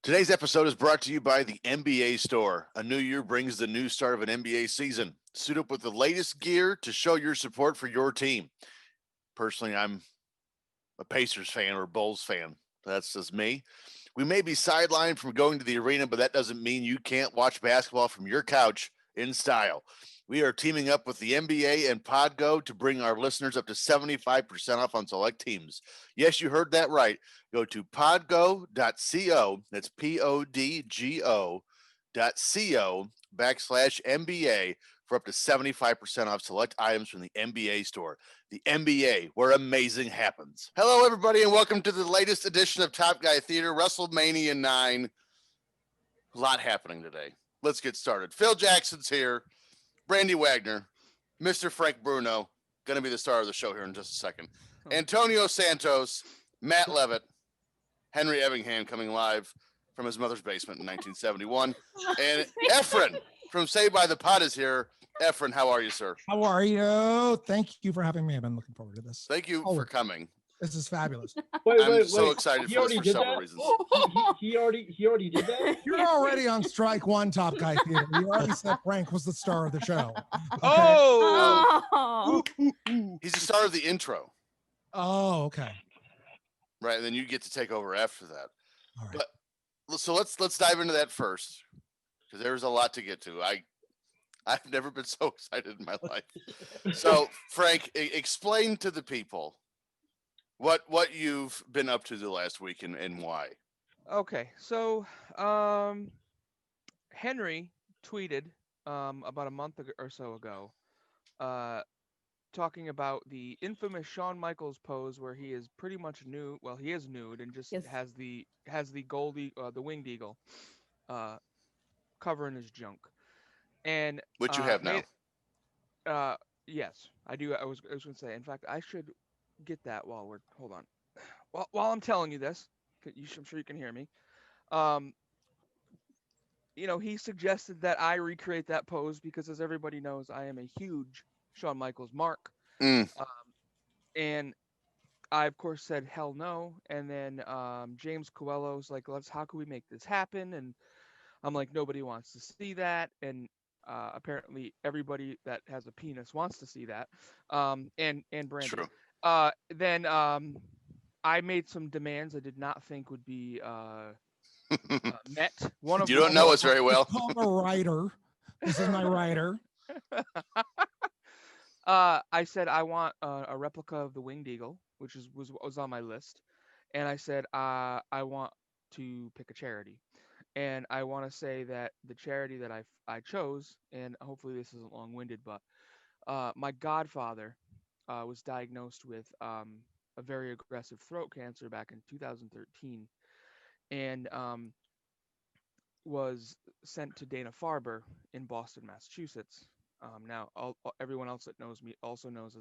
Today's episode is brought to you by the NBA Store. A new year brings the new start of an NBA season. Suit up with the latest gear to show your support for your team. Personally, I'm a Pacers fan or Bulls fan. That's just me. We may be sidelined from going to the arena, but that doesn't mean you can't watch basketball from your couch in style. We are teaming up with the NBA and Podgo to bring our listeners up to 75% off on select teams. Yes, you heard that right. Go to podgo.co, that's podgo.co/NBA for up to 75% off select items from the NBA store. The NBA, where amazing happens. Hello, everybody, and welcome to the latest edition of Top Guy Theater, WrestleMania IX. A lot happening today. Let's get started. Phil Jackson's here. Brandy Wagner, Mr. Frank Bruno, going to be the star of the show here in just a second. Antonio Santos, Matt Levitt, Henry Evingham coming live from his mother's basement in 1971. And Efren from Saved by the Pot is here. Efren, how are you, sir? How are you? Thank you for having me. I've been looking forward to this. Thank you for coming. This is fabulous. I'm so excited for this for several reasons. He already did that? You're already on strike one, Top Guy Theater. You already said Frank was the star of the show. Okay? Oh! He's the star of the intro. Oh, okay. Right, and then you get to take over after that. All right. But so let's dive into that first, because there's a lot to get to. I've never been so excited in my life. So, Frank, explain to the people what you've been up to the last week and why. Okay, so Henry tweeted about a month or so ago, talking about the infamous Shawn Michaels pose where he is pretty much nude. Well, he is nude and just has the the winged eagle covering his junk. And which you have now. Yes, I do. I was going to say. In fact, I should get that while we're hold on. While I'm telling you this, I'm sure you can hear me. He suggested that I recreate that pose because, as everybody knows, I am a huge Shawn Michaels mark. And I, of course, said hell no. And then James Coelho's like, how can we make this happen? And I'm like, nobody wants to see that. And apparently everybody that has a penis wants to see that. And Brandon. True. Then I made some demands I did not think would be met. One of you don't know us very well. I'm a writer. This is my writer. I said I want a replica of the winged eagle, which was on my list, and I said I want to pick a charity, and I want to say that the charity that I chose, and hopefully this isn't long-winded, but my godfather was diagnosed with a very aggressive throat cancer back in 2013, and was sent to Dana-Farber in Boston, Massachusetts. Now, everyone else that knows me also knows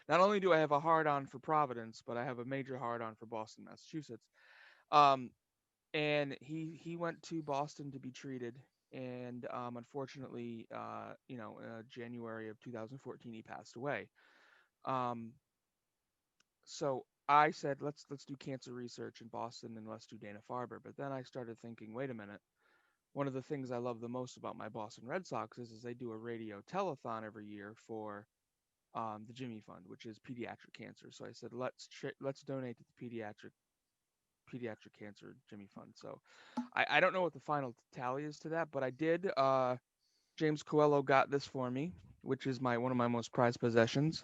not only do I have a hard-on for Providence, but I have a major hard-on for Boston, Massachusetts. And he went to Boston to be treated, and unfortunately, January of 2014, he passed away. So I said, let's do cancer research in Boston and let's do Dana-Farber. But then I started thinking, wait a minute. One of the things I love the most about my Boston Red Sox is they do a radio telethon every year for the Jimmy Fund, which is pediatric cancer. So I said, let's donate to the pediatric cancer Jimmy Fund. So I don't know what the final tally is to that, but I did. James Coelho got this for me, which is one of my most prized possessions,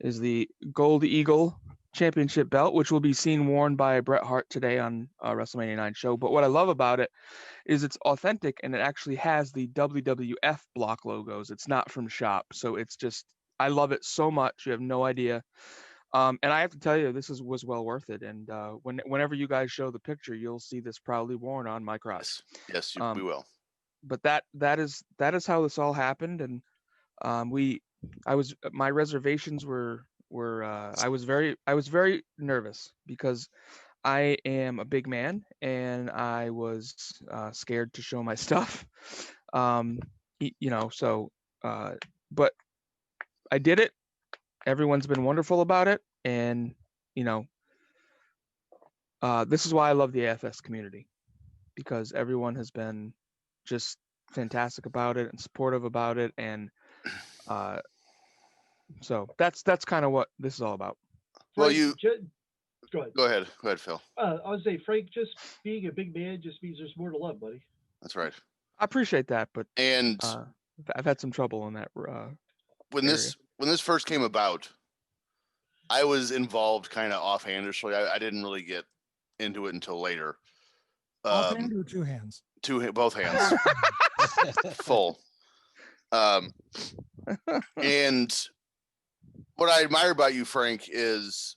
is the Gold Eagle Championship belt, which will be seen worn by Bret Hart today on WrestleMania IX show. But what I love about it is it's authentic, and it actually has the WWF block logos. It's not from shop, so it's just, I love it so much. You have no idea. And I have to tell you, this was well worth it. And whenever you guys show the picture, you'll see this proudly worn on my crotch. Yes, we will. But that is how this all happened, and my reservations were I was very nervous because I am a big man and I was scared to show my stuff. But I did it. Everyone's been wonderful about it, and this is why I love the AFS community. because everyone has been just fantastic about it and supportive about it, and so that's kind of what this is all about. Well, Frank, go ahead. Go ahead, Phil. I would say, Frank, just being a big man just means there's more to love, buddy. That's right. I appreciate that, but And I've had some trouble in that when this first came about, I was involved kind of offhandishly. I didn't really get into it until later. Offhand or two hands? Both hands, full. And what I admire about you, Frank, is,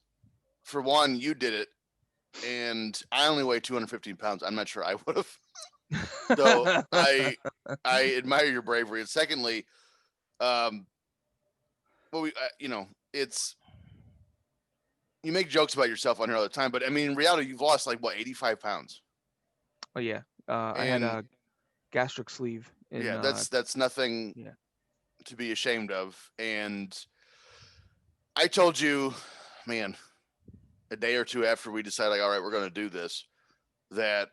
for one, you did it, and I only weigh 215 pounds. I'm not sure I would have. So I admire your bravery. And secondly, it's, you make jokes about yourself on here all the time, but I mean, in reality, you've lost like what, 85 pounds. Oh yeah, I had a gastric sleeve. That's nothing Yeah. to be ashamed of. And I told you, man, a day or two after we decided, like, all right, we're going to do this, that,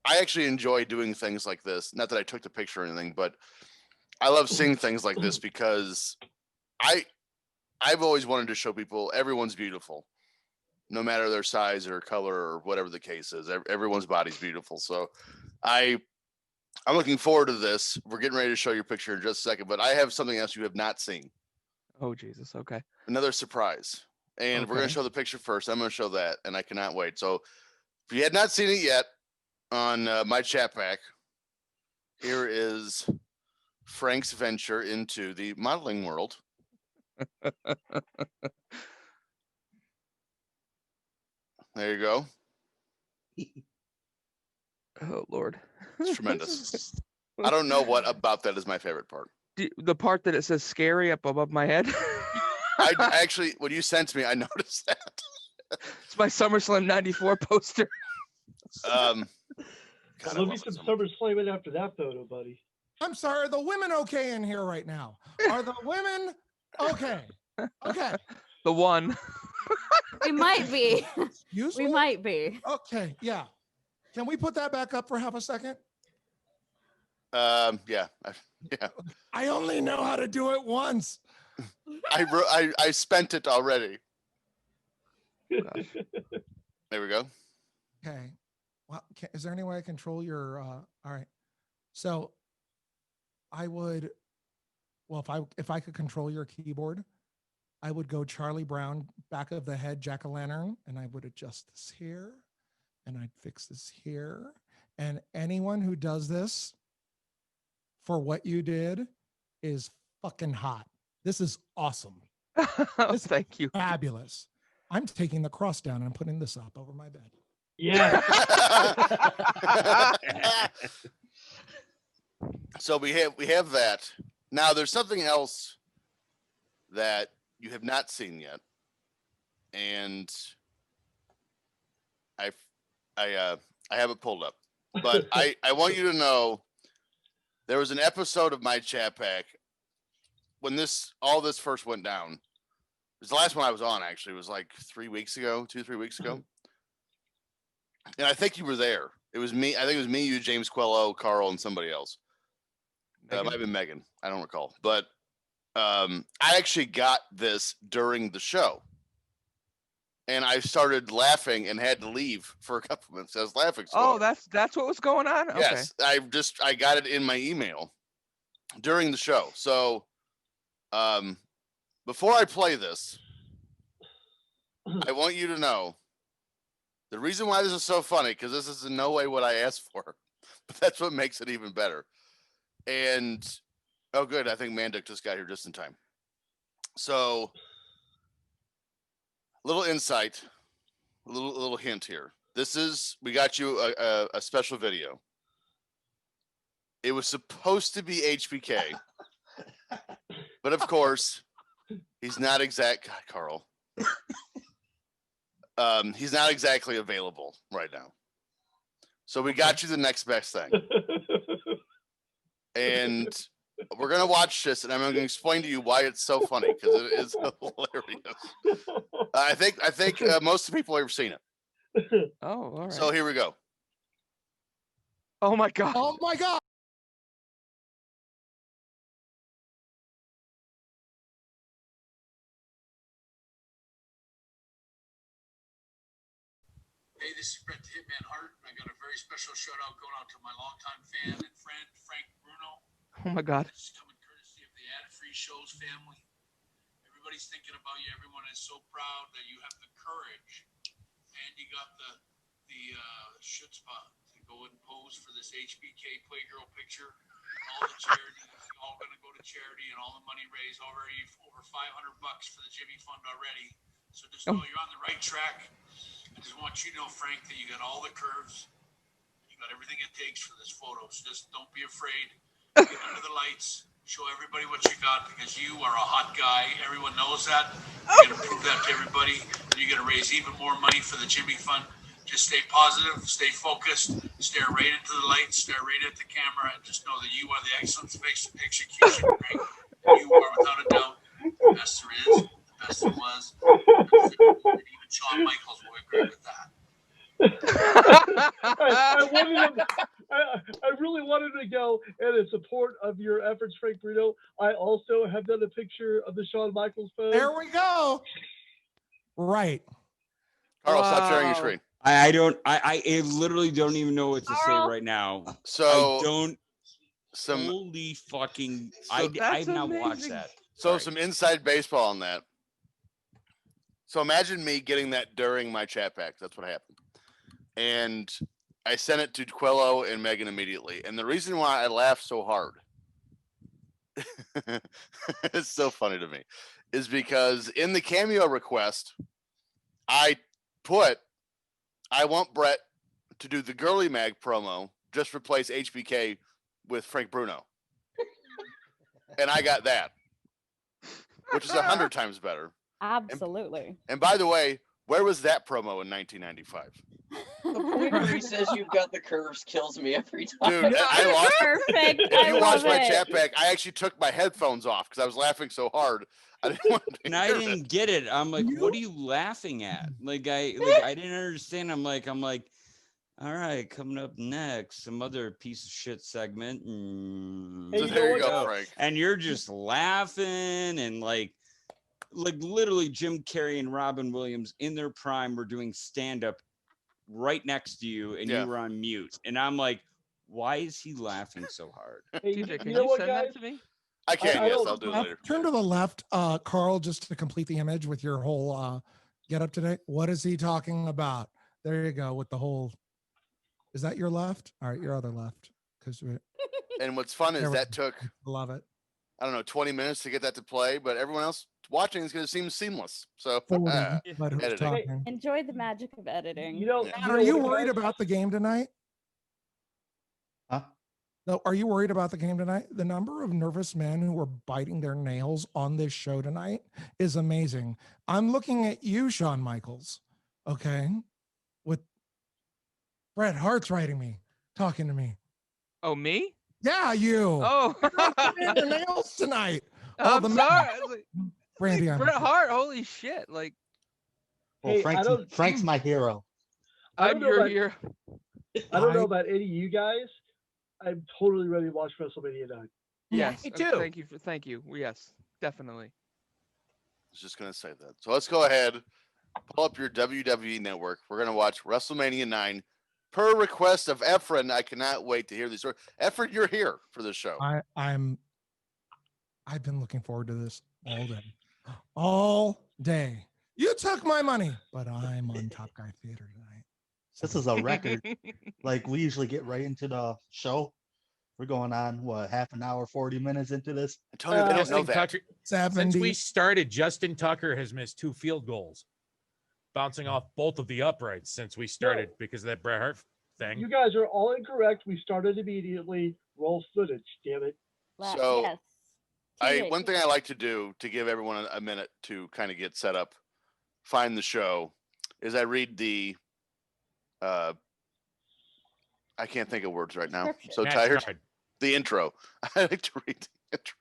I actually enjoy doing things like this. Not that I took the picture or anything, but I love seeing things like this because I've always wanted to show people everyone's beautiful, no matter their size or color or whatever the case is. Everyone's body's beautiful. So I'm looking forward to this. We're getting ready to show your picture in just a second, but I have something else you have not seen. Oh, Jesus. Okay. Another surprise. And we're going to show the picture first. I'm going to show that, and I cannot wait. So if you had not seen it yet on my chat pack, here is Frank's venture into the modeling world. There you go. Oh, Lord. It's tremendous. I don't know what about that is my favorite part. The part that it says scary up above my head. I actually, when you sent me, I noticed that. It's my SummerSlam '94 poster. There'll be some SummerSlam after that photo, buddy. I'm sorry, are the women okay in here right now? Are the women okay? Okay. The one. We might be. Excuse we me? might be. Okay, yeah. Can we put that back up for half a second? Yeah. I only know how to do it once. I spent it already. There we go. Okay. Well, is there any way I control your? All right. So, I would. Well, if I could control your keyboard, I would go Charlie Brown, back of the head, jack-o'-lantern, and I would adjust this here, and I'd fix this here. And anyone who does this for what you did is fucking hot. This is awesome. Thank you. Fabulous. I'm taking the cross down and I'm putting this up over my bed. Yeah. So we have that. Now there's something else that you have not seen yet, and I have it pulled up, but I want you to know there was an episode of my chat pack when all this first went down. It was the last one I was on, actually. It was like 3 weeks ago, 2-3 weeks ago. And I think you were there. It was me. I think it was me, you, James Quello, Carl, and somebody else. It might have been Megan. I don't recall. But I actually got this during the show. And I started laughing and had to leave for a couple minutes. I was laughing. So that's what was going on? Yes. Okay. I got it in my email during the show. So before I play this, I want you to know the reason why this is so funny, because this is in no way what I asked for, but that's what makes it even better. And oh, good. I think Manduk just got here just in time. So, little insight, a little hint here. We got you a special video. It was supposed to be HBK, but of course, he's not exact. God, Carl. He's not exactly available right now. So we got you the next best thing. And we're going to watch this, and I'm going to explain to you why it's so funny, because it is hilarious. I think most of the people have seen it. Oh, all right. So here we go. Oh my god. Oh my God. Hey, this is Brett the Hitman Hart, and I got a very special shout out going out to my longtime fan and friend, Frank Bruno. Oh my god. This is coming courtesy of the Ad-Free Shows family. Everybody's thinking about you. Everyone is so proud that you have the courage, and you got the chutzpah to go and pose for this HBK Playgirl picture. All the charity, all going to go to charity, and all the money raised already over $500 for the Jimmy Fund already. So just know you're on the right track. I just want you to know, Frank, that you got all the curves. You got everything it takes for this photo. So just don't be afraid. Get under the lights. Show everybody what you got because you are a hot guy. Everyone knows that. You're going to prove that to everybody. And you're going to raise even more money for the Jimmy Fund. Just stay positive, stay focused, stare right into the light, stare right at the camera, and just know that you are the excellent execution, Frank. You are, without a doubt, the best there is, the best there was. And even Shawn Michaels will agree with that. I really wanted to go and in support of your efforts, Frank Bruno. I also have done a picture of the Shawn Michaels pose. There we go. Right. Carl, stop sharing your Wow. screen. I literally don't even know what to say Carl. right now. So I don't. some Holy fucking! So I've not watched amazing. that. so Sorry. some inside baseball on that. So imagine me getting that during my chat pack. That's what happened. And I sent it to Quello and Megan immediately. And the reason why I laughed so hard, it's so funny to me, is because in the cameo request, I want Brett to do the Girly Mag promo, just replace HBK with Frank Bruno. And I got that, which is 100 times better. Absolutely. And by the way, where was that promo in 1995? The point where he says you've got the curves kills me every time. Dude, I lost it. Perfect. If you I watch love my it. chat pack, I actually took my headphones off because I was laughing so hard. I didn't want to And I hear didn't it. get it. I'm like, what are you laughing at? I didn't understand. I'm like, all right, coming up next, some other piece of shit segment. So there you go, Frank. And you're just laughing and like literally Jim Carrey and Robin Williams in their prime were doing stand up right next to you, and you were on mute. And I'm like, why is he laughing so hard? Hey, TJ, can you know you what, send guys? that to me? I can, yes, I'll do it later. Turn to the left, Carl, just to complete the image with your whole get up today. What is he talking about? There you go with the whole. Is that your left? All right, your other left. And what's fun is that took, love it. I don't know, 20 minutes to get that to play, but everyone else watching is going to seem seamless. So, 40, but who's editing. talking? Enjoy the magic of editing. You know, Matt, are you worried about the game tonight? Huh? No, are you worried about the game tonight? The number of nervous men who are biting their nails on this show tonight is amazing. I'm looking at you, Shawn Michaels. Okay. With Bret Hart's writing me, talking to me. Oh, me? Yeah, you. Oh. You're biting your nails tonight. Oh, I'm the sorry. man. I was like, Brandy, I'm Bret Hart, holy shit. Like, Well, Frank's my hero. I'm your hero. I don't know about any of you guys. I'm totally ready to watch WrestleMania 9. Yes. Me too. Thank you. Yes, definitely. I was just going to say that. So let's go ahead, pull up your WWE network. We're going to watch WrestleMania 9 per request of Efren. I cannot wait to hear these stories. Efren, you're here for the show. I've been looking forward to this all day. All day. You took my money, but I'm on Top Guy Theater tonight. This is a record. Like, we usually get right into the show. We're going on, what, half an hour, 40 minutes into this? Antonio, they don't know that. Tucker, since we started, Justin Tucker has missed 2 field goals, bouncing off both of the uprights since we started because of that Bret Hart thing. You guys are all incorrect. We started immediately. Roll footage, damn it. So, yes. one thing I like to do to give everyone a minute to kind of get set up, find the show, is I read the I can't think of words right now. I'm so tired. The intro. I like to read the intro.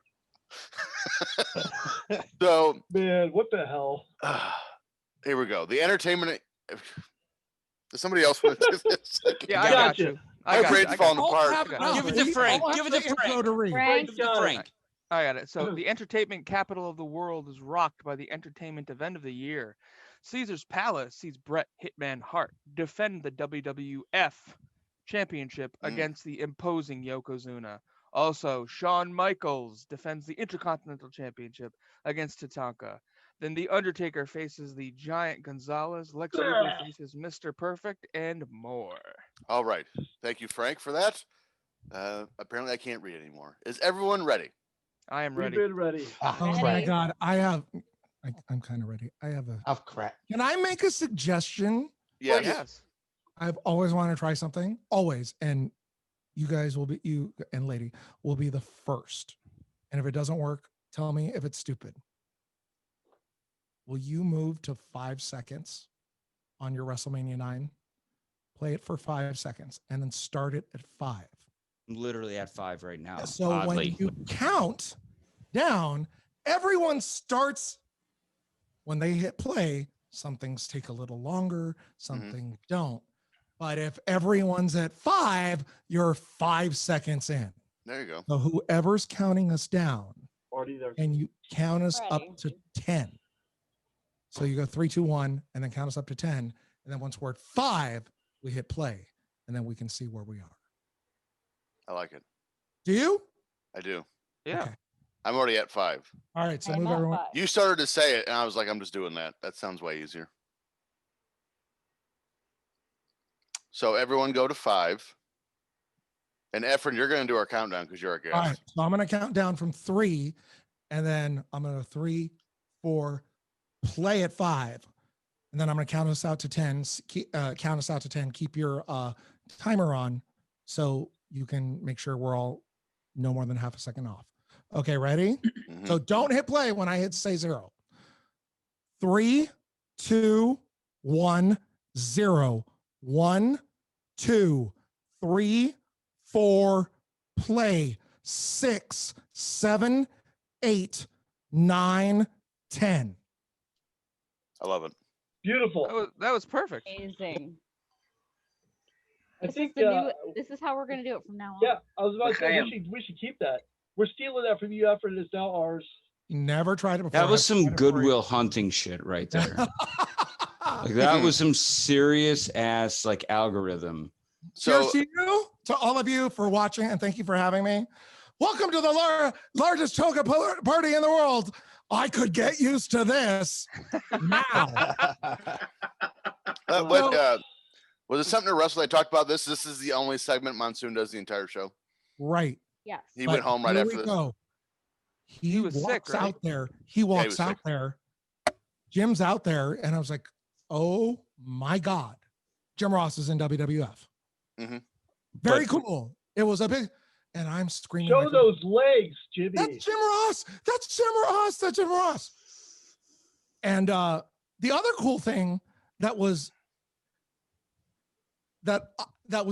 So, man, what the hell? Here we go. The entertainment. Does somebody else want to do this? Yeah, I got you. My got it, brain's I got falling it. apart. I got Give it to Frank. Give it to Frank. Frank. Give it to Frank. I got it. So the entertainment capital of the world is rocked by the entertainment event of the year. Caesar's Palace sees Bret Hitman Hart defend the WWF Championship against the imposing Yokozuna. Also, Shawn Michaels defends the Intercontinental Championship against Tatanka. Then The Undertaker faces the Giant Gonzalez, Lex Luger faces Mr. Perfect, and more. All right. Thank you, Frank, for that. Apparently, I can't read anymore. Is everyone ready? I am We've ready. been ready. Oh my Ready. God. I'm kind of ready. I have a. Oh crap. Can I make a suggestion? Yes. Yes. I've always wanted to try something, always, and you guys will be, you and lady will be the first. And if it doesn't work, tell me if it's stupid. Will you move to 5 seconds on your WrestleMania 9? Play it for 5 seconds and then start it at 5. I'm literally at 5 right now. So oddly. when you count down, everyone starts when they hit play. Some things take a little longer, some things don't. But if everyone's at 5, you're 5 seconds in. There you go. So whoever's counting us down, Already there. and you count us Ready. up to 10. So you go 3, 2, 1, and then count us up to 10. And then once we're at 5, we hit play, and then we can see where we are. I like it. Do you? I do. Yeah. Okay. I'm already at 5. All right. So I'm move at everyone. 5. You started to say it, and I was like, I'm just doing that. That sounds way easier. So everyone go to 5. And Efren, you're going to do our countdown because you're our guest. All right. So I'm going to count down from 3, and then I'm going to 3, 4, play at 5. And then I'm going to count us out to 10. Count us out to 10. Keep your timer on so you can make sure we're all no more than half a second off. Okay, ready? So don't hit play when I hit say 0. 3, 2, 1, 0. 1, 2, 3, 4, play. 6, 7, 8, 9, 10. I love it. Beautiful. That was perfect. Amazing. I This think is the new. This is how we're gonna do it from now on. yeah, I was about to say Okay. we should keep that. We're stealing that from you, Efren. It's now ours. Never tried it before. That was I've some tried it for Goodwill Hunting shit right there. free. Like that was some serious ass like algorithm. Cheers So to you, to all of you for watching, and thank you for having me. Welcome to the largest toga party in the world. I could get used to this now. Was it something to Russell? I talked about this. This is the only segment Monsoon does the entire show. Right. Yes. He went home right here after we this. go. He was walks sick, right? out there. He walks was out sick. there. Jim's out there, and I was like, "Oh my God!" Jim Ross is in WWF. Mhm. Very But- cool. It was a big, and I'm screaming. Show like, those legs, Jimmy. That's Jim Ross. That's Jim Ross. That's Jim Ross. And the other cool thing that was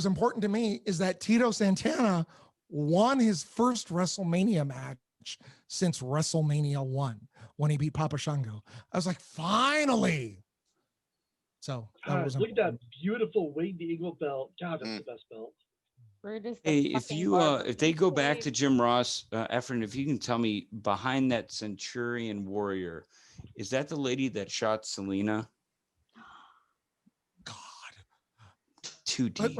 important to me is that Tito Santana won his first WrestleMania match since WrestleMania 1 when he beat Papa Shango. I was like, finally. So that God, was look at that important. beautiful winged eagle belt. God, that's the best belt. Brutus the Hey, if fucking you barber if they go back slave. to Jim Ross, Efren, if you can tell me behind that Centurion warrior, is that the lady that shot Selena? God. Too deep.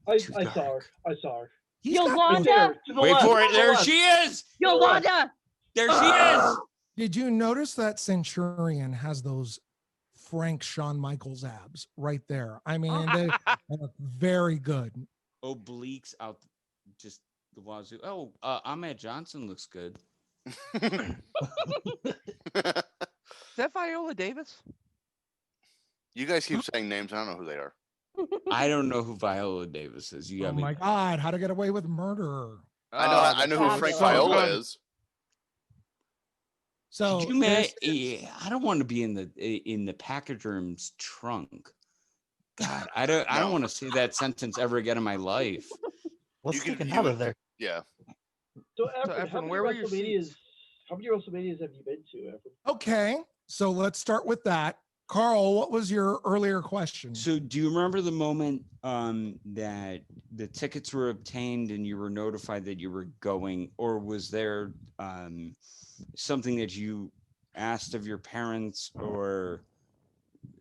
I Too saw her. dark. I saw her. He's got Right Yolanda. there, to the Wait left, for it. to the There left. she is. Yolanda. There she is. Did you notice that Centurion has those Frank Shawn Michaels abs right there? I mean, they look very good. Obliques out just the wazoo. Oh, Ahmed Johnson looks good. Is that Viola Davis? You guys keep saying names. I don't know who they are. I don't know who Viola Davis is. You Oh got me. my God, How to Get Away with Murder. I know who Frank fabulous. Viola is. So Could you there's- I don't want to be in the package room's trunk. God, I don't want to say that sentence ever again in my life. Let's You can- get you out would- of there. Yeah. So, Efren, how Efren, many where were your WrestleManias? seats? How many WrestleManias have you been to, Efren? Okay, so let's start with that. Carl, what was your earlier question? So do you remember the moment that the tickets were obtained and you were notified that you were going, or was there something that you asked of your parents or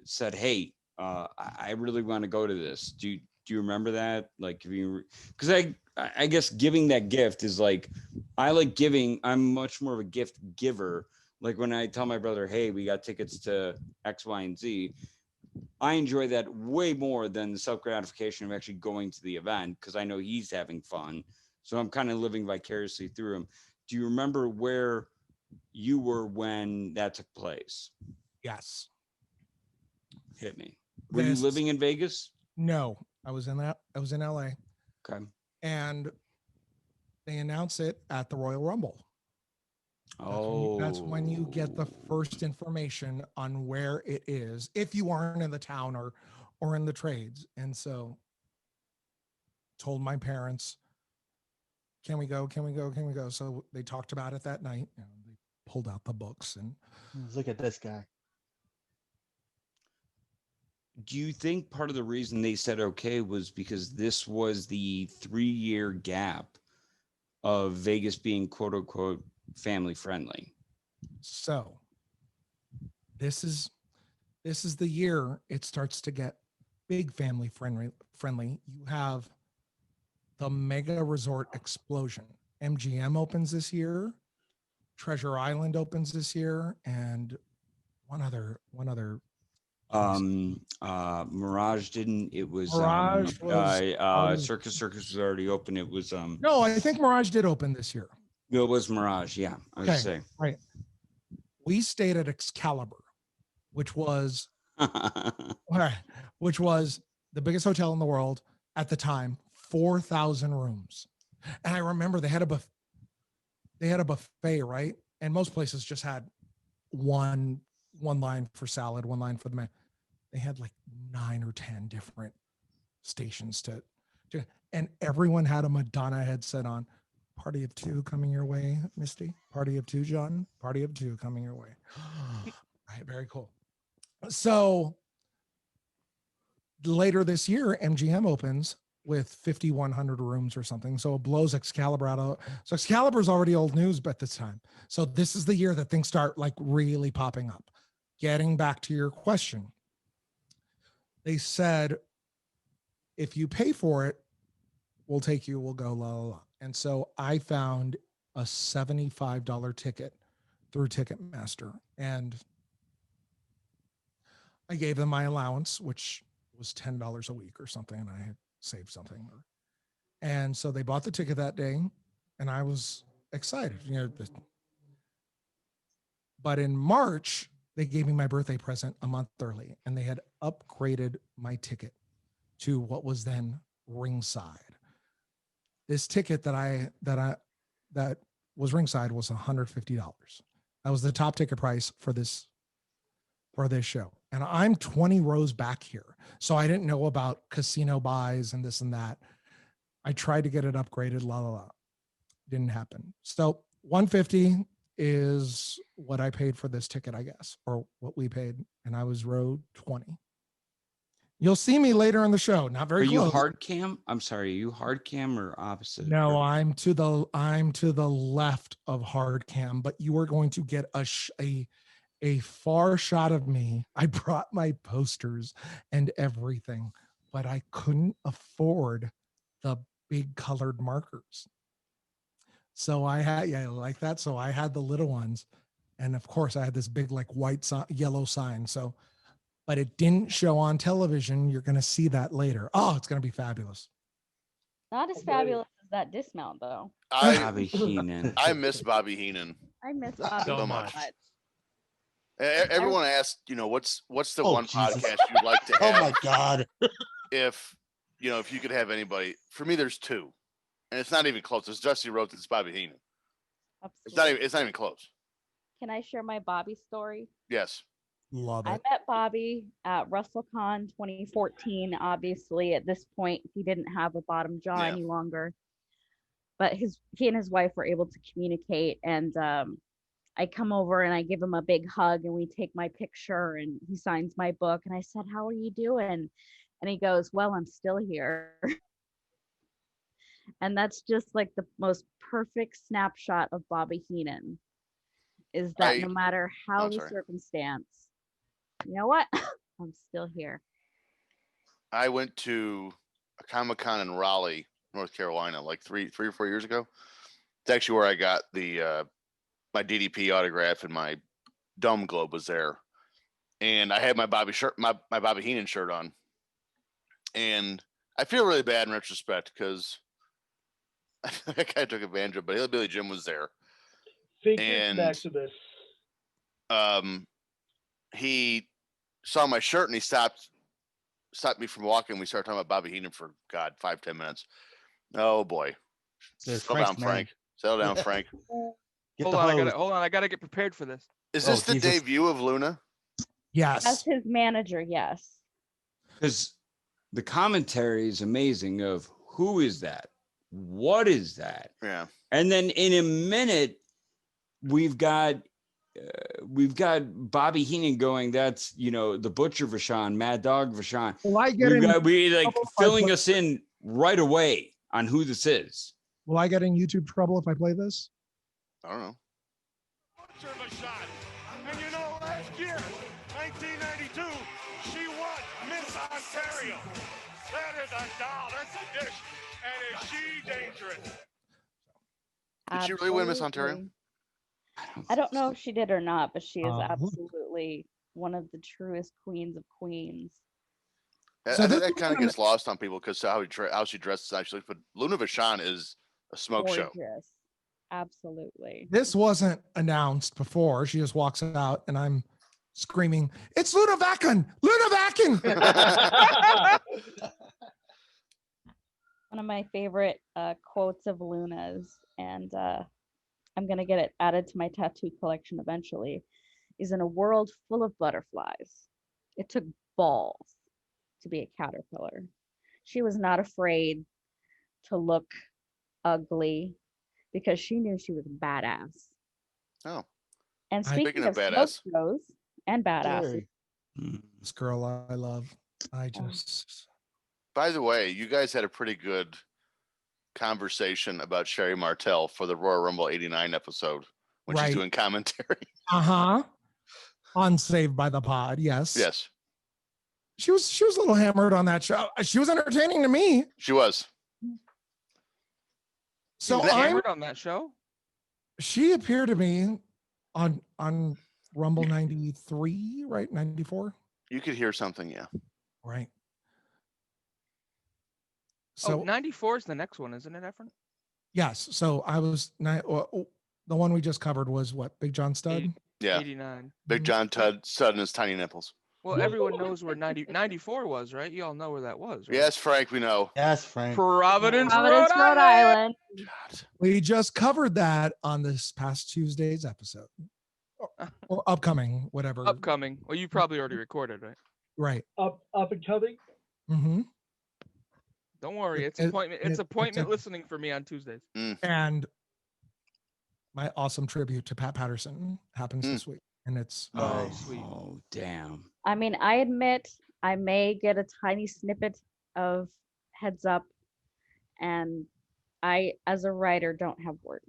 said, hey, I really want to go to this? Do you remember that? Like, if you, because I guess giving that gift is like, I like giving. I'm much more of a gift giver. Like when I tell my brother, hey, we got tickets to X, Y, and Z, I enjoy that way more than the self gratification of actually going to the event because I know he's having fun. So I'm kind of living vicariously through him. Do you remember where you were when that took place? Yes. Hit me. Were you This- living in Vegas? No, I was in LA, Okay. and they announce it at the Royal Rumble. That's when you get the first information on where it is, if you aren't in the town or in the trades. And so told my parents, can we go? Can we go? Can we go? So they talked about it that night. You know, they pulled out the books and Look at this guy. Do you think part of the reason they said okay was because this was the 3-year gap of Vegas being quote unquote family friendly? so this is the year it starts to get big family friendly. You have the mega resort explosion. MGM opens this year, Treasure Island opens this year, and one other Mirage didn't. It was Mirage was Circus was already open. It was no, I think Mirage did open this year. it was Mirage. Yeah, I was Okay, saying. right. We stayed at Excalibur, which was the biggest hotel in the world at the time, 4,000 rooms. And I remember they had a buffet, right? And most places just had one line for salad, one line for the man. They had like 9 or 10 different stations to and everyone had a Madonna headset on. Party of 2 coming your way, Misty. Party of 2, John. Party of 2 coming your way. Right, very cool. So later this year, MGM opens with 5,100 rooms or something. So it blows Excalibur out of. So Excalibur is already old news at this time. So this is the year that things start like really popping up. Getting back to your question, they said, if you pay for it, we'll take you, we'll go, la, la, la. And so I found a $75 ticket through Ticketmaster. And I gave them my allowance, which was $10 a week or something. And I had saved something. And so they bought the ticket that day. And I was excited. You know, but in March, they gave me my birthday present a month early. And they had upgraded my ticket to what was then ringside. This ticket that was ringside was $150. That was the top ticket price for this show. And I'm 20 rows back here. So I didn't know about casino buys and this and that. I tried to get it upgraded, la la la. Didn't happen. So 150 is what I paid for this ticket, I guess, or what we paid. And I was row 20. You'll see me later in the show. Not very close. Are you hard cam? I'm sorry. Are you hard cam or opposite? No, I'm to the left of hard cam, but you are going to get a far shot of me. I brought my posters and everything, but I couldn't afford the big colored markers. So I had, like that. So I had the little ones. And of course I had this big, like white, yellow sign. So, but it didn't show on television. You're going to see that later. Oh, it's going to be fabulous. Not as fabulous as that dismount, though. Bobby Heenan. I miss Bobby Heenan. I miss Bobby So so much. much. Everyone asked, what's the Oh, one Jesus. podcast you'd like to Oh have my God. if you could have anybody. For me, there's 2, and it's not even close. It's Dusty Rhodes. It's Bobby Heenan. It's not even close. Can I share my Bobby story? Yes. Love I it. met Bobby at WrestleCon 2014. Obviously, at this point, he didn't have a bottom jaw Yeah. any longer. But he and his wife were able to communicate, and I come over and I give him a big hug and we take my picture and he signs my book. And I said, "How are you doing?" And he goes, "Well, I'm still here." And that's just like the most perfect snapshot of Bobby Heenan, is that no matter how the circumstance, you know what? I'm still here. I went to a Comic-Con in Raleigh, North Carolina, like three or 4 years ago. It's actually where I got the my DDP autograph, and my Dumb Globe was there. And I had my Bobby Heenan shirt on. And I feel really bad in retrospect because I kind of took advantage of it, but Hillbilly Jim was there. And Maximus. He saw my shirt and he stopped me from walking. We started talking about Bobby Heenan for 5-10 minutes. Oh boy. Settle down, Frank. Settle down, Frank. Hold on, I gotta get prepared for this. Is this the debut of Luna? Yes. As his manager, yes. Because the commentary is amazing of who is that? What is that? Yeah. And then in a minute, we've got Bobby Heenan going, that's, the Butcher Vachon, Mad Dog Vachon. Filling us in right away on who this is. Will I get in YouTube trouble if I play this? I don't know. Butcher Vachon. And last year, 1992, she won Miss Ontario. That is a doll. That's a dish. And is she dangerous? Did she really win Miss Ontario? I don't know if she did or not, but she is absolutely one of the truest queens of queens. So that kind of gets lost on people because how she dresses actually. But Luna Vachon is a smoke show. Absolutely. This wasn't announced before. She just walks out and I'm screaming, "It's Luna Vachon! Luna Vachon!" One of my favorite quotes of Luna's, and I'm going to get it added to my tattoo collection eventually, is, "In a world full of butterflies, it took balls to be a caterpillar." She was not afraid to look ugly because she knew she was badass. Oh. And speaking of badass shows and badasses. This girl I love. By the way, you guys had a pretty good conversation about Sherry Martel for the Royal Rumble 89 episode when she's doing commentary. On Saved by the Pod, yes. Yes. She was a little hammered on that show. She was entertaining to me. She was. So hammered on that show? She appeared to me on Rumble 93, right? 94? You could hear something, yeah. Right. So 94 is the next one, isn't it, Efren? Yes. So I was the one we just covered was what? Big John Studd? Yeah. 89. Big John Studd and his tiny nipples. Well, everyone knows where 94 was, right? You all know where that was, right? Yes, Frank, we know. Yes, Frank. Providence, Rhode Island. We just covered that on this past Tuesday's episode. Or upcoming, whatever. Upcoming. Well, you probably already recorded, right? Right. Up and coming. Mm-hmm. Don't worry, it's appointment listening for me on Tuesdays. And my awesome tribute to Pat Patterson happens this week, and it's sweet. Oh, damn. I mean, I admit I may get a tiny snippet of heads up, and I, as a writer, don't have words.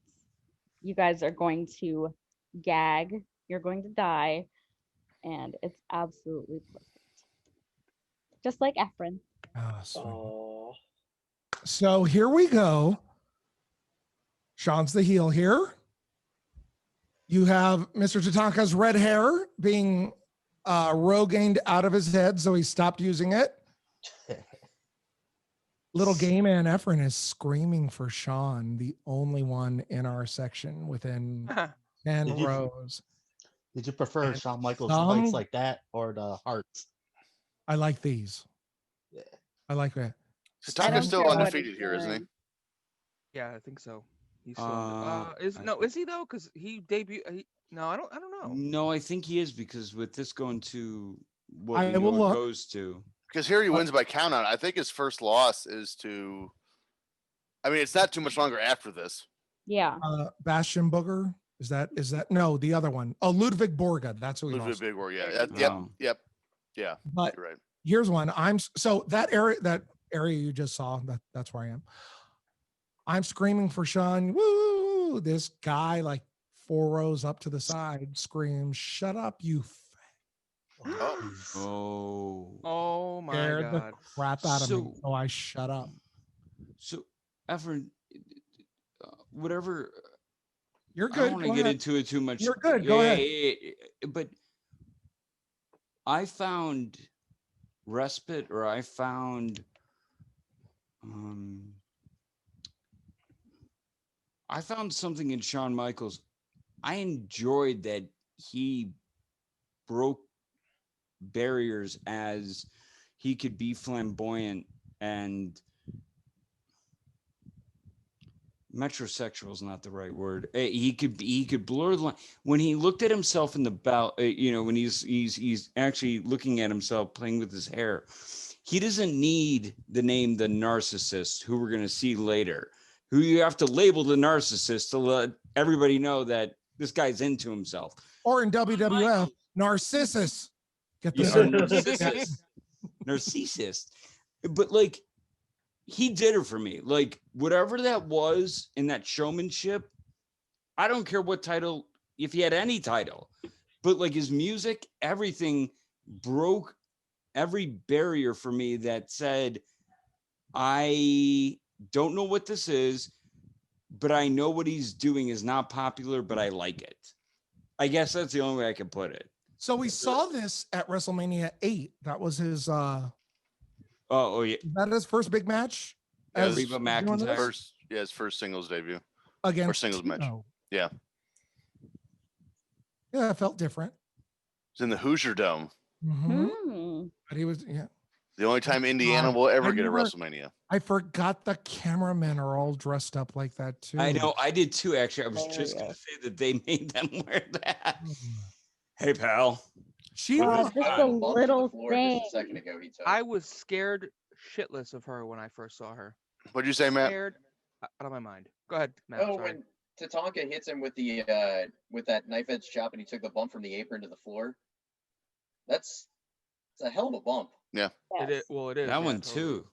You guys are going to gag, you're going to die, and it's absolutely perfect. Just like Efren. So here we go. Sean's the heel here. You have Mr. Tatanka's red hair being Rogained out of his head, so he stopped using it. Little gay man Efren is screaming for Sean, the only one in our section within 10 rows. Did you prefer Shawn Michaels fights like that or the hearts? I like these. Yeah. I like that. Tatanka's still undefeated here, isn't he? Yeah, I think so. He's still, is he though? Because he debuted. No, I don't know. No, I think he is, because with this going to what I we know will it goes to. Because here he wins by count out. I think his first loss is to. I mean, it's not too much longer after this. Yeah. Bastion Booger. Is that no, the other one? Oh, Ludwig Borga. That's who he Ludwig lost. Big War. Yeah. Yep. Yeah. But You're right. here's one. So that area you just saw, that's where I am. I'm screaming for Sean. Woo! This guy, like 4 rows up to the side, screams, "Shut up, you!" Oh my Scared the God. crap out of me. So I shut up. So, Efren, whatever. You're I good. don't want to Go get ahead. into it too much. You're good. Go ahead. But I found respite, or I found something in Shawn Michaels. I enjoyed that he broke barriers as he could be flamboyant and metrosexual is not the right word. He could blur the line when he looked at himself in the belt. When he's actually looking at himself playing with his hair. He doesn't need the name the narcissist, who we're going to see later, who you have to label the narcissist to let everybody know that this guy's into himself. Or in WWF, Narcissus. Get this. Narcissist. But like, he did it for me. Like, whatever that was in that showmanship, I don't care what title, if he had any title, but like his music, everything broke every barrier for me that said, I don't know what this is, but I know what he's doing is not popular, but I like it. I guess that's the only way I can put it. So we saw this at WrestleMania 8. That was his yeah. Is that his first big match? As Reba McEntire. His first singles debut. Against or singles match. Tino. Yeah. Yeah, it felt different. It's in the Hoosier Dome. Mm-hmm. But he was, yeah. The only time Indiana will ever get a WrestleMania. I forgot the cameramen are all dressed up like that too. I know, I did too, actually. I was just going to say that they made them wear that. Hey, pal. She was just a little thing. Just a second ago, he took. I was scared shitless of her when I first saw her. What'd you say, Matt? Scared out of my mind. Go ahead, Matt. Oh, sorry. when Tatanka hits him with the with that knife edge chop, and he took the bump from the apron to the floor. It's a hell of a bump. Yeah. It is. Well, it is. That yeah, one totally. too.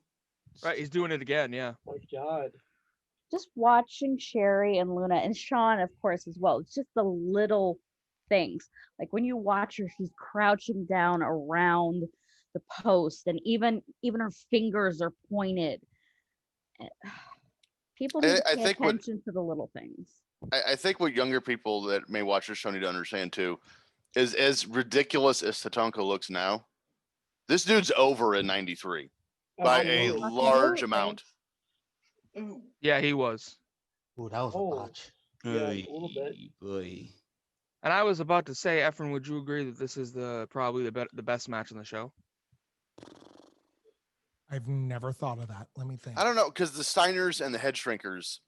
Right, he's doing it again. Yeah. Oh my God. Just watching Sherry and Luna and Sean, of course, as well. It's just the little things. Like when you watch her, she's crouching down around the post, and even her fingers are pointed. People need to pay attention to the little things. I think what younger people that may watch this show need to understand too is, as ridiculous as Tatanka looks now, this dude's over in '93 by a large amount. Ooh. Yeah, he was. Ooh, that was a botch. Yeah, a little bit. Boy. And I was about to say, Efren, would you agree that this is probably the best match on the show? I've never thought of that. Let me think. I don't know, because the Steiners and the Head Shrinkers,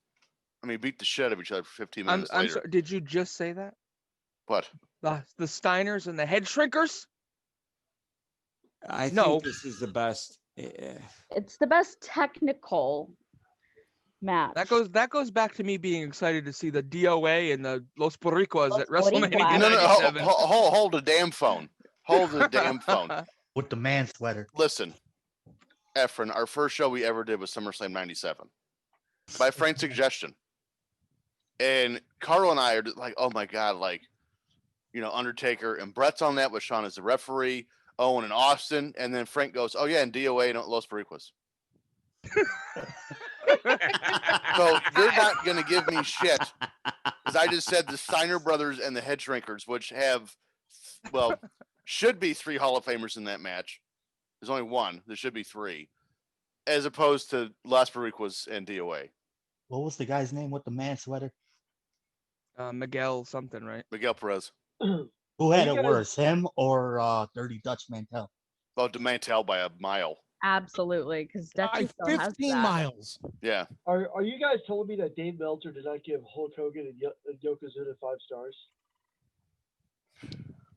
beat the shit out of each other for 15 minutes I'm later. sorry, did you just say that? What? The Steiners and the Head Shrinkers? I think this is the best. It's the best technical match. That goes back to me being excited to see the DOA and the Los Boricuas at WrestleMania Boricuas. No, 97. hold the damn phone. Hold the damn phone. With the man sweater. Listen, Efren, our first show we ever did was SummerSlam '97 by Frank's suggestion. And Carl and I are like, oh my God, like, Undertaker and Brett's on that with Sean as the referee, Owen and Austin. And then Frank goes, oh yeah, and DOA and Los Boricuas. So you're not going to give me shit because I just said the Steiner brothers and the Head Shrinkers, which have, should be 3 Hall of Famers in that match. There's only one. There should be 3, as opposed to Las Boricuas and DOA. What was the guy's name with the man sweater? Miguel something, right? Miguel Perez. Who had it worse, him or Dirty Dutch Mantel? Oh, Mantel by a mile. Absolutely, because Dutchy still has 15 that. miles. Yeah. Are you guys telling me that Dave Meltzer did not give Hulk Hogan and Yokozuna 5 stars?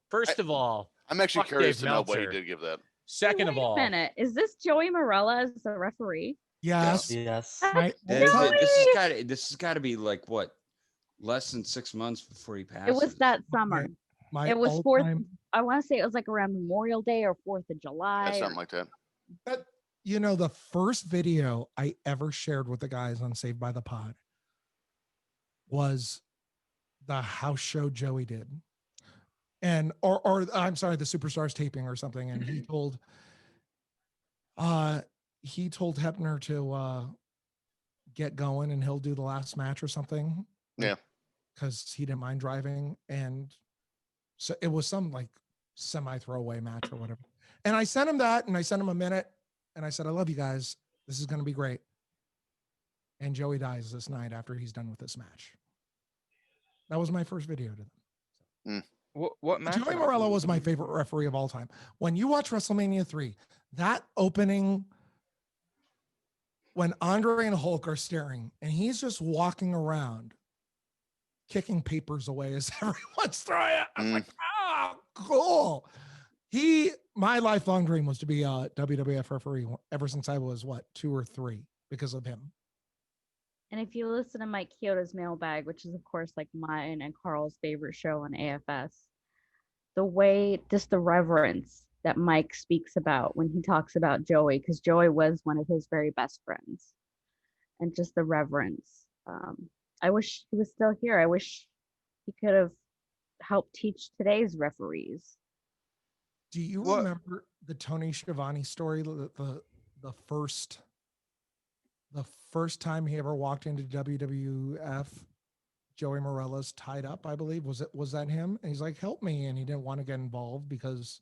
First of all, I'm actually fuck curious Dave to know what he Meltzer. did give that. Second of Wait a all, minute, is this Joey Morella as the referee? Yes. Yes. That's This Joey! has got to be like what, less than 6 months before he passes. It was that summer. My It was 4th. all-time- I want to say it was like around Memorial Day or 4th of July. Yeah, something like that. That, you know, the first video I ever shared with the guys on Saved by the Pod was the house show Joey did. And or I'm sorry, the Superstars taping or something. And he told Hebner to get going and he'll do the last match or something. Yeah. Because he didn't mind driving. And so it was some like semi throwaway match or whatever. And I sent him that and I sent him a minute and I said, I love you guys. This is going to be great. And Joey dies this night after he's done with this match. That was my first video to them. What match? Joey Morello was my favorite referee of all time. When you watch WrestleMania 3, that opening when Andre and Hulk are staring and he's just walking around kicking papers away as everyone's throwing it. I'm like, oh, cool. My lifelong dream was to be a WWF referee ever since I was 2 or 3 because of him. And if you listen to Mike Chioda's Mailbag, which is of course like mine and Carl's favorite show on AFS, the way, just the reverence that Mike speaks about when he talks about Joey, because Joey was one of his very best friends, and just the reverence. I wish he was still here. I wish he could have helped teach today's referees. Do you remember the Tony Schiavone story? The first time he ever walked into WWF, Joey Morello's tied up, I believe. Was that him? And he's like, help me. And he didn't want to get involved because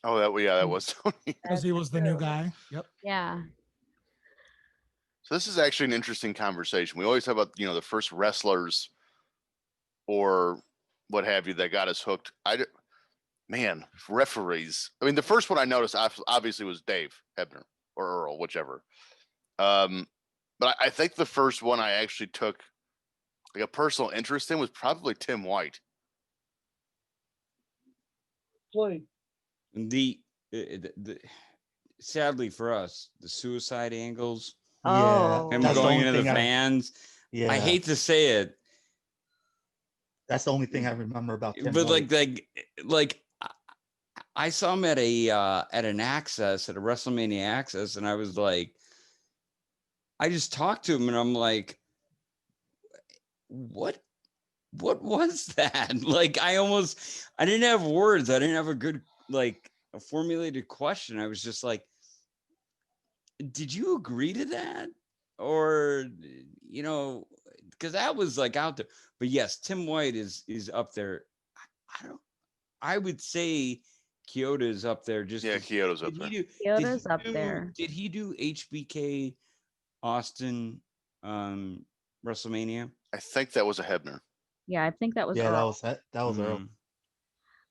that was Tony. Because he was the new guy. Yep. Yeah. So this is actually an interesting conversation. We always talk about, the first wrestlers or what have you that got us hooked. Referees. I mean, the first one I noticed obviously was Dave Hebner or Earl, whichever. But I think the first one I actually took like a personal interest in was probably Tim White. Play. The sadly for us, the suicide angles. Oh, him that's the going only into the thing fans. Yeah. I hate to say it. That's the only thing I remember about Tim But White. like I saw him at an Access, at a WrestleMania Access, and I was like, I just talked to him and I'm like, what was that? Like, I didn't have words. I didn't have a good, a formulated question. I was just like, did you agree to that? Or, because that was like out there. But yes, Tim White is up there. I would say Chioda is up there. Chioda's up there. Chioda's up there. Did he do HBK Austin WrestleMania? I think that was a Hebner. Yeah, I think that was Yeah, Earl. that was Earl.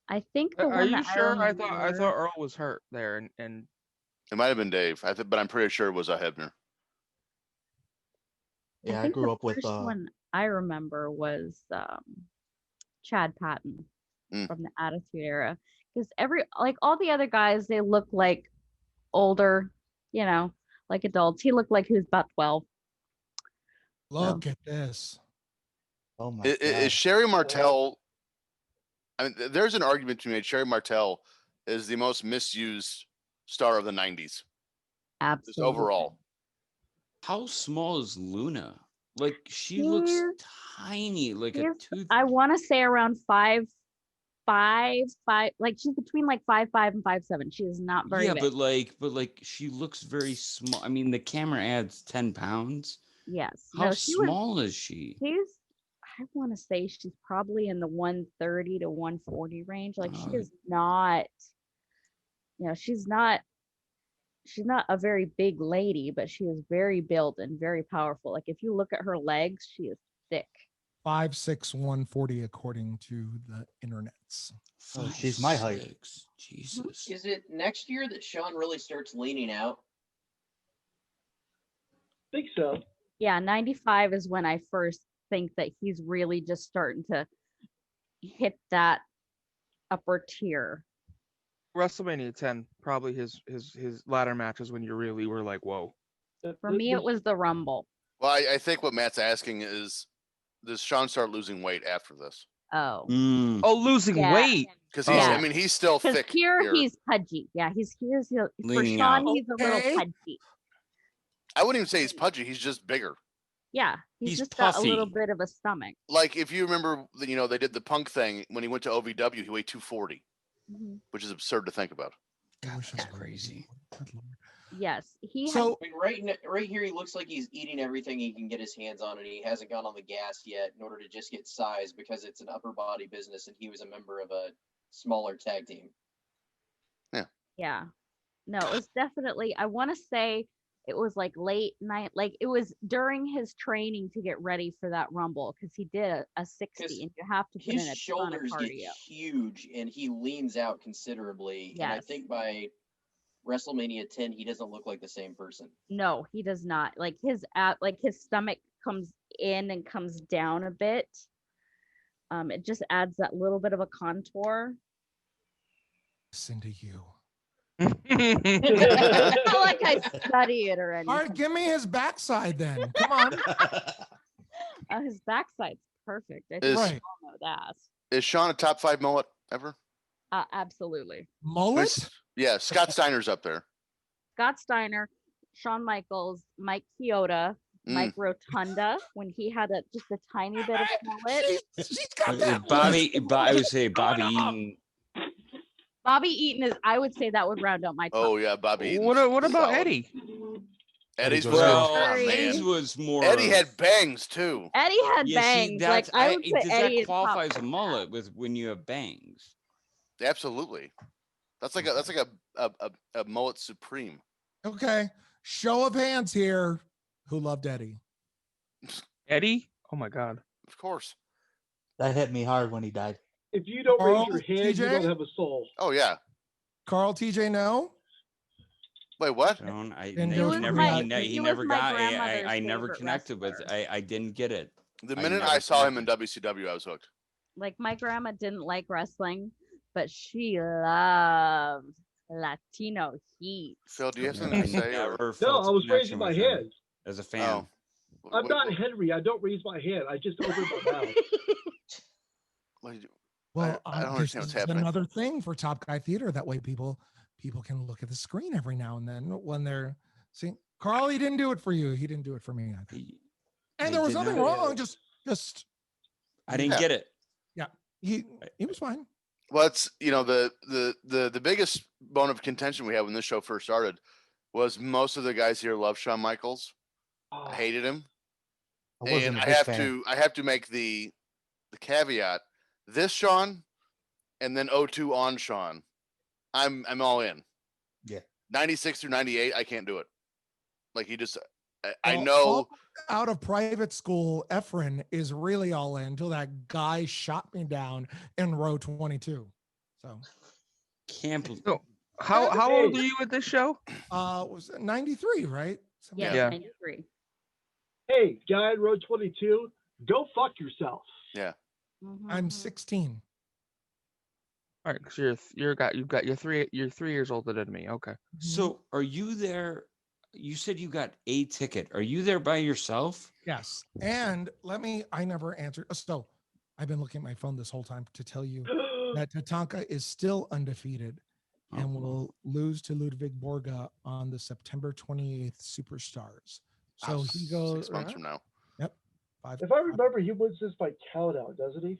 I think the Are one you that sure? I thought remember- Earl was hurt there, and It might have been Dave, but I'm pretty sure it was a Hebner. Yeah, I think grew the up with first one I remember was Chad Patton from the Attitude Era, because all the other guys, they look like older, like adults. He looked like he was about 12. Look at this. Oh my God. Is Sherry Martel? I mean, there's an argument to be made. Sherry Martel is the most misused star of the 90s. Absolutely. Just overall. How small is Luna? Like, she looks tiny, like a tooth. I want to say around 5'5", like she's between like 5'5" and 5'7". She is not very big. but like she looks very small. I mean, the camera adds 10 pounds. Yes. How small is she? I want to say she's probably in the 130 to 140 range. Like she is not, she's not a very big lady, but she is very built and very powerful. Like if you look at her legs, she is thick. 5'6", 140 according to the internets. Oh, she's my height. Jesus. Is it next year that Sean really starts leaning out? I think so. Yeah, 95 is when I first think that he's really just starting to hit that upper tier. WrestleMania 10, probably his ladder matches when you really were like, whoa. For me, it was the Rumble. Well, I think what Matt's asking is does Sean start losing weight after this? Oh. Oh, losing Yeah. weight. Because he's, I mean, he's still Because thick. here he's pudgy. Yeah, for Leaning Sean, out. he's a little Okay. pudgy. I wouldn't even say he's pudgy. He's just bigger. Yeah, he's He's just got a little puffy. bit of a stomach. Like if you remember, you know, they did the Punk thing when he went to OVW. He weighed 240, Mhm. which is absurd to think about. God, that's crazy. Yes, he So I mean, right here, he looks like he's eating everything he can get his hands on, and he hasn't gone on the gas yet in order to just get size because it's an upper body business, and he was a member of a smaller tag team. Yeah. No, it was definitely, I want to say it was like late night, like it was during his training to get ready for that Rumble because he did a 60 and you have to put in His a ton of shoulders get cardio. huge, and he leans out considerably. And I Yes. think by WrestleMania 10, he doesn't look like the same person. No, he does not. Like his stomach comes in and comes down a bit. It just adds that little bit of a contour. listen to you. It's not like I study it or anything. All right, give me his backside then. Come on. His backside's perfect. I think Is- we Right. all know that. Is Sean a top 5 mullet ever? Absolutely. Mullet? Yeah, Scott Steiner's up there. Scott Steiner, Shawn Michaels, Mike Chioda, Mike Rotunda, when he had just a tiny bit of mullet. She's got that. I would say Bobby Eaton. Bobby Eaton is, I would say that would round out my top. Oh yeah, Bobby Eaton. What about Eddie? Eddie's was Well, oh, Eddie's man. was more. Eddie of- had bangs too. Eddie had Yeah, see, bangs. that's Like I would say does Eddie that is qualify top as a mullet with when you have bangs? Absolutely. That's like a mullet supreme. Okay. Show of hands here. Who loved Eddie? Eddie? Oh my God. Of course. That hit me hard when he died. If you don't raise Carl, your hand, you TJ? don't have a soul. Oh yeah. Carl TJ, no? Wait, what? Sean, I And he he was never my- he he was never my got. grandmother's I never favorite connected with. wrestler. I didn't get it. The I minute never I saw him in connected. WCW, I was hooked. Like my grandma didn't like wrestling, but she loved Latino heat. Phil, do you have I something to say? never Or? No, felt I was a raising connection my with him hand. as a fan. I'm not Henry. I don't raise my hand. I just open my mouth. Well, I don't this understand what's is happening. another thing for Top Guy Theater. That way people can look at the screen every now and then when they're seeing. Carl, he didn't do it for you. He didn't do it for me either. And there was did nothing not. wrong. Just I didn't get it. yeah. He was fine. Well, it's the biggest bone of contention we had when this show first started was most of the guys here love Shawn Michaels. I hated him. I wasn't And a I big have fan. to make the caveat. This Shawn and then 02 on Shawn. I'm all in. Yeah. 96 through 98, I can't do it. Like he just I Well, know all out of private school, Efren is really all in until that guy shot me down in row 22. So Can't believe. So how old are you at this show? was it 93, right? Something Yes, Yeah. 93. Hey, guy in row 22, go fuck yourself. yeah. I'm Mhm. 16. All right, because you're 3 years older than me. Okay. So are you there? You said you got a ticket. Are you there by yourself? Yes. And I never answered. So I've been looking at my phone this whole time to tell you that Tatanka is still undefeated and will lose to Ludwig Borga on the September 28th Superstars. So Wow, he goes 6 months from now. Yep. Five. If I remember, he wins this by count out, doesn't he?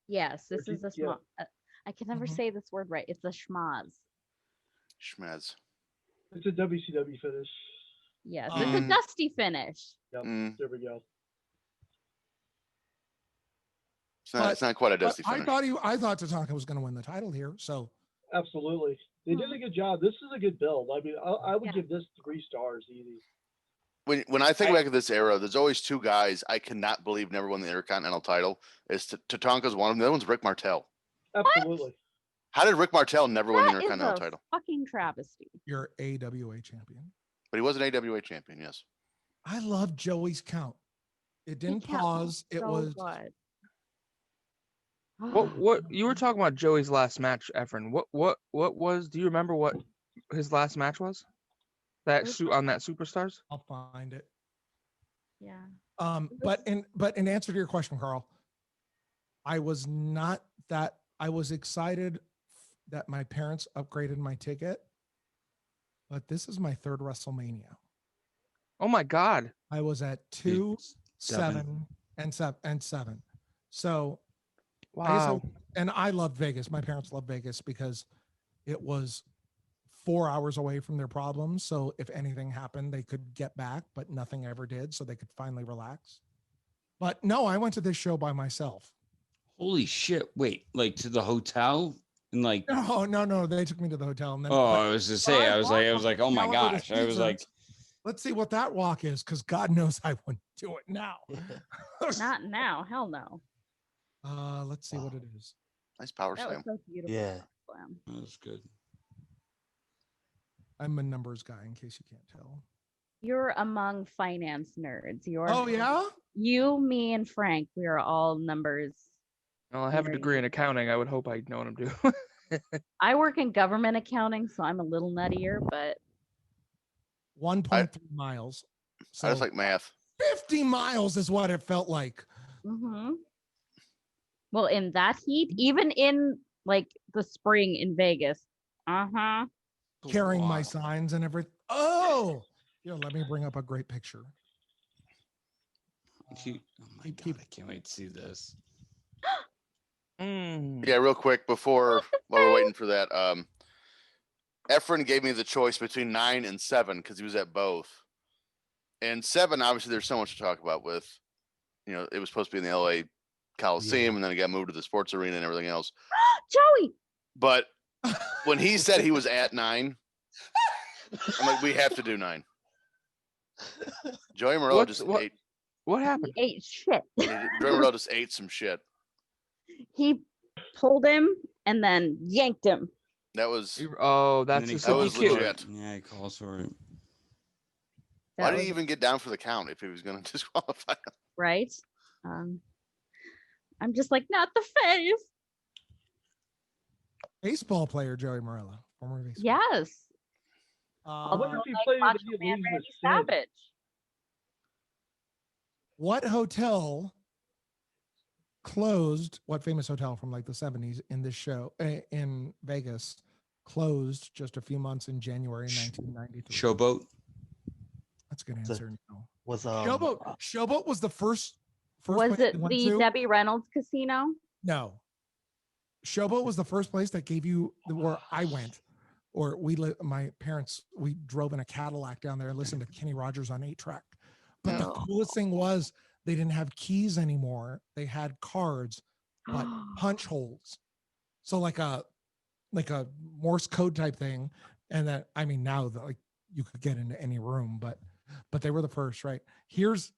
Yes, this Or is a yeah. schmaz. I can never Mhm. say this word right. It's a schmaz. Schmaz. It's a WCW finish. Yes, it's a dusty finish. Yep, there we go. It's not quite a But dusty finish. I thought Tatanka was going to win the title here. So Absolutely. They did a good job. This is a good build. I mean, I would Yeah. give this 3 stars easy. When I think back of this era, there's always two guys I cannot believe never won the Intercontinental title. Is Tatanka's one of them. The other one's Rick Martel. Absolutely. How did Rick Martel never win the That is Intercontinental a title? fucking travesty. you're AWA champion. But he was an AWA champion, yes. I love Joey's count. It didn't He counts pause. It so was good. What you were talking about Joey's last match, Efren? What was? Do you remember what his last match was? That suit on that Superstars. I'll find it. Yeah. But in answer to your question, Carl, I was not that. I was excited that my parents upgraded my ticket, but this is my third WrestleMania. Oh my God. I was at 2, 7, and 7. So, Wow. and I loved Vegas. My parents loved Vegas because it was 4 hours away from their problems. So if anything happened, they could get back, but nothing ever did. So they could finally relax. But no, I went to this show by myself. Holy shit. Wait, like to the hotel? And like, no. They took me to the hotel. And then, I was to say, I was like, oh my However, gosh. I was like, let's see what that walk is, because God knows I wouldn't do it now. Not now. Hell no. Let's see what it is. Nice power That was slam. so beautiful. Yeah. Slam. that was good. I'm a numbers guy, in case you can't tell. You're among finance nerds. You're Oh yeah. You, me, and Frank. We are all numbers. Well, I have a degree in accounting. I would hope I'd know what I'm doing. I work in government accounting, so I'm a little nuttier, but 1.3 miles. So I just like math. 50 miles is what it felt like. Well, in that heat, even in like the spring in Vegas. Carrying my signs and everything. Oh, let me bring up a great picture. Oh my God, I can't wait to see this. Yeah, real quick before while we're waiting for that, Efren gave me the choice between 9 and 7 because he was at both. And 7, obviously, there's so much to talk about with, it was supposed to be in the LA Coliseum, and then it got moved to the sports arena and everything else. Joey. But when he said he was at 9, I'm like, we have to do 9. Joey Morello just ate. What happened? He ate shit. Joey Morello just ate some shit. He pulled him and then yanked him. That was. Oh, that's that was legit. Yeah, he calls for it. Why did he even get down for the count if he was going to disqualify him? Right. I'm just like, not the face. Baseball player Joey Morello, former baseball. Yes. I wonder if he Like played in Macho the Man league with Randy Sid. Savage. What hotel closed? What famous hotel from like the 70s in this show in Vegas closed just a few months in January 1993? Showboat. That's a good answer. No. Was Showboat was the first Was place it I went the to? Debbie Reynolds Casino? No. Showboat was the first place that gave you where I went, or my parents, we drove in a Cadillac down there and listened to Kenny Rogers on 8-track. But the coolest thing was they didn't have keys anymore. They had cards, but punch holes. So like a Morse code type thing. And that, I mean, now like you could get into any room, but they were the first, right? Here's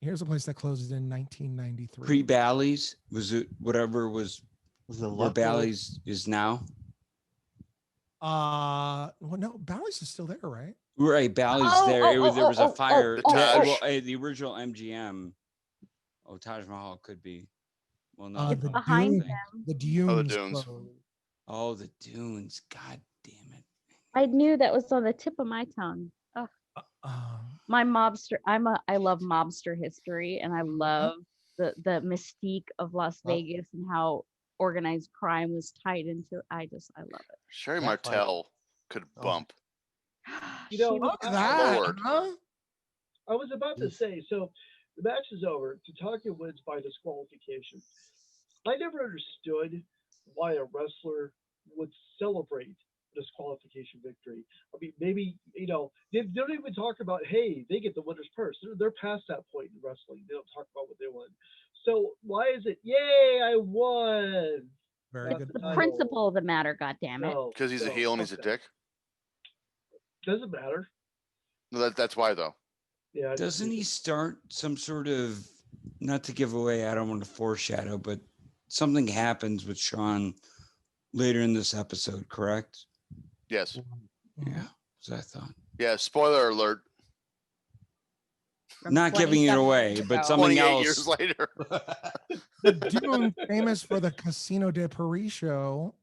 a place that closes in 1993. Pre-Bally's, was it whatever was it where Bally's is now? Well, no, Bally's is still there, right? Right, Bally's there. There was a fire. The original MGM. Oh, Taj Mahal could be. Well, no, the behind Dunes, them. the Dunes. Oh, the Dunes. Oh, the Dunes. God damn it. I knew that was on the tip of my tongue. Ugh. My mobster. I love mobster history, and I love the mystique of Las Vegas and how organized crime was tied into. I love it. Sherry Martel could bump. Look at that. I was about to say, so the match is over. Tatanka wins by disqualification. I never understood why a wrestler would celebrate a disqualification victory. I mean, maybe, they don't even talk about, hey, they get the winner's purse. They're past that point in wrestling. They don't talk about what they won. So why is it, yay, I won? Very It's good. the principle of the matter, goddammit. Because he's a heel and he's a dick? Doesn't matter. No, that's why, though. Yeah. Doesn't he start some sort of, not to give away, I don't want to foreshadow, but something happens with Sean later in this episode, correct? Yes. Yeah, so I thought. Yeah, spoiler alert. Not giving it away, but something else. Years later. The Dune, famous for the Casino de Paris show,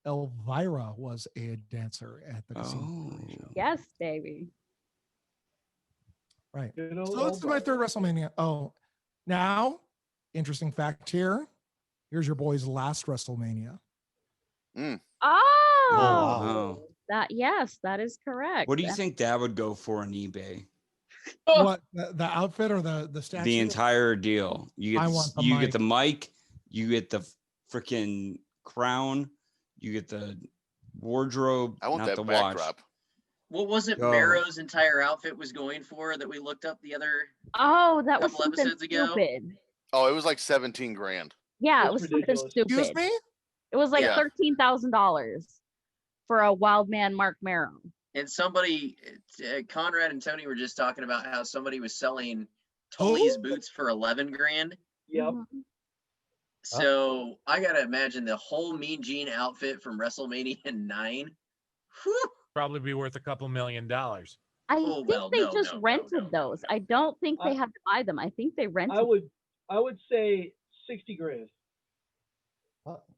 Elvira was a dancer at the Casino de Paris show. Yes, baby. Right. You know, So this is my third WrestleMania. Oh, now, interesting fact here. Here's your boy's last WrestleMania. Oh, wow. yes, that is correct. What do you think that would go for on eBay? What the outfit or the statue? The entire deal. You get the mic, you get the freaking crown, you get the wardrobe. I want not that the backdrop. watch. What was it Oh. Marrow's entire outfit was going for that we looked up the other Oh, that was couple something episodes ago? stupid. Oh, it was like 17 grand. Yeah, That's it was ridiculous. something stupid. Excuse me? It was like Yeah. $13,000 for a wild man Mark Marrow. And somebody, Conrad and Tony were just talking about how somebody was selling Tully's boots for 11 grand. Yep. Mhm. So I gotta imagine the whole Mean Gene outfit from WrestleMania 9. Whew. Probably be worth a couple $1 million. I Oh, think well, they no, just no, no, rented no, no, those. I don't think they I- had to buy them. I think they rented. I would say 60 grand.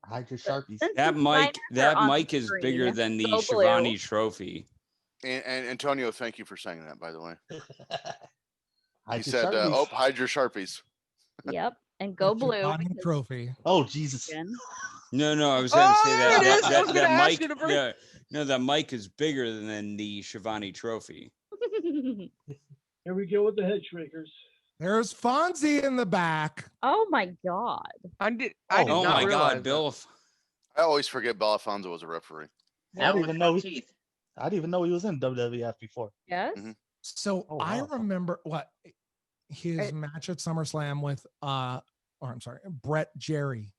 Hide your Sharpies. Since That the mic, designers are on the is bigger screen, than the go blue. Shivani trophy. And Antonio, thank you for saying that, by the way. Hide He your said, Sharpies. "Oh, hide your Sharpies." Yep, and go blue. Giovanni because- trophy. Oh, Jesus. again. No, I was going to say Oh, it is. I was gonna that ask mic. you to bring- Yeah, no, that mic is bigger than the Shivani trophy. Here we go with the head shrinkers. There's Fonzie in the back. Oh my god. I did Oh, not my realize God, Bill! I always forget Belafonso was a referee. I Now didn't with even know. front teeth. I didn't even know he was in WWF before. Yes. Mhm. So Oh, I wow. remember what his Right. match at SummerSlam with Brett Jerry.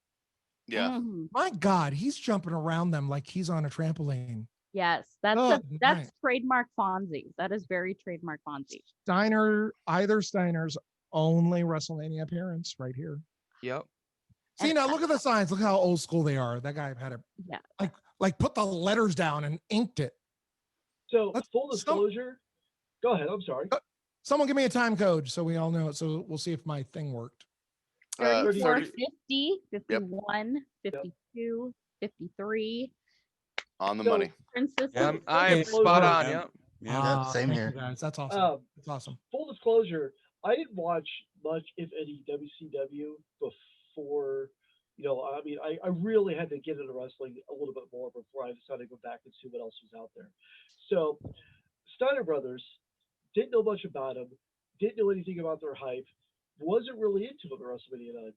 Yeah. Mhm. My God, he's jumping around them like he's on a trampoline. Yes, that's Good that's night. trademark Fonzie. That is very trademark Fonzie. Either Steiner's only WrestleMania appearance right here. Yep. See, And now look at the signs. Look how old school they are. That guy had Yeah. like put the letters down and inked it. So Let's- full disclosure. Go ahead. I'm sorry. Someone give me a time code so we all know it. So we'll see if my thing worked. 34, 30 50, 51, 52, 53. on the So- money. Princess. Yeah, Leia. I am Yeah. spot on. Yeah. Yep. Yeah. same thank here. you guys. That's awesome. That's awesome. Full disclosure, I didn't watch much, if any, WCW before. You know, I mean, I really had to get into wrestling a little bit more before I decided to go back and see what else was out there. So, Steiner Brothers, didn't know much about them, didn't know anything about their hype, wasn't really into them at WrestleMania 9.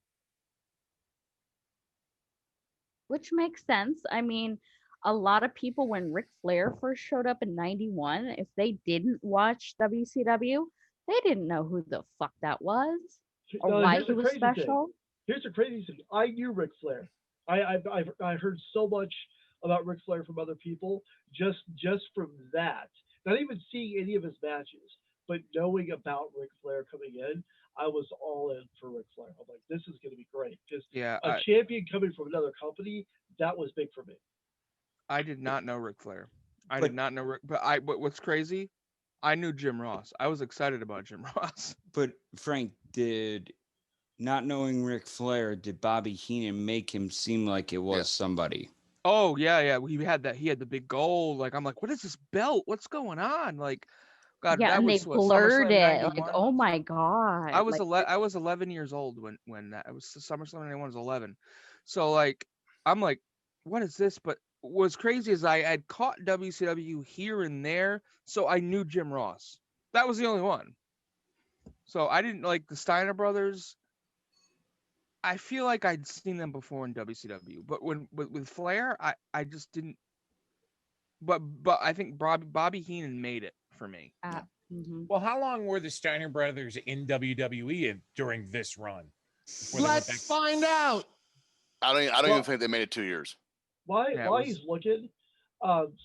Which makes sense. I mean, a lot of people when Ric Flair first showed up in 91, if they didn't watch WCW, they didn't know who the fuck that was or Now, why here's he the was crazy thing. special. Here's the crazy thing. I knew Ric Flair. I heard so much about Ric Flair from other people just from that. Not even seeing any of his matches, but knowing about Ric Flair coming in, I was all in for Ric Flair. I'm like, this is going to be great because Yeah. a champion coming from another company, that was big for me. I did not know Ric Flair. I But- did not know Rick. But what's crazy? I knew Jim Ross. I was excited about Jim Ross. But Frank, did not knowing Ric Flair, did Bobby Heenan make him seem like it was somebody? Oh yeah. He had that. He had the big gold. Like I'm like, what is this belt? What's going on? Like, God, Yeah, that and they was what, blurred SummerSlam it. Like, 91? oh my god. I was like, I was 11 years old when that it was SummerSlam 91 was 11. So like I'm like, what is this? But what's crazy is I had caught WCW here and there, so I knew Jim Ross. That was the only one. So I didn't like the Steiner brothers. I feel like I'd seen them before in WCW, but with Flair, I just didn't. But I think Bobby Heenan made it for me. mhm. Well, how long were the Steiner brothers in WWE during this run? Before they went Let's back- find out. I don't Well- even think they made it 2 years. While Yeah, it while was- he's looking,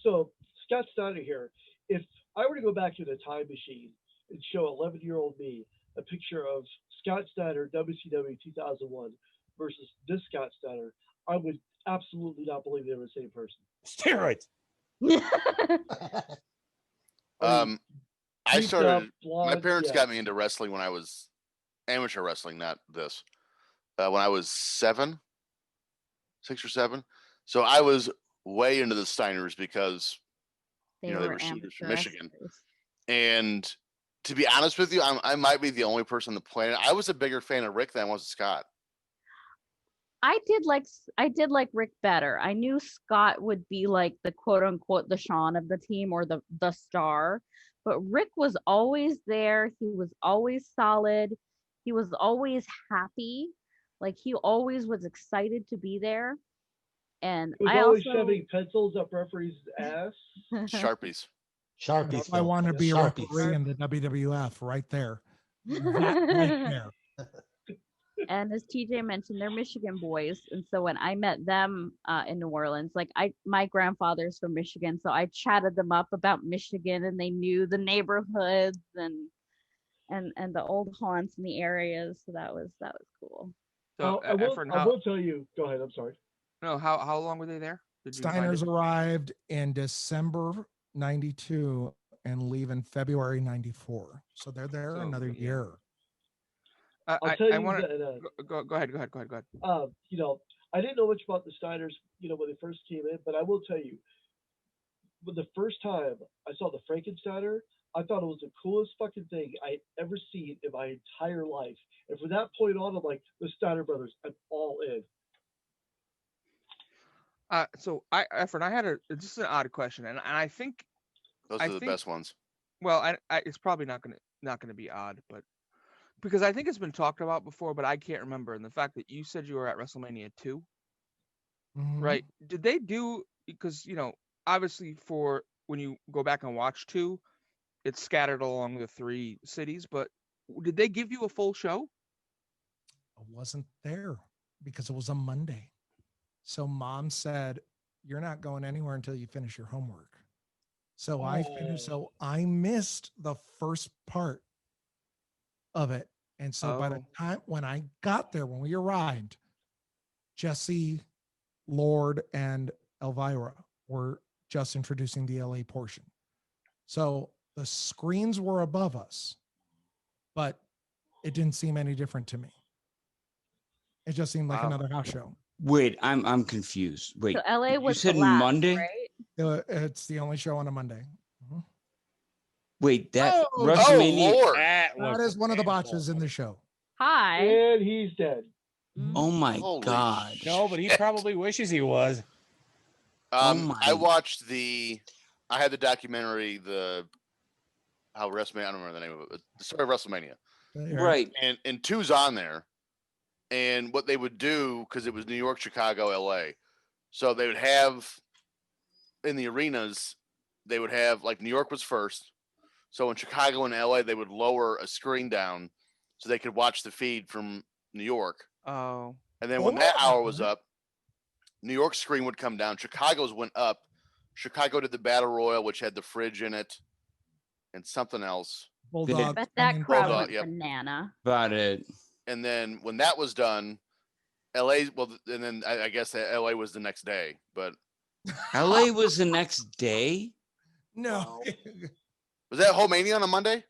so Scott Steiner here. If I were to go back to the time machine and show 11-year-old me a picture of Scott Steiner, WCW 2001 versus this Scott Steiner, I would absolutely not believe they were the same person. Steroids. I Beefed started. up, My blonde, parents yeah. got me into wrestling when I was amateur wrestling, not this. When I was 6 or 7. So I was way into the Steiners because they were shooters from Michigan. And to be honest with you, I might be the only person on the planet. I was a bigger fan of Rick than I was of Scott. I did like Rick better. I knew Scott would be like the quote unquote the Sean of the team or the star, but Rick was always there. He was always solid. He was always happy. Like he always was excited to be there. And He was I always also shoving pencils up referees' ass. Sharpies. Sharpies. I want to be a Sharpies. referee in the WWF right there. That right there. And as TJ mentioned, they're Michigan boys, and so when I met them in New Orleans, like my grandfather's from Michigan, so I chatted them up about Michigan, and they knew the neighborhoods and the old haunts in the areas, so that was cool. So I Efren, will tell you. Go ahead. I'm sorry. no, how long were they there? Did you find Steiners it? arrived in December 92 and leave in February 94. So they're there So, another yeah. year. I'll tell I you want to that. go ahead. You know, I didn't know much about the Steiners, you know, when they first came in, but I will tell you, when the first time I saw the Frankensteiner, I thought it was the coolest fucking thing I ever seen in my entire life. And from that point on, I'm like, the Steiner brothers, I'm all in. So Efren, I had just an odd question, and I think Those are the best ones. Well, it's probably not gonna be odd, but because I think it's been talked about before, but I can't remember. And the fact that you said you were at WrestleMania 2, Mhm. right? Did they do, because you know, obviously for when you go back and watch 2, it's scattered along the 3 cities, but did they give you a full show? I wasn't there because it was a Monday. So mom said, "You're not going anywhere until you finish your homework." So I finished. So I missed the first part of it. And so by the Oh. time when I got there, when we arrived, Jesse, Lord, and Elvira were just introducing the LA portion. So the screens were above us, but it didn't seem any different to me. It just seemed like Wow. another house show. Wait, I'm confused. Wait, So LA you was the said last, Monday? right? It's the only show on a Monday. Mhm. Wait, that Oh, WrestleMania. Lord. That is one of the botches in the show. Hi. And he's dead. Oh my Holy God. No, but he probably wishes he was. Oh my. I watched I had the documentary, how WrestleMania, I don't remember the name of it, the story of WrestleMania. Right. And 2's on there. And what they would do, because it was New York, Chicago, LA. So they would have in the arenas, they would have, like, New York was first. So in Chicago and LA, they would lower a screen down so they could watch the feed from New York. Oh. And then when that hour was up, New York's screen would come down. Chicago's went up. Chicago did the Battle Royal, which had the fridge in it and something else. Bulldog. Bet that crowd Bulldog, went yep. banana. About it. And then when that was done, LA, well, and then I guess that LA was the next day, but LA was the next day? No. was that whole Mania on a Monday?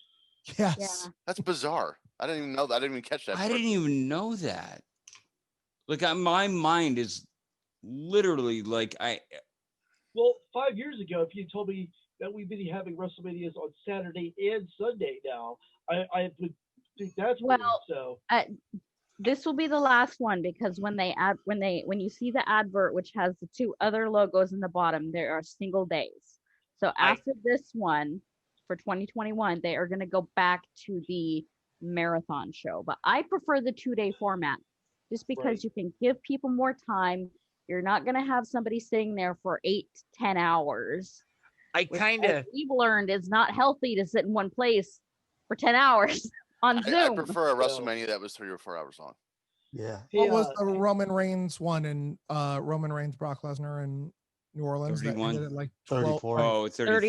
Yes. Yeah. That's bizarre. I didn't even know that. I didn't even catch that. I part. didn't even know that. Like, my mind is literally like Well, 5 years ago, if you told me that we'd be having WrestleManias on Saturday and Sunday now, I would think that's weird. Well, So this will be the last one because when you see the advert which has the 2 other logos in the bottom, there are single days. So after this one for 2021, they are going to go back to the marathon show. But I prefer the 2-day format just because you can give people more time. You're not going to have somebody sitting there for 8 to 10 hours. I kind of we've learned it's not healthy to sit in one place for 10 hours on Zoom. I prefer a WrestleMania that was 3 or 4 hours long. Yeah. What was the Roman Reigns one in Roman Reigns, Brock Lesnar in New Orleans? 31? That ended at like 34. Oh, 34.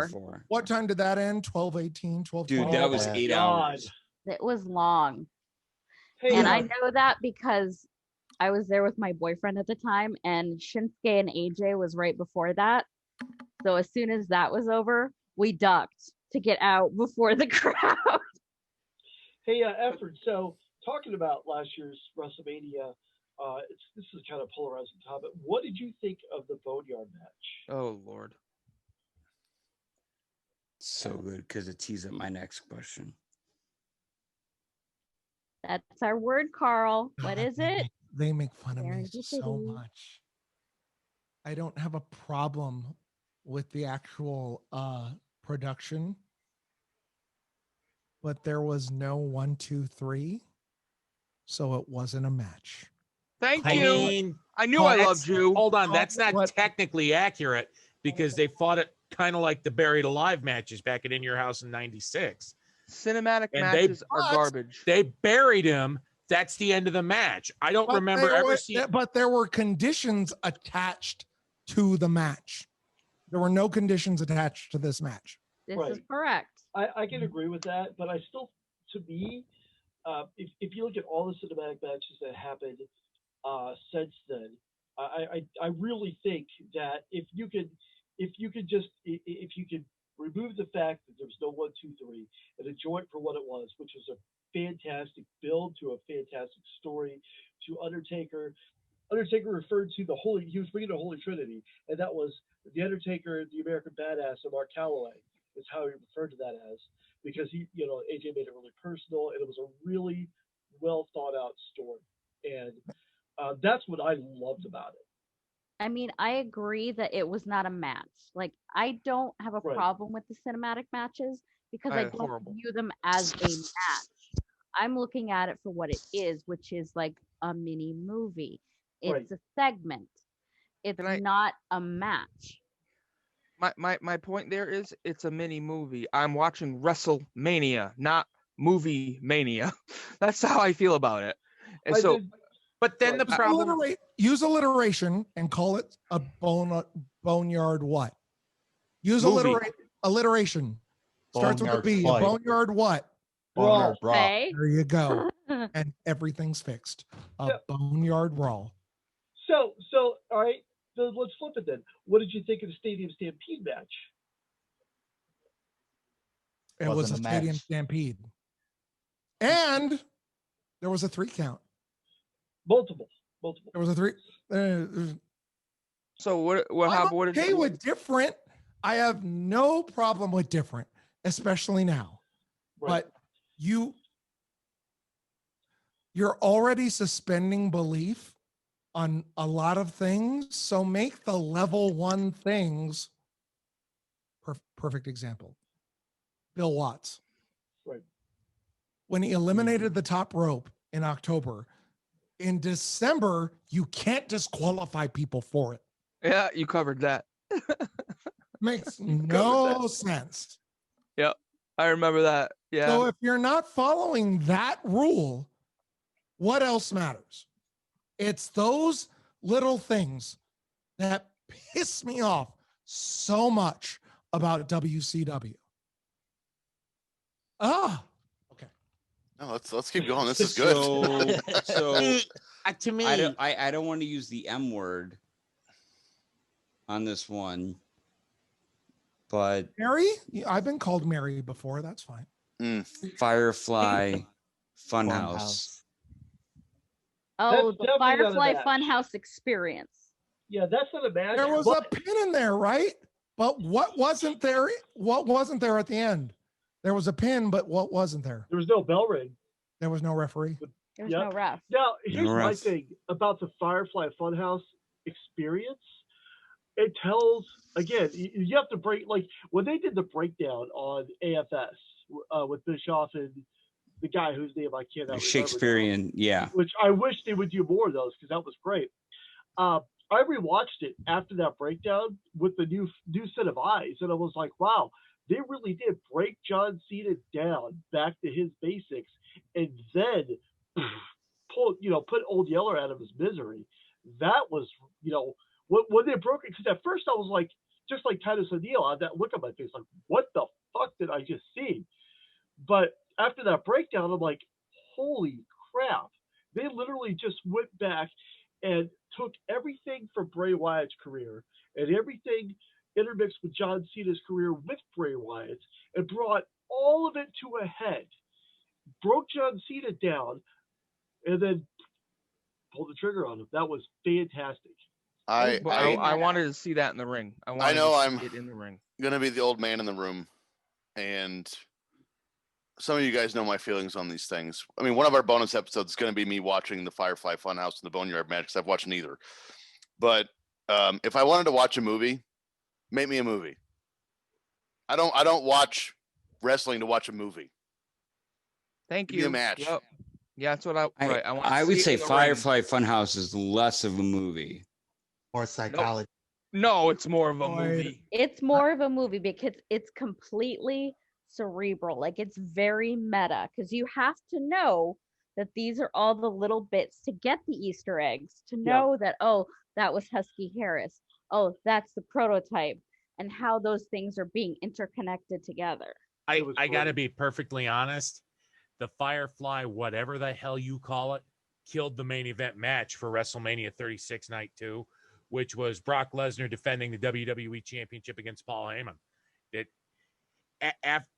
34. What time did that end? 12:18, 12:20? Dude, that was Oh, 8 God. hours. It was long. Hey, And I know that because I was there with my boyfriend at the time, and Shinsuke and AJ was right before that. So as soon as that was over, we ducked to get out before the crowd. Hey, Efren. So talking about last year's WrestleMania, this is kind of polarizing topic. What did you think of the Boneyard match? Oh Lord. So good because it tees up my next question. That's our word, Carl. What is it? They make fun of me so Serendipity. much. I don't have a problem with the actual production, but there was no 1, 2, 3, so it wasn't a match. Thank I you. mean, I knew I loved that's- you. Hold on, Call that's it not what- technically accurate because they fought it kind of like the Buried Alive matches back at In Your House in '96. Cinematic And matches are but- garbage. They buried him. That's the end of the match. I don't remember ever seeing. But there were conditions attached to the match. There were no conditions attached to this match. This Right. is correct. I can agree with that, but I still, to me, if you look at all the cinematic matches that happened since then, I really think that if you could remove the fact that there was no 1, 2, 3 and enjoy it for what it was, which was a fantastic build to a fantastic story to Undertaker. Undertaker referred to he was bringing the Holy Trinity, and that was the Undertaker, the American Badass, and Mark Calloway is how he referred to that as, because AJ made it really personal, and it was a really well thought out story, and that's what I loved about it. I mean, I agree that it was not a match. Like, I don't have a Right. problem with the cinematic matches because I don't Horrible. view them as a match. I'm looking at it for what it is, which is like a mini movie. It's Right. a segment. It's Can I- not a match. My point there is it's a mini movie. I'm watching WrestleMania, not movie mania. That's how I feel about it. And so But then the Right. problem. Use alliteration and call it a boneyard what? Use Movie. alliteration. Starts with a Boneyard B. A fight. boneyard what? Boneyard brawl. Okay. There you go. And everything's fixed. A Yeah. boneyard brawl. So all right, so let's flip it then. What did you think of the Stadium Stampede match? It was a Wasn't a stadium match. stampede. And there was a 3 count. Multiple. There was a 3. There's- So what I'm happened? What did okay you, with different. I have no problem with different, especially now. Right. But you're already suspending belief on a lot of things. So make the level 1 things. Perfect example. Bill Watts. Right. When he eliminated the top rope in October, in December, you can't disqualify people for it. Yeah, you covered that. Makes no sense. Yep, I remember that. Yeah. So if you're not following that rule, what else matters? It's those little things that piss me off so much about WCW. Okay. No, let's keep going. This is good. So To me, I don't want to use the M word on this one, but Mary? I've been called Mary before. That's fine. Firefly Funhouse. Funhouse. Oh, That's the definitely not a Firefly match. Funhouse experience. Yeah, that's not a match. There was a pin in there, right? But what wasn't there? What wasn't there at the end? There was a pin, but what wasn't there? There was no bell ring. There was no referee. There was Yep. no ref. Now, here's my ref. thing about the Firefly Funhouse experience. It tells, again, you have to break, like when they did the breakdown on AFS with Bischoff and the guy whose name I cannot remember now, Shakespearean, yeah. which I wish they would do more of those because that was great. I rewatched it after that breakdown with the new set of eyes, and I was like, wow, they really did break John Cena down back to his basics, and then put Old Yeller out of his misery. That was, when they broke it, because at first I was like, just like Titus O'Neil, I had that look on my face, like, what the fuck did I just see? But after that breakdown, I'm like, holy crap. They literally just went back and took everything from Bray Wyatt's career and everything intermixed with John Cena's career with Bray Wyatt and brought all of it to a head, broke John Cena down, and then pulled the trigger on him. That was fantastic. I wanted to see that in the ring. I know to I'm see it in the ring. gonna be the old man in the room, and some of you guys know my feelings on these things. I mean, one of our bonus episodes is going to be me watching the Firefly Funhouse and the Boneyard match because I've watched neither. But if I wanted to watch a movie, make me a movie. I don't watch wrestling to watch a movie. Thank Give me you. a match. Yep. Yeah, that's what I want. I would say Firefly Funhouse is less of a movie. Or psychology. No, it's more of a movie. It's more of a movie because it's completely cerebral. Like it's very meta because you have to know that these are all the little bits to get the Easter eggs, to know that, oh, that was Husky Harris. Oh, that's the prototype, and how those things are being interconnected together. I got to be perfectly honest. The Firefly, whatever the hell you call it, killed the main event match for WrestleMania 36 Night 2, which was Brock Lesnar defending the WWE Championship against Paul Heyman.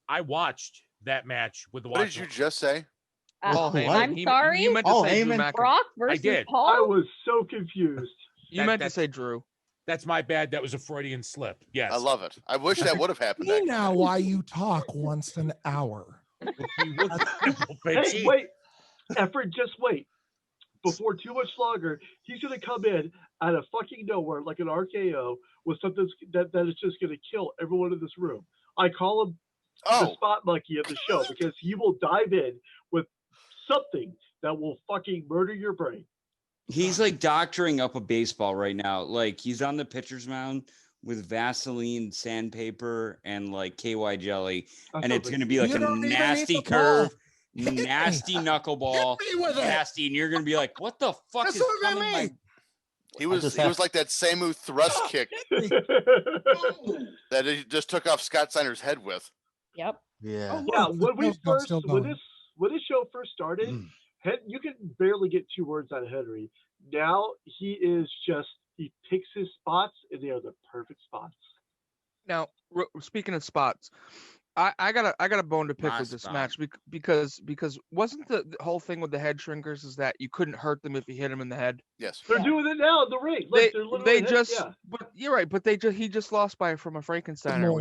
I watched that match with the What did you just say? I'm sorry. You meant to say Drew McIntyre. Brock versus did. Paul. I was so confused. You meant to say Drew. That's my bad. That was a Freudian slip. Yes. I love it. I wish that would have happened. See now why you talk once an hour. Hey, wait. Efren, just wait. Before too much longer, he's going to come in out of fucking nowhere like an RKO with something that is just going to kill everyone in this room. I call him the spot monkey of the show because he will dive in with something that will fucking murder your brain. He's like doctoring up a baseball right now. Like he's on the pitcher's mound with Vaseline, sandpaper, and like KY jelly, and it's going to be like a nasty curve, nasty knuckleball, nasty, and you're going to be like, "What the fuck is coming?" My... He was like that Samu thrust kick that he just took off Scott Steiner's head with. Yep. Yeah. Yeah. When this show first started, you could barely get 2 words out of Henry. Now he picks his spots, and they are the perfect spots. Now, speaking of spots, I got a bone to pick with this match because wasn't the whole thing with the head shrinkers is that you couldn't hurt them if you hit them in the head? Yes, they're doing it now in the ring. Like, but you're right. But he just lost from a Frankensteiner,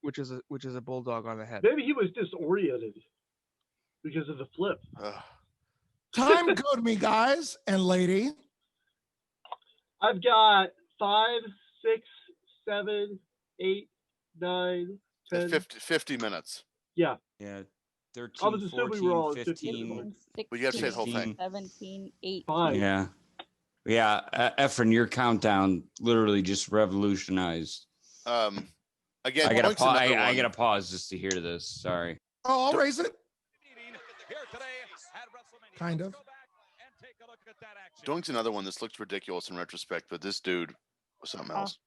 which is a bulldog on the head. Maybe he was disoriented because of the flip. Time code me, guys and lady. I've got 5, 6, 7, 8, 9, 10. 50 minutes. Yeah. Yeah. 13, I was assuming we were all 15. 16, But you got to say the whole thing. 17, 18. 5. Yeah. Yeah. Efren, your countdown literally just revolutionized. Again, I gotta pause just to hear this. Sorry. Oh, I'll raise it. Kind of. Doink's another one. This looks ridiculous in retrospect, but this dude was something else.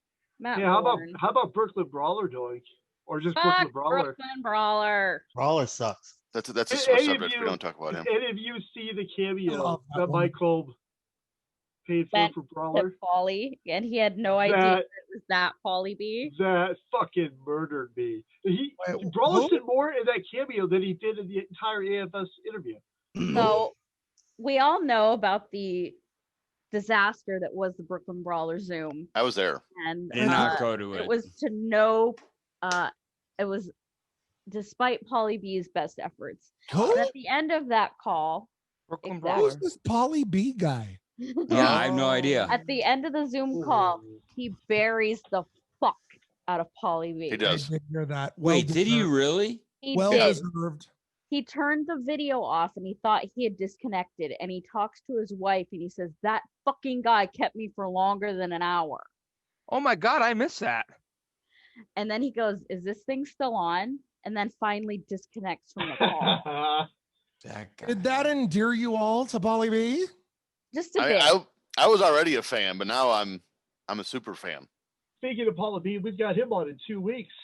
Matt Yeah, Warren. how about Brooklyn Brawler Doink? Or just Brooklyn Brawler? Brooklyn Brawler. Brawler sucks. That's a sore subject. We don't talk about him. Any of you see the cameo that Michael paid for Brawler? Paulie, and he had no idea it was that Paulie B. That fucking murdered me. Brawler did more in that cameo than he did in the entire AFS interview. So we all know about the disaster that was the Brooklyn Brawler Zoom. I was there. And I did not go to it. It was to no it was despite Paulie B's best efforts. And at the end of that call, Brooklyn Who's this Paulie B guy? Yeah, I have no idea. At the end of the Zoom call, he buries the fuck out of Paulie B. He does. I did hear that. Wait, did he really? He Well did. deserved. He turned the video off and he thought he had disconnected, and he talks to his wife and he says, "That fucking guy kept me for longer than an hour." Oh my God, I missed that. And then he goes, "Is this thing still on?" And then finally disconnects from the call. That guy. Did that endear you all to Paulie B? Just a bit. I was already a fan, but now I'm a super fan. Speaking of Paula B, we've got him on in 2 weeks.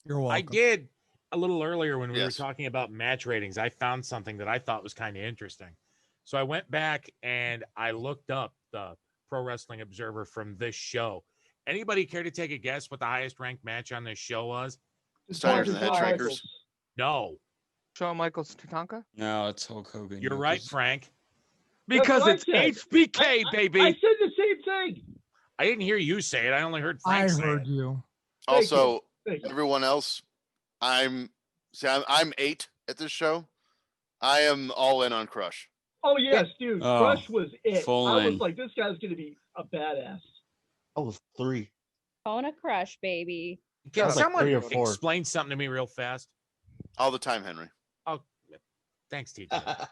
You're welcome. I did a little earlier when we were Yes. talking about match ratings. I found something that I thought was kind of interesting. So I went back and I looked up the Pro Wrestling Observer from this show. Anybody care to take a guess what the highest ranked match on this show was? Steiners and the Head Shrinkers. No. Shawn Michaels Tatanka? No, it's Hulk Hogan. You're right, Frank. Because That's what I it's HBK, baby. I said the same thing. I didn't hear you say it. I only heard I Frank say heard it. you. Also, Thank you. everyone else, I'm 8 at this show. I am all in on Crush. Oh yes, dude. Oh, Crush was it. full I was in. like, this guy's gonna be a badass. I was 3. Own a crush, baby. Can was like someone 3 or 4. explain something to me real fast? All the time, Henry. Oh, thanks, TJ.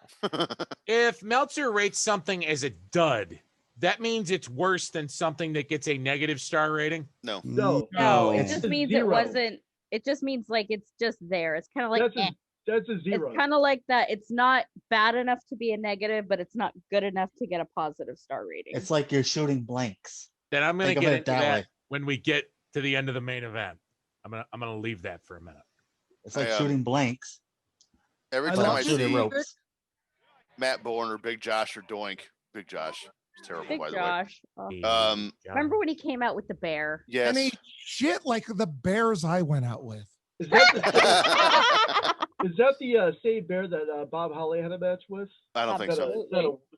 If Meltzer rates something as a dud, that means it's worse than something that gets a negative star rating? No. No. No, it It's just a means zero. it wasn't. It just means like it's just there. It's kind of like That's a zero. it's kind of like that. It's not bad enough to be a negative, but it's not good enough to get a positive star rating. It's like you're shooting blanks. Then I'm going to Think of get it into that that way. when we get to the end of the main event. I'm gonna leave that for a minute. It's like I, shooting blanks. Every I time love I shooting see ropes. Matt Bourne or Big Josh or Doink, Big Josh, it's terrible Big by the Josh. Oh. way. Remember when he came out with the bear? Yes. And he shit like the bears I went out with. Is that the, is that the same bear that Bob Holly had a match with? I don't think Is that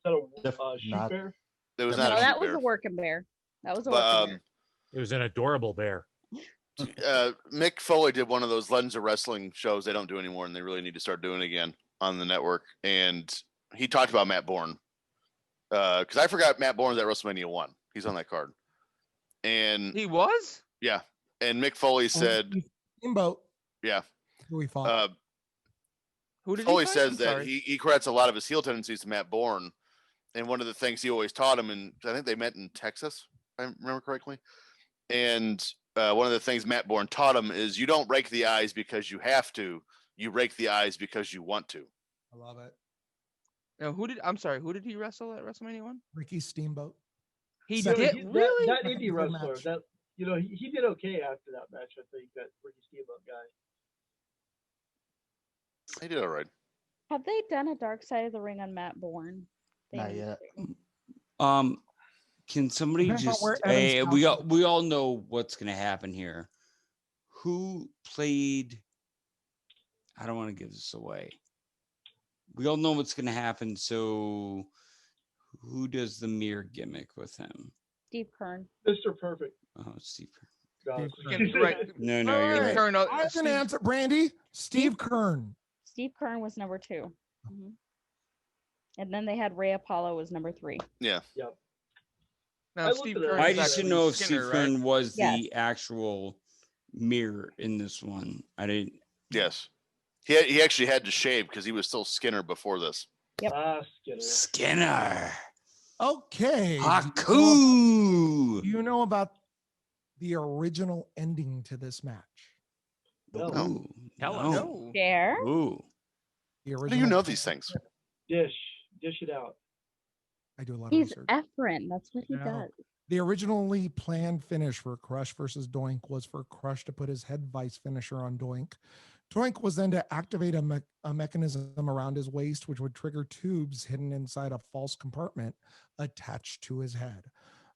so. a shoot Not- bear? It was No, not a that shoot was bear. a working bear. That was a But, working bear. It was an adorable bear. Mick Foley did one of those Legends of Wrestling shows they don't do anymore, and they really need to start doing it again on the network. And he talked about Matt Bourne because I forgot Matt Bourne's at WrestleMania 1. He's on that card, and He was? yeah. And Mick Foley said, Steamboat. yeah. Who we fought. Who did Foley he fight? says I'm that sorry. he credits a lot of his heel tendencies to Matt Bourne, and one of the things he always taught him, and I think they met in Texas, if I remember correctly. And one of the things Matt Bourne taught him is you don't rake the eyes because you have to. You rake the eyes because you want to. I love it. Now, who did he wrestle at WrestleMania 1? Ricky Steamboat. He Second. did? That, Really? that Second indie good wrestler, match. that he did okay after that match. I think that Ricky Steamboat guy. He did all right. Have they done a Dark Side of the Ring on Matt Bourne? They Not need yet. to. Can somebody Depends on just where Evans we all know what's gonna happen here. Who played? I don't want to give this away. We all know what's gonna happen. So, who does the mirror gimmick with him? Steve Kern. Mr. Perfect. Oh, Steve. God. Steve Right. No, you're right. Kern, I have an Steve- answer, Brandy. Steve Kern. Steve Kern was number 2. Mhm. And then they had Ray Apollo was number 3. Yeah. Yep. Now, I looked Steve at it. Kern I is just didn't actually know if Skinner, Steve right? Kern was Yes. the actual mirror in this one. I didn't. Yes. He actually had to shave because he was still Skinner before this. Yep. Skinner. Skinner. Okay. Haku. Do you know about the original ending to this match? No. Ooh, Tell us. no. Share. Ooh. The How do original. you know these things? Dish it out. I do a lot of He's research. Efren. That's what he No. does. The originally planned finish for Crush versus Doink was for Crush to put his head vice finisher on Doink. Doink was then to activate a mechanism around his waist, which would trigger tubes hidden inside a false compartment attached to his head.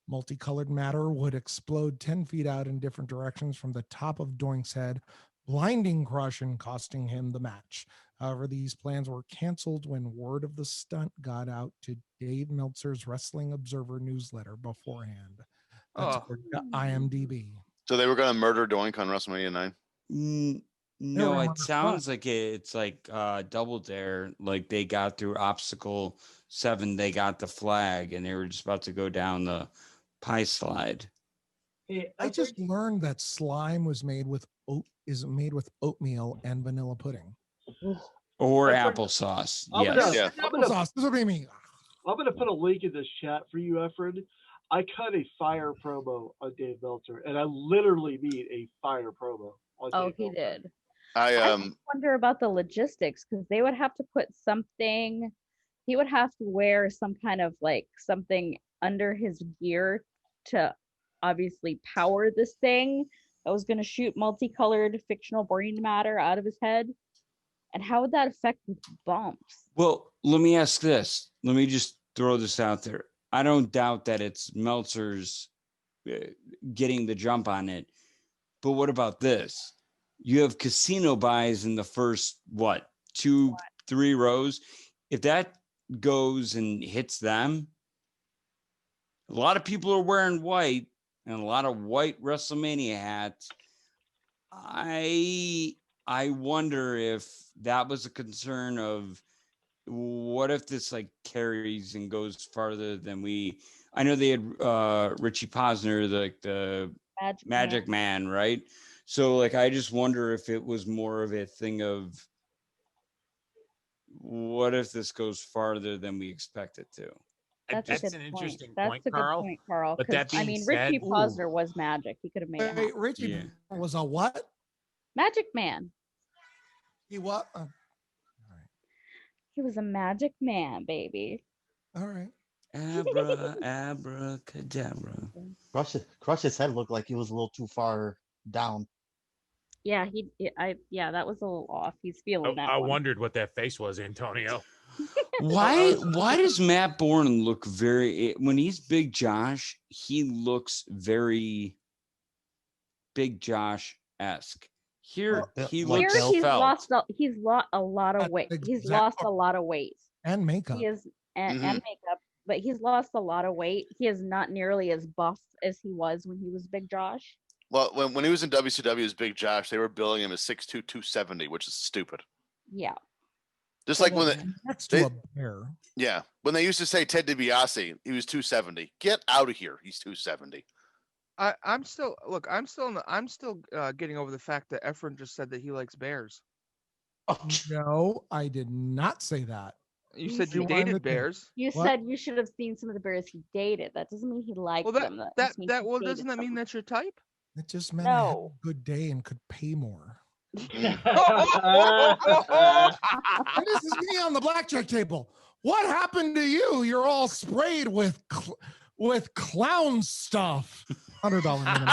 Multicolored matter would explode 10 feet out in different directions from the top of Doink's head, blinding Crush and costing him the match. However, these plans were canceled when word of the stunt got out to Dave Meltzer's Wrestling Observer newsletter beforehand. That's Oh. according to IMDb. So they were going to murder Doink on WrestleMania 9. No, were on it the sounds like it's like Double Dare. Like they got through obstacle 7, they got the flag, and they were just about to go down the pie slide. Hey, I just learned that slime was made with oatmeal and vanilla pudding. Or Efren, applesauce. I'm Yes. gonna- Yeah. I'm gonna- Applesauce. This would be me. I'm gonna put a link in this chat for you, Efren. I cut a fire promo on Dave Meltzer, and I literally mean a fire promo on Oh, Dave he Meltzer. did. I I just wonder about the logistics because they would have to put something. He would have to wear some kind of like something under his gear to obviously power this thing that was going to shoot multicolored fictional brain matter out of his head. And how would that affect bumps? Well, let me ask this. Let me just throw this out there. I don't doubt that it's Meltzer's getting the jump on it. But what about this? You have casino buys in the first, 2, 3 rows. If that goes and hits them, a lot of people are wearing white and a lot of white WrestleMania hats. I I wonder if that was a concern of what if this like carries and goes farther than we. I know they had Richie Posner, the Magic Man, right? So like I just wonder if it was more of a thing of what if this goes farther than we expect it to. That's an interesting That's point, a Carl. good point, Carl. But Because that being Richie said, Posner was magic. He could have made it happen. Wait, Richie was a what? Magic man. He what? He was a magic man, baby. All right. Abracadabra. Crush's head looked like he was a little too far down. Yeah, that was a little off. He's feeling that. I one. wondered what that face was, Antonio. Why does Matt Bourne look very when he's Big Josh, he looks very Big Josh-esque. Here he looks he's felt. lost a lot of weight. He's lost a lot of weight. And makeup. He is and makeup, but he's lost a lot of weight. He is not nearly as buff as he was when he was Big Josh. Well, when he was in WCW as Big Josh, they were billing him as 6'2", 270, which is stupid. Yeah. Just like when next to a bear. Yeah, when they used to say Ted DiBiase, he was 270. Get out of here. He's 270. I'm still getting over the fact that Efren just said that he likes bears. No, I did not say that. You said you dated bears. You said you should have seen some of the bears he dated. That doesn't mean he liked them. Doesn't that mean that's your type? It just meant I had a good day and could pay more. And this is me on the blackjack table. What happened to you? You're all sprayed with clown stuff. $100 minimum.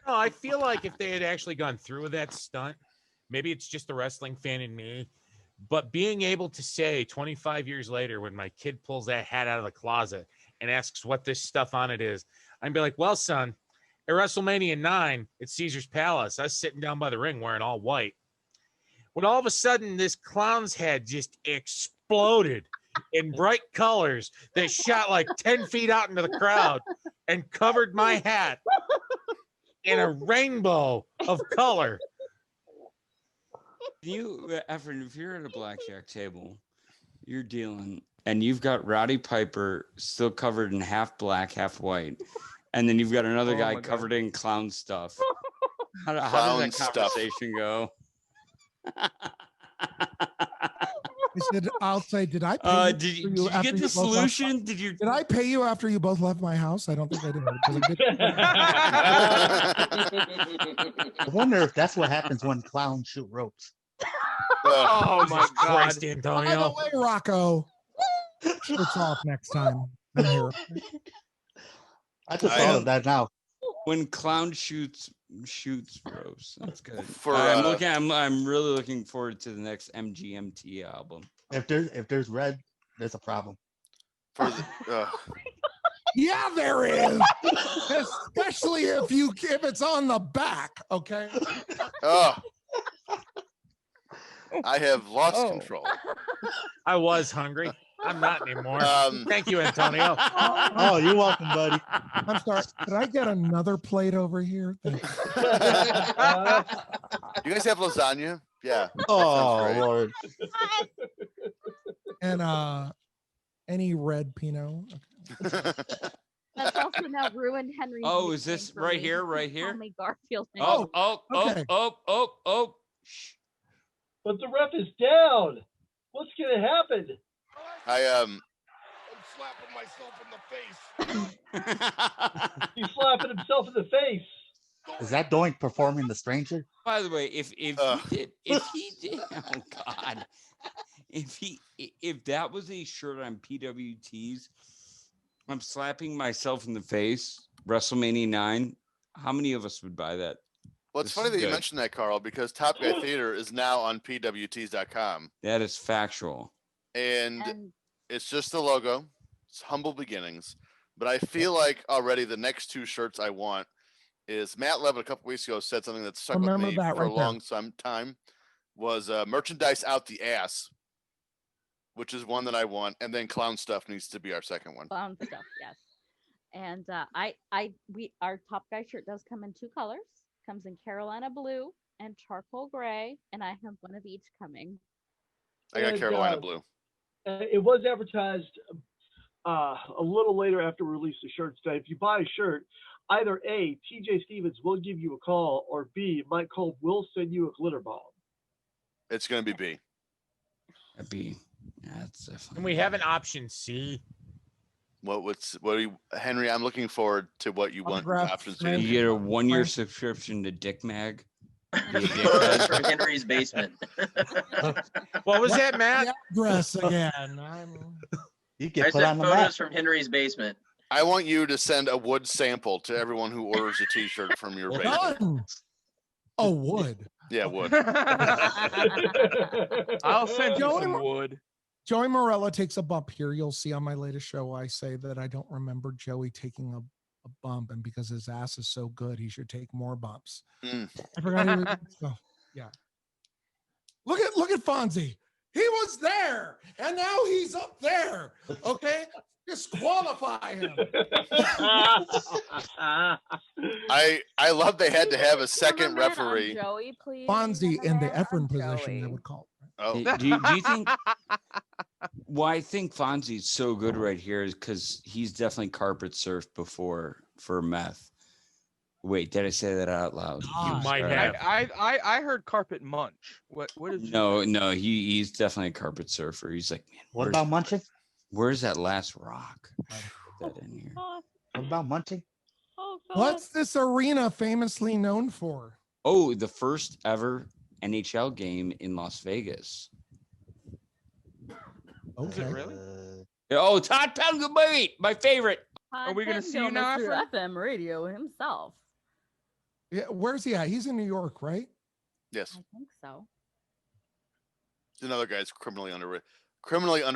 No, I feel like if they had actually gone through with that stunt, maybe it's just the wrestling fan in me, but being able to say 25 years later when my kid pulls that hat out of the closet and asks what this stuff on it is, I'd be like, well, son, at WrestleMania IX at Caesar's Palace, I was sitting down by the ring wearing all white. When all of a sudden this clown's head just exploded in bright colors that shot like 10 feet out into the crowd and covered my hat in a rainbow of color. Efren, if you're at a blackjack table, you're dealing, and you've got Roddy Piper still covered in half black, half white, and then you've got another guy covered in clown stuff. How does that conversation go? I'll say, did I pay did you get the solution? Did I pay you after you both left my house? I don't think I did. I wonder if that's what happens when clowns shoot ropes. Oh my God, Christ, Antonio! By the way, Rocco, shirts off next time. I'm here. I just thought of that now. When clown shoots ropes, that's good. I'm really looking forward to the next MGMT album. If there's red, there's a problem. Yeah, there is. Especially if it's on the back. Okay. I have lost control. I was hungry. I'm not anymore. Thank you, Antonio. Oh, you're welcome, buddy. I'm sorry. Could I get another plate over here? Thank you. You guys have lasagna? Yeah. Oh, Lord. And any red Pinot? Okay. That's also now ruined Henry. Oh, is this right here? Right here? Call me Garfield. Oh. Shh. But the ref is down. What's gonna happen? I'm slapping myself in the face. He's slapping himself in the face. Is that Doink performing the stranger? By the way, if he did, oh God, if that was a shirt on PWTs, I'm slapping myself in the face. WrestleMania IX. How many of us would buy that? Well, it's funny that you mentioned that, Carl, because Top Guy Theater is now on PWTs.com. That is factual. And it's just the logo. It's humble beginnings. But I feel like already the next two shirts I want is Matt Levin a couple weeks ago said something that stuck with me for a long time was merchandise out the ass, which is one that I want. And then clown stuff needs to be our second one. Clown stuff, yes. And our Top Guy shirt does come in two colors. comes in Carolina blue and charcoal gray, and I have one of each coming. I got And, Carolina blue. It was advertised a little later after we released the shirts today. If you buy a shirt, either A, TJ Stevens will give you a call, or B, Mike Cole will send you a glitter bomb. It's going to be B. A B. Yeah, that's definitely. Can we have an option C? What do you, Henry? I'm looking forward to what you want. Autograph Options Frank. You C. get a 1-year Frank. subscription to Dick Mag. Photos from Henry's basement. What was that, Matt? The address again. You I get put said on the photos map. from Henry's basement. I want you to send a wood sample to everyone who orders a T-shirt from your basement. Done. Oh, wood. Yeah, wood. I'll send you Joey some Mo- wood. Joey Morella takes a bump here. You'll see on my latest show, I say that I don't remember Joey taking a bump, and because his ass is so good, he should take more bumps. Mm. I forgot he was, oh, yeah. Look at Fonzie. He was there, and now he's up there. Okay, disqualify him. I love they had to have a second Cameraman on referee. Joey, please. Fonzie in the Cameraman Efren on position, Joey. they would call it. Oh, Do you think? Well, I think Fonzie's so good right here is because he's definitely carpet surfed before for meth. Wait, did I say that out loud? You might Sorry. have. I heard carpet munch. What did you No, say? no, he's definitely a carpet surfer. He's like, man, What about munching? where's that last rock? Put that in here. Oh, What about munching? oh God. What's this arena famously known for? Oh, the first ever NHL game in Las Vegas. Is it Okay. really? Oh, Todd Pelgabate, my favorite. Are we gonna see you now, Mr. Efren? FM radio himself. Yeah, where's he at? He's in New York, right? yes. I think so. Another guy's criminally under.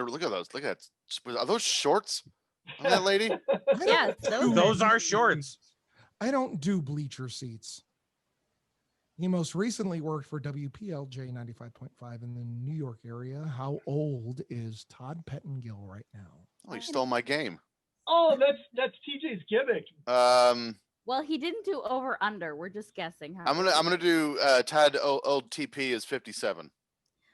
Look at those. Look at that. Are those shorts on that lady? I don't Yes, do Those are bleacher shorts. seats. I don't do bleacher seats. He most recently worked for WPLJ 95.5 in the New York area. How old is Todd Pettengill right now? Oh, he stole my game. Oh, that's TJ's gimmick. Well, he didn't do over under. We're just guessing. How I'm gonna do Todd old TP is 57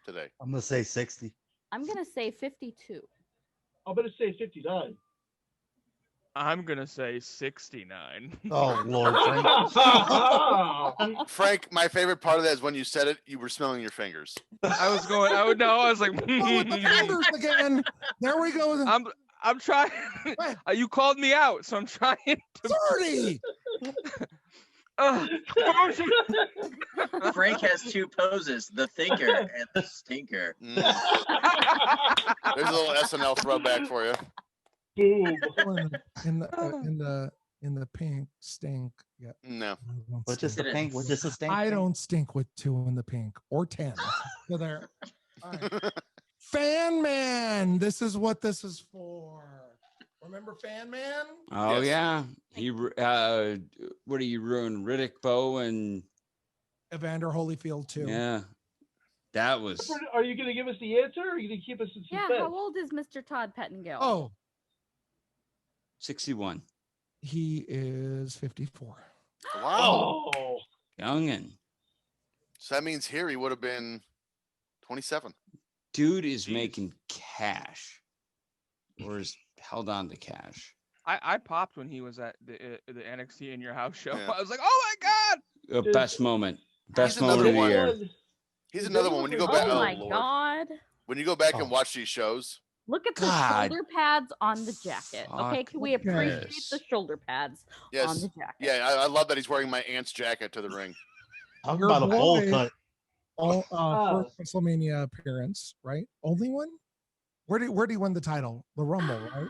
today. I'm gonna say 60. I'm gonna say 52. I'm gonna say 59. I'm gonna say 69. Oh Lord, Frank. Frank, my favorite part of that is when you said it, you were smelling your fingers. I was going. I would know. I was like, Oh, with the fingers again. There we go. I'm trying. You called me out, so I'm trying to. 30. Frank has two poses: the thinker and the stinker. Mm. There's a little SNL throwback for you. Boom. In the pink stink. Yeah. No. I don't What's just the stink. pink? What's just the stink? I don't stink with 2 in the pink or 10. So there. All right. Fan Man. This is what this is for. Remember Fan Man? Oh Yes. yeah, he what do you ruin Riddick Bowe and Evander Holyfield too. yeah, that was Are you gonna give us the answer, or are you gonna keep us in suspense? Yeah, how old is Mr. Todd Pettengill? Oh, 61. he is 54. Wow. Oh. Youngin. So that means here he would have been 27. Dude is Jeez. making cash, or is held on to cash. I popped when he was at the NXT in your house show. Yeah. I was like, oh my god. Best moment. Best He's moment another of the one. year. He's another one. When you go Oh back, my Lord. God. When you go back Oh. and watch these shows, Look at the God. shoulder pads on the jacket. Okay, Fuck can we appreciate this. the shoulder pads on yes, the jacket? yeah, I love that he's wearing my aunt's jacket to the ring. Talk Your about a bowl boy- cut. First WrestleMania appearance, right? Only one? Where did he win the title? The Rumble, right?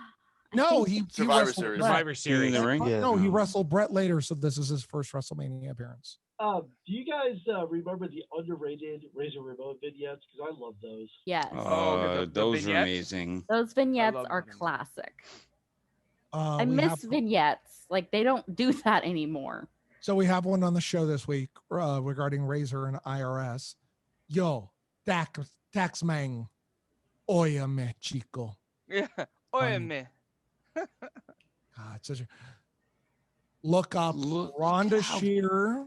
I No, think he Survivor wrestled Series. Brett. Survivor In Series. the ring. Yeah. No, he wrestled Brett later, so this is his first WrestleMania appearance. Do you guys remember the underrated Razor Ramon vignettes? Because I love those. Yes. the Those are vignettes? amazing. Those vignettes love are them. classic. I We miss have- vignettes. Like they don't do that anymore. So we have one on the show this week regarding Razor and IRS. Yo, taxman, óyeme, chico. Yeah. Óyeme. God, such a look up Look Rhonda how- Shearer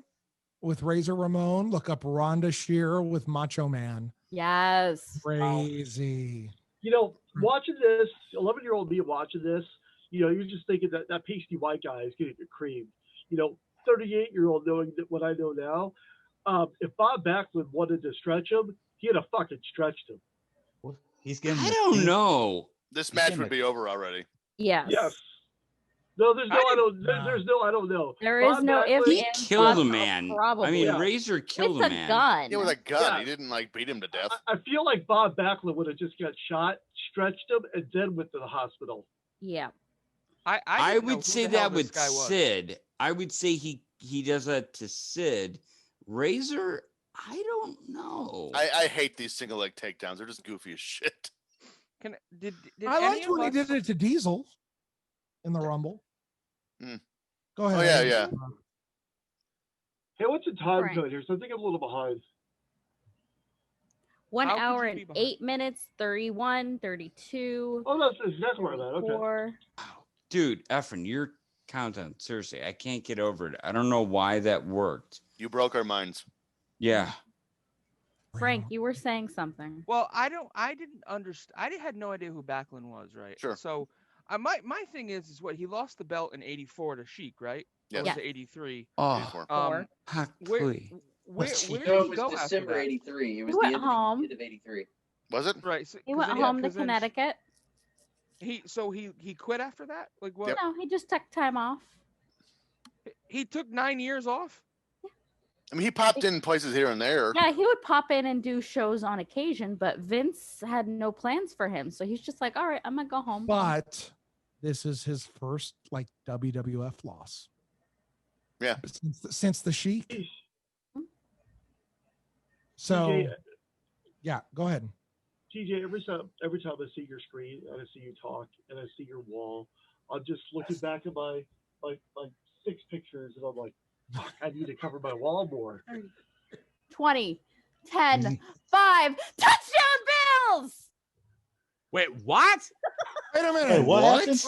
with Razor Ramon. Look up Rhonda Shear with Macho Man. Yes. Crazy. You know, watching this, 11-year-old me watching this, you know, you're just thinking that that pasty white guy is getting creamed. You know, 38-year-old knowing that what I know now, if Bob Backlund wanted to stretch him, he'd have fucking stretched him. He's getting. I don't know. This He's match getting would be over already. Yes. Yes. No, there's no, I don't. No. There's no, I don't know. There is Bob no if, Backlund- He ands, killed buts, a or man. Probably. I mean, Yeah. Razor killed with a a man. gun. Yeah, with a gun. Yeah. He didn't like beat him to death. I feel like Bob Backlund would have just got shot, stretched him, and then went to the hospital. Yeah. I didn't know would who say the hell that this with guy was. Sid. I would say he does that to Sid. Razor, I don't know. I hate these single leg takedowns. They're just goofy as shit. Did I any liked of when he us- did it to Diesel in the Rumble. Hmm. Go ahead. Oh, yeah, yeah. Hey, what's the time Right. code here? So I think I'm a little behind. 1 How could hour you and be behind? 8 minutes, 31, 32, Oh, that's exactly where I'm at. Okay. 4. Dude, Efren, your countdown. Seriously, I can't get over it. I don't know why that worked. You broke our minds. Yeah. Frank, you were saying something. Well, I didn't understand. I had no idea who Backlund was, right? Sure. So, my thing is what he lost the belt in '84 to Sheik, right? Yes. Or was Yes. it '83? Oh, 84. Four. Where Huckley. where Let's see. did No, he it was go after December that? '83. It was He the went home. end of '83. Was it? Right. So, He 'cause went then- home to 'cause then Connecticut. He quit after that. Like what? Yep. No, he just took time off. He took 9 years off. I mean, he popped in places here and there. Yeah, he would pop in and do shows on occasion, but Vince had no plans for him. So he's just like, all right, I'm going to go home. But this is his first like WWF loss. Yeah. Since the Sheik. Jeez. So TJ, yeah, go ahead. TJ, every time I see your screen and I see you talk and I see your wall, I'm just looking back at my like 6 pictures and I'm like, fuck, I need to cover my wall more. 20, 10, 5, touchdown Bills! Wait, what? Wait a minute. Hey, what happened?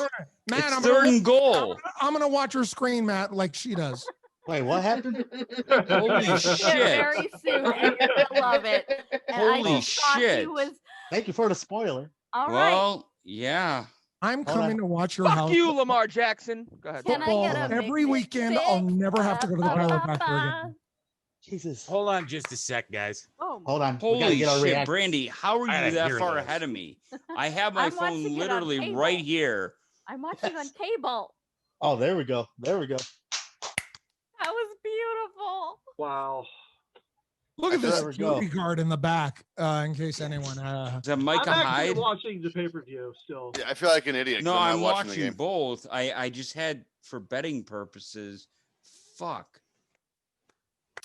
Matt, It's I'm third gonna, and goal. I'm gonna watch her screen, Matt, like she does. Wait, what happened? Holy Get shit. very soon, and you're gonna love it. And Holy I just thought he shit. was Thank you for the spoiler. all right. Well, yeah. I'm Hold coming on. to watch your Fuck house you, Lamar Jackson. Go ahead. Can I football get a every big, weekend. big, I'll never have to go to the ba-ba-ba-ba? chiropractor again. Jesus. Hold on just a sec, guys. Oh, Hold on. we gotta Holy get our shit, reaction. Brandy, how are I you gotta that hear far this. ahead of me? I have my I'm watching phone it on literally cable. right here. I'm watching on cable. Oh, there we go. There we go. That was beautiful. Wow. Look at There this we go. security guard in the back, in case anyone. Is that Micah I'm actually Hyde? watching the pay-per-view still. Yeah, I feel like an idiot. 'cause No, I'm I'm not watching the watching game. both. I just had for betting purposes. Fuck.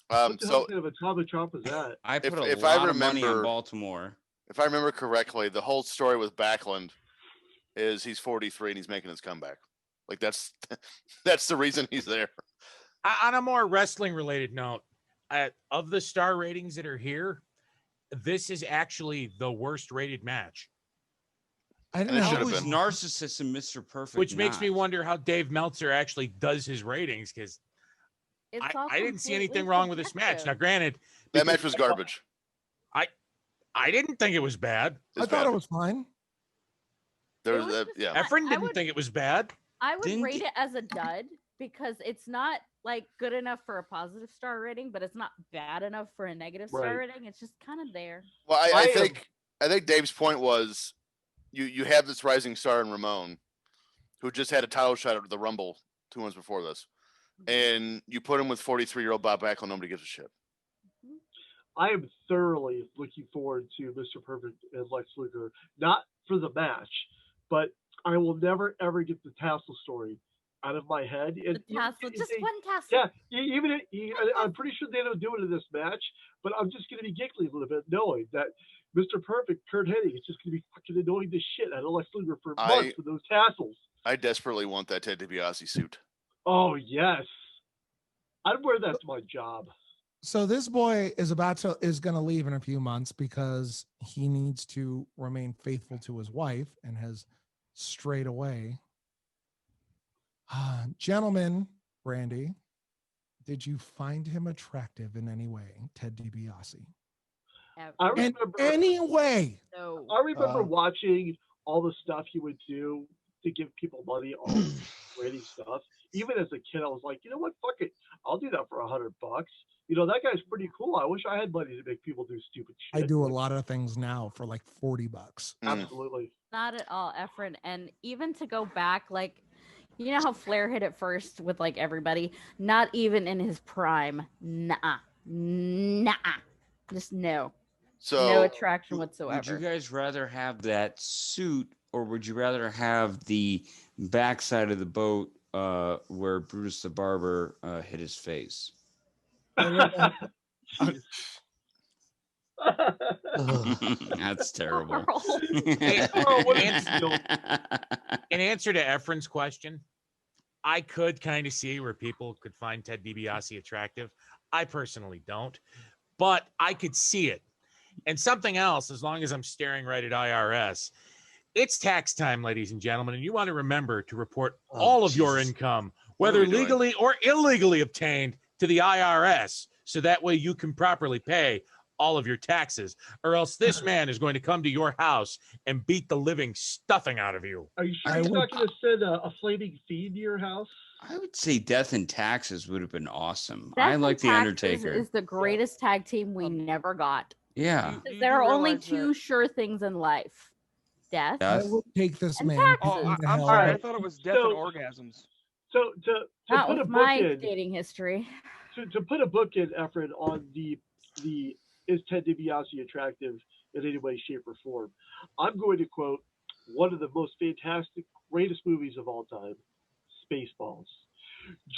What the hell So kind of a Tommy Trump is that? I put a if I lot of money on remember- Baltimore. if I remember correctly, the whole story with Backlund is he's 43 and he's making his comeback. Like that's that's the reason he's there. On a more wrestling related note, of the star ratings that are here, this is actually the worst rated match, I didn't And it know. should How have was been. Narcissus and Mr. Perfect? which makes me not? wonder how Dave Meltzer actually does his ratings, because It's I all didn't see completely anything wrong with this match. Now, subjective. granted, That match was garbage. I didn't think it was bad. I thought it was fine. There It was was that, just yeah. not- Efren I didn't would- think it was bad. I would Didn't rate it- it as a dud because it's not like good enough for a positive star rating, but it's not bad enough for a negative star Right. rating. It's just kind of there. Well, I I am- think Dave's point was you have this rising star in Ramon, who just had a title shot at the Rumble 2 months before this, and you put him with 43-year-old Bob Backlund. Nobody gives a shit. I am thoroughly looking forward to Mr. Perfect and Lex Luger, not for the match, but I will never ever get the tassel story out of my head. The And tassel, just one tassel. yeah, even I'm pretty sure they don't do it in this match, but I'm just going to be giggling a little bit knowing that Mr. Perfect, Kurt Hennig, is just going to be fucking annoying the shit out of Lex Luger for months with those tassels. I desperately want that Ted DiBiase suit. Oh yes, I'd wear that to my job. So this boy is going to leave in a few months because he needs to remain faithful to his wife and has strayed away. Gentlemen, Brandy, did you find him attractive in any way, Ted DiBiase? I In remember. any way? No. I remember watching all the stuff he would do to give people money, all this creating stuff. Even as a kid, I was like, you know what? Fuck it. I'll do that for $100. You know, that guy's pretty cool. I wish I had money to make people do stupid shit. I do a lot of things now for like $40. Absolutely. Not at all, Efren. And even to go back, like, you know how Flair hit it first with like everybody? Not even in his prime. Nah. Just no. So no attraction whatsoever. Would you guys rather have that suit, or would you rather have the backside of the boat where Brutus the Barber hit his face? That's terrible. In answer to Efren's question, I could kind of see where people could find Ted DiBiase attractive. I personally don't, but I could see it. And something else, as long as I'm staring right at IRS, it's tax time, ladies and gentlemen, and you want to remember to report all of your income, whether legally or illegally obtained, to the IRS, so that way you can properly pay all of your taxes, or else this man is going to come to your house and beat the living stuffing out of you. Are you sure he's not going to send a flaming fiend to your house? I would say Death and Taxes would have been awesome. Death I and like The Taxes Undertaker. is the greatest tag team we never got. Yeah. There are only two sure things in life: death. I will take this and man. taxes. Oh, I'm sorry. I thought it was death and orgasms. So to Not put a with book my in, dating history. to put a book in, Efren, on the is Ted DiBiase attractive in any way, shape, or form? I'm going to quote one of the most fantastic, greatest movies of all time, Spaceballs.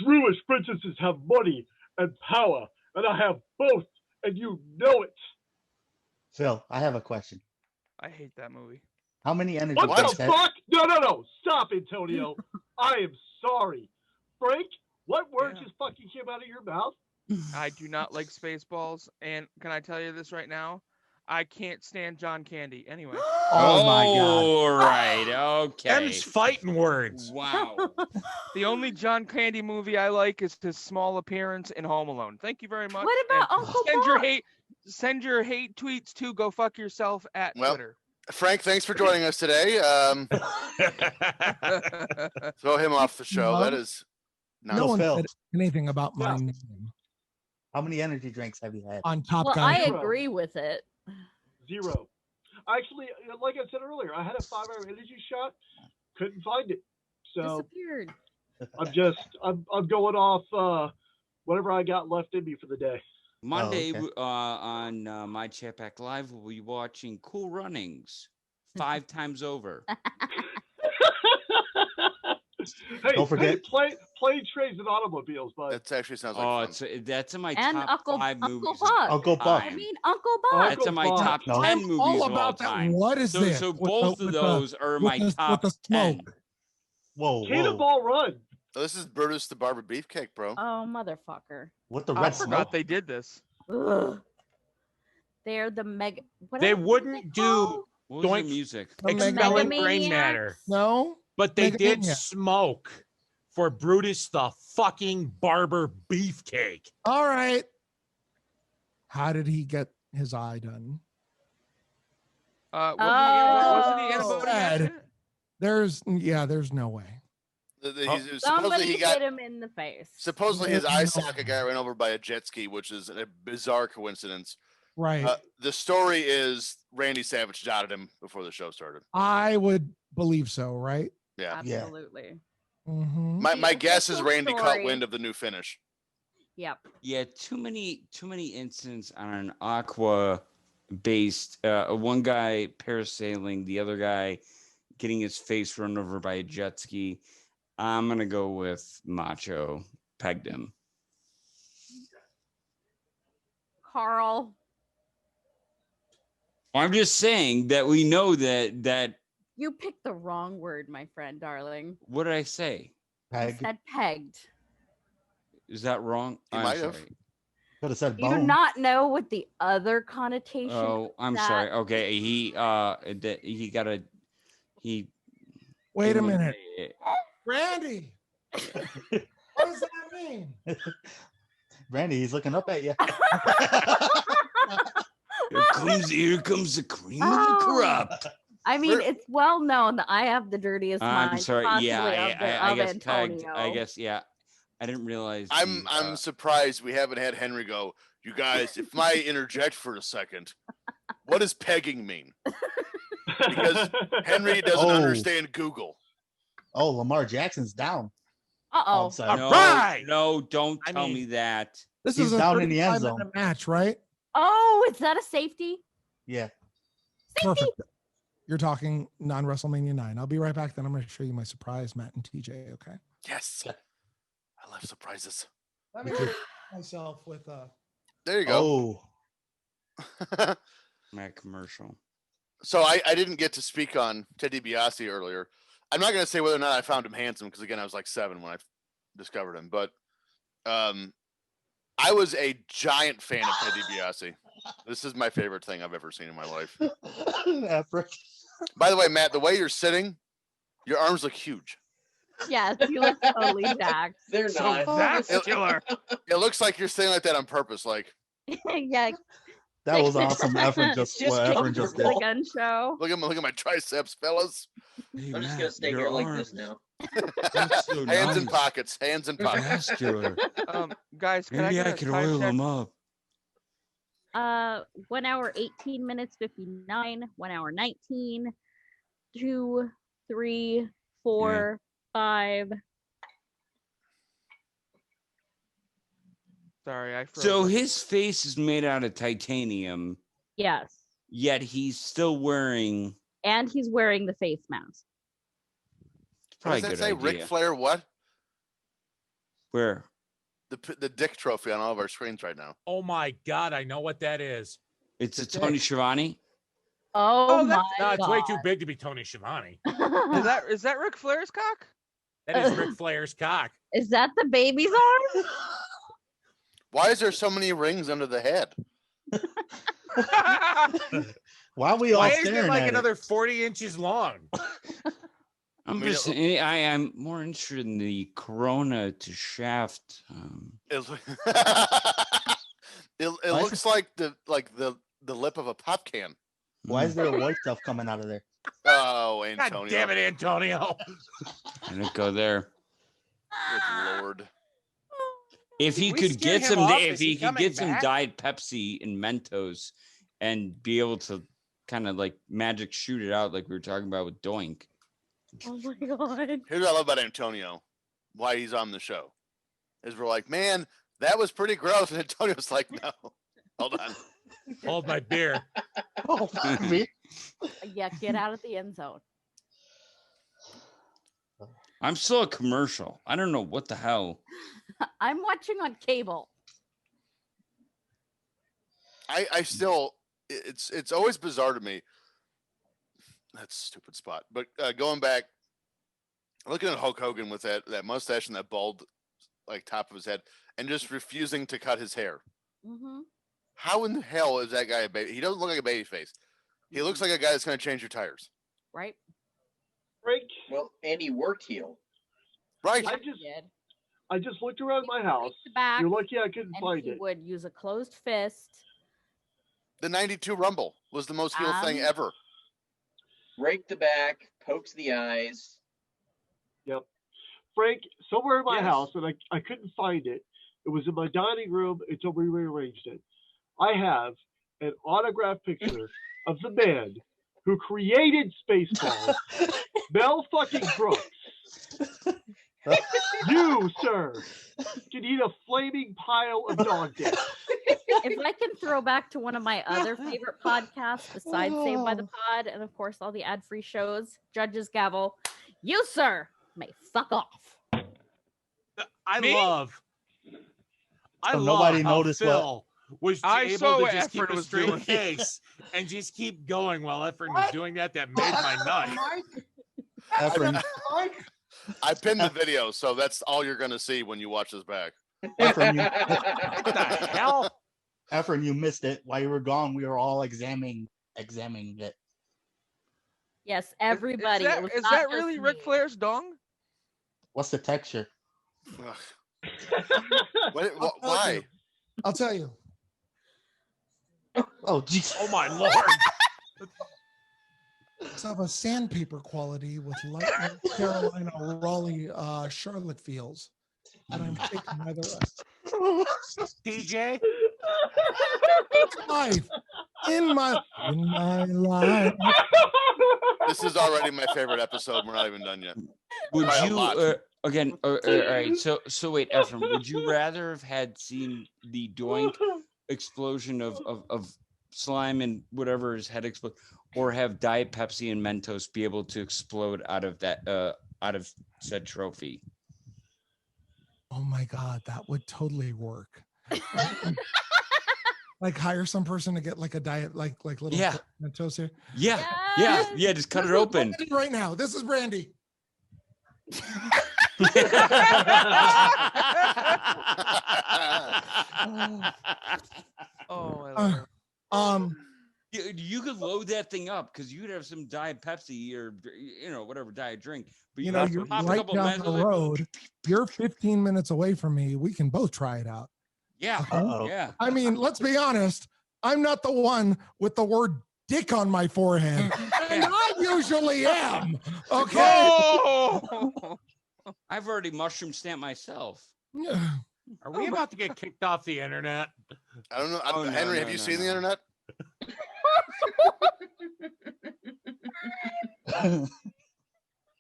Jewish princesses have money and power, and I have both, and you know it. Phil, I have a question. I hate that movie. How many energy What drinks the fuck? No. Stop, Antonio. I am sorry. Frank, what word just fucking came out of your mouth? I do not like Spaceballs, and can I tell you this right now? I can't stand John Candy. Anyway. Oh my God. All right. Okay. Them's fighting words. Wow. The only John Candy movie I like is his small appearance in Home Alone. Thank you very much. What about and Uncle Buck? Send your hate tweets to go fuck yourself at Twitter. Frank, thanks for joining us today. Throw him off the show. No. That is No one Phil. said anything about my Yeah. name How many energy drinks have you had? on Top Well, Guy. I Zero. agree with it. 0. Actually, like I said earlier, I had a 5-hour energy shot, couldn't find it. So Disappeared. I'm going off whatever I got left in me for the day. Monday okay. on My Chat Back Live, we'll be watching Cool Runnings 5 times over. Hey, Don't forget- plane, trains, and automobiles, bud. that actually sounds like Oh, fun. that's in my And top Uncle 5 Uncle movies. Buck. Uncle Buck. I mean Uncle Buck. That's in my Uncle top Buck. 10 I'm movies all of all about that. time. What is so, this? So With both the- of with the- those are my with top the 10. smoke. Whoa, Cannonball Run. Oh, this is Brutus the Barber Beefcake, bro. Oh, motherfucker. With the I red forgot smoke. they did this. Ugh. They're the mega. What They else is wouldn't it do called? What was Doink. the music? The expelling Megamaniacs? brain matter, No, but they did Megamania. smoke for Brutus the fucking Barber Beefcake. All right. How did he get his eye done? Wasn't he in a Oh. boating accident? There's no way. Supposedly Somebody he got. hit him in the face. Supposedly his No. eye socket got ran over by a jet ski, which is a bizarre coincidence. Right. The story is Randy Savage dotted him before the show started. I would believe so, right? Yeah. Absolutely. Mm-hmm. My The guess is official Randy caught story- wind of the new finish. Yep. Yeah, too many incidents on an aqua based one guy parasailing, the other guy getting his face run over by a jet ski. I'm gonna go with Macho. Pegged him. Carl. I'm just saying that we know that You picked the wrong word, my friend, darling. what did I say? You Peg. said pegged. Is that wrong? You I'm might have. sorry. Could have said Do you bone. not know what the other connotation? Oh, I'm that- sorry. Okay, he got a he. Wait a in the- minute. Randy. What does that mean? Randy, he's looking up at you. Here comes the cream of the crop. I mean, it's well known that I have the dirtiest mind. I'm sorry. Yeah, I of guess Antonio. I guess yeah. I didn't realize. I'm surprised we haven't had Henry go. You guys, if I interject for a second, what does pegging mean? Because Henry doesn't understand Google. Oh, Lamar Jackson's down. Uh-oh. No, don't tell me that. This He's is a down in the end 35-minute zone. match, right? Oh, is that a safety? Yeah. Perfect. You're talking non-WrestleMania 9. I'll be right back. Then I'm going to show you my surprise, Matt and TJ. Okay. Yes. I love surprises. Let me get myself with There you go. Oh. My commercial. So I didn't get to speak on Ted DiBiase earlier. I'm not going to say whether or not I found him handsome because again I was like 7 when I discovered him. But I was a giant fan of Ted DiBiase. This is my favorite thing I've ever seen in my life. By the way, Matt, the way you're sitting, your arms look huge. Yes, you look totally jacked. They're not. Vascular. It looks like you're sitting like that on purpose. Like, Yeah. That was awesome. Efren just Just what go Efren just for did. The gun show. look at my triceps, fellas. Hey, I'm just Matt, gonna stay your here like arm- this now. that's so Hands in nice. pockets. Hands in pockets. Vascular. Guys, can Maybe I I get a could time oil check? them up. 1 hour 18 minutes 59, 1 hour 19, 2, 3, 4, 5. Sorry, I froze. So up. his face is made out of titanium, Yes. yet he's still wearing. And he's wearing the face mask. What Probably does a that good say? idea. Ric Flair what? Where? The dick trophy on all of our screens right now. Oh my God, I know what that is. It's a It's a Tony dick. Schiavone. Oh, my No, it's way too God. big to be Tony Schiavone. Is that Ric Flair's cock? That is Ric Flair's cock. Is that the baby's arm? Why is there so many rings under the head? Why are we all Why is it staring like at another 40 inches long? I'm mean, just. I'm more interested in the Corona to Shaft. It Why is looks like the lip of a pop can. Why is there white stuff coming out of there? Oh, God Antonio. damn it, Antonio. I didn't go there. Good Lord. If he We could scared get him some, off. if Is he he could coming get some back? Diet Pepsi and Mentos, and be able to kind of like magic shoot it out, like we were talking about with Doink. Oh my God. Here's what I love about Antonio, why he's on the show. Is we're like, man, that was pretty gross. And Antonio's like, no. Hold on. Hold my beer. Oh, me? Yeah, get out of the end zone. I'm still a commercial. I don't know what the hell. I'm watching on cable. I still it's always bizarre to me. That's a stupid spot. But going back, looking at Hulk Hogan with that mustache and that bald like top of his head, and just refusing to cut his hair. Mm-hmm. How in the hell is that guy a baby? He doesn't look like a baby face. He looks like a guy that's going to change your tires. Right? Frank, Well, Andy worked heel. Right. I Yeah, just- he did. I just looked around He my would house. reach the back, You're lucky I couldn't and find he it. would use a closed fist. The 92 Rumble was the most heel thing ever. Rake the back, pokes the eyes. Yep. Frank, somewhere in my Yes. house, and I couldn't find it. It was in my dining room until we rearranged it. I have an autographed picture of the man who created Spaceballs, Mel fucking Brooks. You, sir, can eat a flaming pile of dog dick. If I can throw back to one of my other favorite podcasts besides Saved by the Pod and of course all the ad-free shows, Judge's Gavel, you, sir, may fuck off. I Me? love So nobody how noticed what- Phil was I able saw to what just keep Efren a was straight doing. face and just keep going while Efren was doing that. That made my night. Efren, I pinned the video, so that's all you're going to see when you watch this back. Efren, What the hell? Efren, you missed it. While you were gone, we were all examining it. Yes, everybody. Is it that, was is not that just really me. Ric Flair's dong? What's the texture? Ugh. Why? I'll tell you. Oh, geez. Oh my lord. It's of a sandpaper quality with light North Carolina Raleigh Charlotte feels. And I'm shaking by the rest. TJ? Life. In my life. This is already my favorite episode. We're not even done yet. Would By a you lot. again? All right. So wait, Efren, would you rather have had seen the doink explosion of slime and whatever his head explode, or have Diet Pepsi and Mentos be able to explode out of that out of said trophy? Oh my God, that would totally work. Like hire some person to get like a diet, like little Mentos here. Yeah, Yes. yeah. Just cut This it is open. Brandy right now. This is Brandy. Oh, I love it. You could load that thing up because you could have some Diet Pepsi or whatever diet drink. But You know, you're right down the road. You're 15 minutes away from me. We can both try it out. Yeah, Okay? yeah. I mean, let's be honest. I'm not the one with the word dick on my forehead. And I usually am. Okay. Oh! I've already mushroom stamped myself. Are we about to get kicked off the internet? I don't know. Oh, no, Henry, no, have you no, seen the no. internet?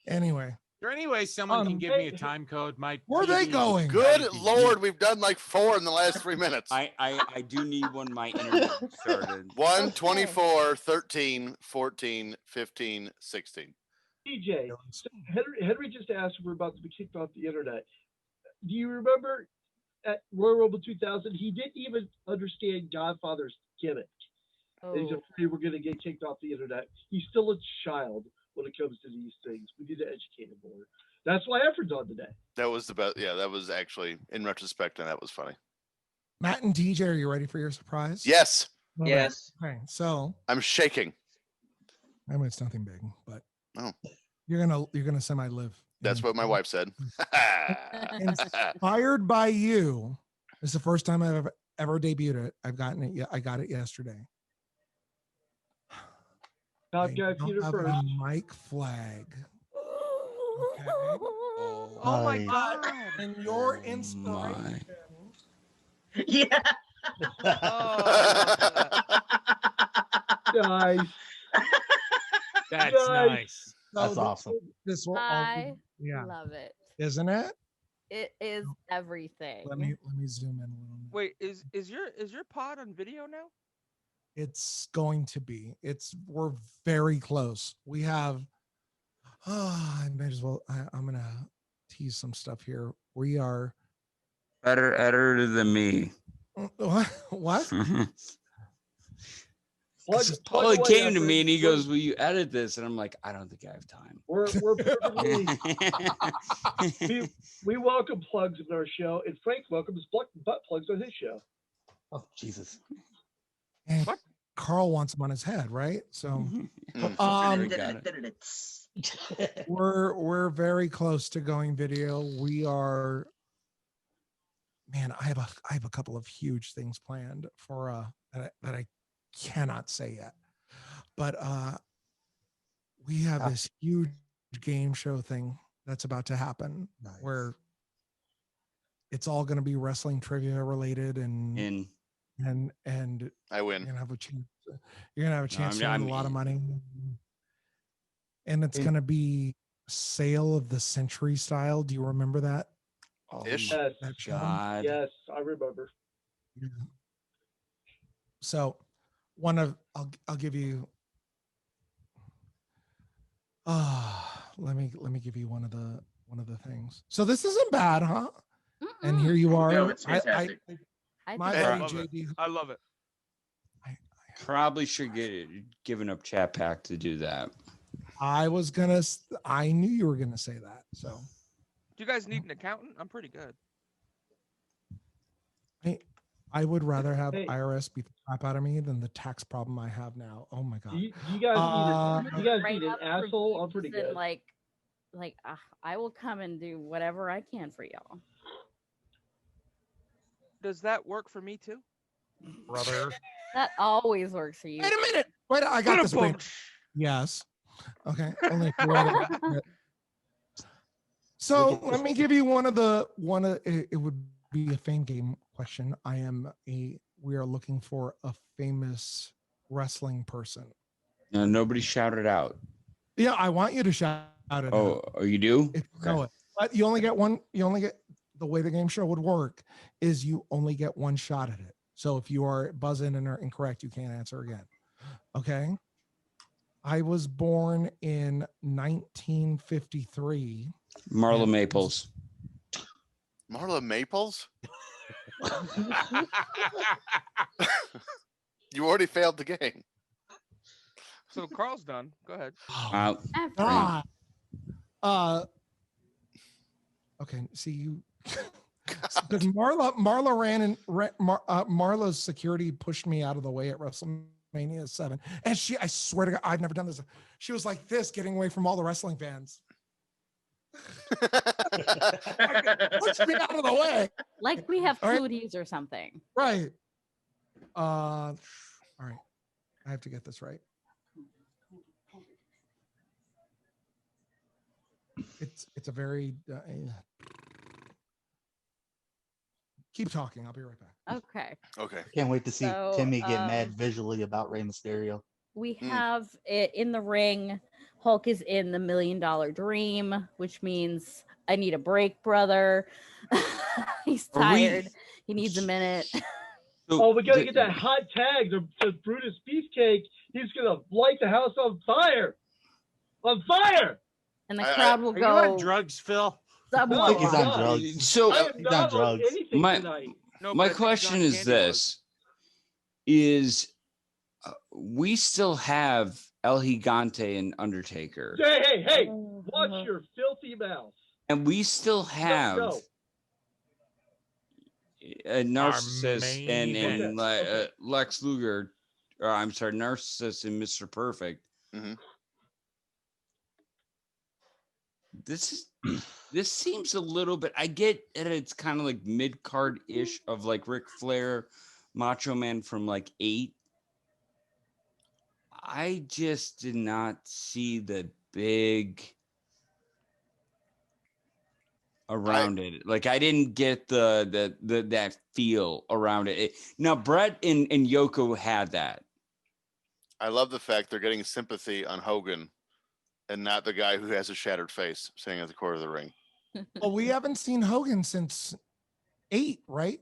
Anyway. Is there any way someone can give me a time code? Where are they going? Good Lord, we've done like 4 in the last 3 minutes. I do need when my internet started. 1, 24, 13, 14, 15, 16. DJ, so Henry just asked if we're about to be kicked off the internet. Do you remember at Royal Rumble 2000, he didn't even understand Godfather's gimmick. And he's afraid we're going to get kicked off the internet. He's still a child when it comes to these things. We need to educate him more. That's why Efren's on today. That was the best. Yeah, that was actually, in retrospect, and that was funny. Matt and TJ, are you ready for your surprise? Yes. Okay. Yes. Okay. So I'm shaking. I mean, it's nothing big, but Oh. you're gonna semi-live. That's what my wife said. Inspired by you. It's the first time I've ever debuted it. I've gotten it. I got it yesterday. Top guy Peter Have first. a mic flag. Okay. Oh my Nice. God! And your inspiration. Yeah. Oh, I love that. Nice. That's Guys. nice. That's awesome. This will all I be, yeah, love it. isn't it? It is everything. Let me zoom in a little bit. Wait, is your pod on video now? It's going to be. We're very close. We have. I might as well. I'm gonna tease some stuff here. We are. Better editor than me. What? Paul came to me and he goes, "Will you edit this?" And I'm like, "I don't think I have time." We're perfectly. we welcome plugs in our show, and Frank welcomes butt plugs on his show. Oh, Jesus. And Carl wants him on his head, right? So, we're very close to going video. We are. Man, I have a couple of huge things planned for that I cannot say yet, but we have this huge game show thing that's about to happen. Nice. Where it's all going to be wrestling trivia related and I win. You're gonna have a chance to win a lot of money, and it's going to be sale of the century style. Do you remember that? Oh, Yes, God. yes, I remember. Yeah. So I'll give you let me give you one of the things. So this isn't bad, huh? And here you are. No, it's fantastic. I love it. Probably should get given up chat pack to do that. I knew you were gonna say that. So Do you guys need an accountant? I'm pretty good. I would rather have IRS beat the crap out of me than the tax problem I have now. Oh my God. You guys need an asshole. I'm pretty good. Like I will come and do whatever I can for y'all. Does that work for me too? brother. That always works for you. Wait a minute. Wait, I got this. Brain. Yes. Okay. Only if you want it. So let me give you one of it would be a fame game question. We are looking for a famous wrestling person. No, nobody shouted out. Yeah, I want you to shout it out. Oh, you do? If you know it. But you only get one, the way the game show would work is you only get one shot at it. So if you are buzzing and are incorrect, you can't answer again. Okay. I was born in 1953. Marla Maples. Marla Maples? You already failed the game. So Carl's done. Go ahead. Okay. See you. Because Marla's security pushed me out of the way at WrestleMania 7, and I swear to God, I've never done this. She was like this, getting away from all the wrestling fans. Pushed me out of the way. Like we have All right. cooties or something. Right. All right. I have to get this right. It's a very keep talking. I'll be right back. Okay. Okay. Can't wait to see Timmy get mad visually about Rey Mysterio. We have it in the ring. Hulk is in the $1 Million Dream, which means I need a break, brother. He's tired. He needs a minute. Oh, we gotta get that hot tag to Brutus Beefcake. He's gonna light the house on fire. On fire! And the crowd will Are go. you on drugs, Phil? Somewhat. I think he's on drugs. So I am he's not on on drugs. anything tonight. No, my but I think question John is Candy this: is we still have El Gigante and Undertaker, Hey! Watch your filthy mouth. and we still have No. a narcissist main and event. Lex Luger, or I'm sorry, narcissist and Mr. Perfect. Mhm. This seems a little bit. I get that it's kind of like mid card ish of like Ric Flair, Macho Man from like 8. I just did not see the big around it. Like I didn't get the that feel around it. Now Brett and Yoko had that. I love the fact they're getting sympathy on Hogan and not the guy who has a shattered face sitting at the corner of the ring. Well, we haven't seen Hogan since 8, right?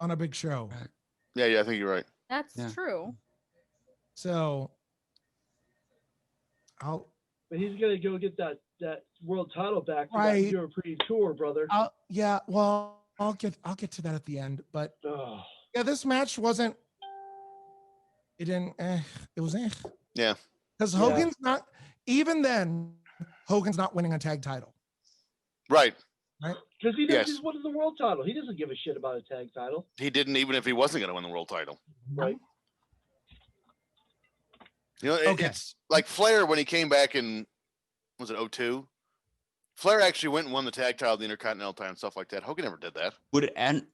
On a big show. Yeah, I think you're right. That's true. So But he's gonna go get that world title back for Right. that European tour, brother. yeah, well, I'll get to that at the end. But Ugh. yeah, this match wasn't. It didn't. It was. Yeah. Because Hogan's not. Even then, Hogan's not winning a tag title. Right. Right. Because he Yes. just won the world title. He doesn't give a shit about a tag title. He didn't, even if he wasn't going to win the world title. Right. You know, it's like Flair when he came back in, was it 02? Flair actually went and won the tag title, the Intercontinental title, and stuff like that. Hogan never did that.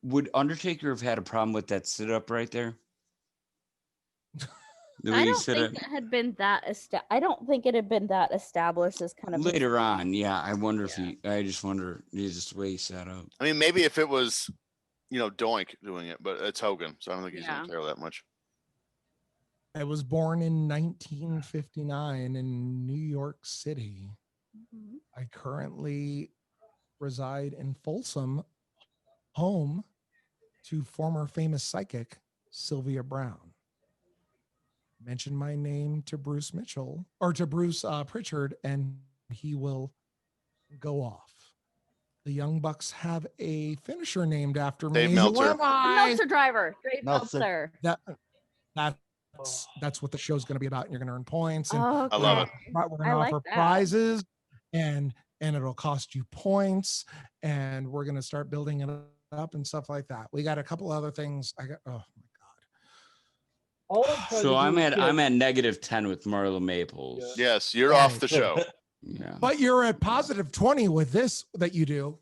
Would Undertaker have had a problem with that sit up right there? The way I he don't sit think up it had been that I don't think it had been that established as kind of later on. Yeah, I wonder if I just wonder just the way he sat up. I mean, maybe if it was, Doink doing it, but it's Hogan, so I don't think he's going to care that much. I was born in 1959 in New York City. Mhm. I currently reside in Folsom, home to former famous psychic Sylvia Brown. Mention my name to Bruce Mitchell or to Bruce Pritchard, and he will go off. The Young Bucks have a finisher named after Dave me. Meltzer. Who am The I? Meltzer driver, Dave Meltzer. Meltzer. That's what the show's going to be about, and you're going to earn points. And Okay. I love it. we're going I to like offer that. prizes, and it'll cost you points, and we're going to start building it up and stuff like that. We got a couple other things. Oh my God. All I'm trying So to I'm do at is I'm get- at -10 with Marla Maples. Yes, you're off the show. Yeah. But you're at +20 with this that you do.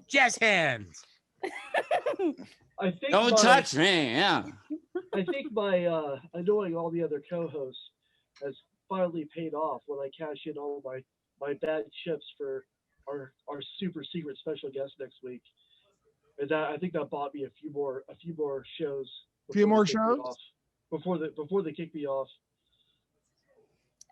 Jazz hands. I think Don't touch me. Yeah. I think my annoying all the other co-hosts has finally paid off when I cash in all my bad chips for our super secret special guest next week. And that, I think that bought me a few more shows. Few more they kick me shows? off. Before they kick me off.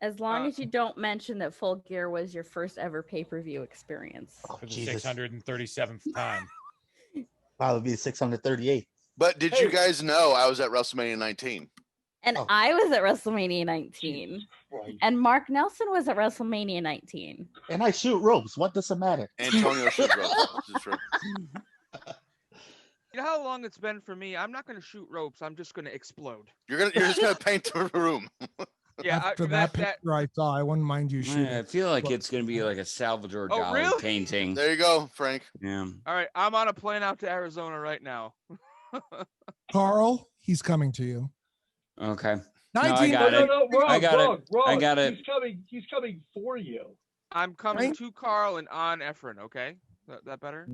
As long as you don't mention that Full Gear was your first ever pay-per-view experience. For the Jesus. 637th time. Probably be 638. But did you guys know I was at WrestleMania 19? And Oh. I was at WrestleMania 19. Right. And Mark Nelson was at WrestleMania 19. And I shoot ropes. What does it matter? Antonio shoots ropes. This is true. You know how long it's been for me? I'm not going to shoot ropes. I'm just going to explode. You're just gonna paint the room. Yeah, After that picture I saw, I wouldn't mind you shooting. I feel like it's gonna be like a Salvador Oh, Dali really? painting. There you go, Frank. Yeah. All right, I'm on a plane out to Arizona right now. Carl, he's coming to you. Okay. 19 got it. No, wrong, I got wrong, it. wrong. I got it. He's coming for you. I'm coming Right? to Carl and on Efren, okay? That better?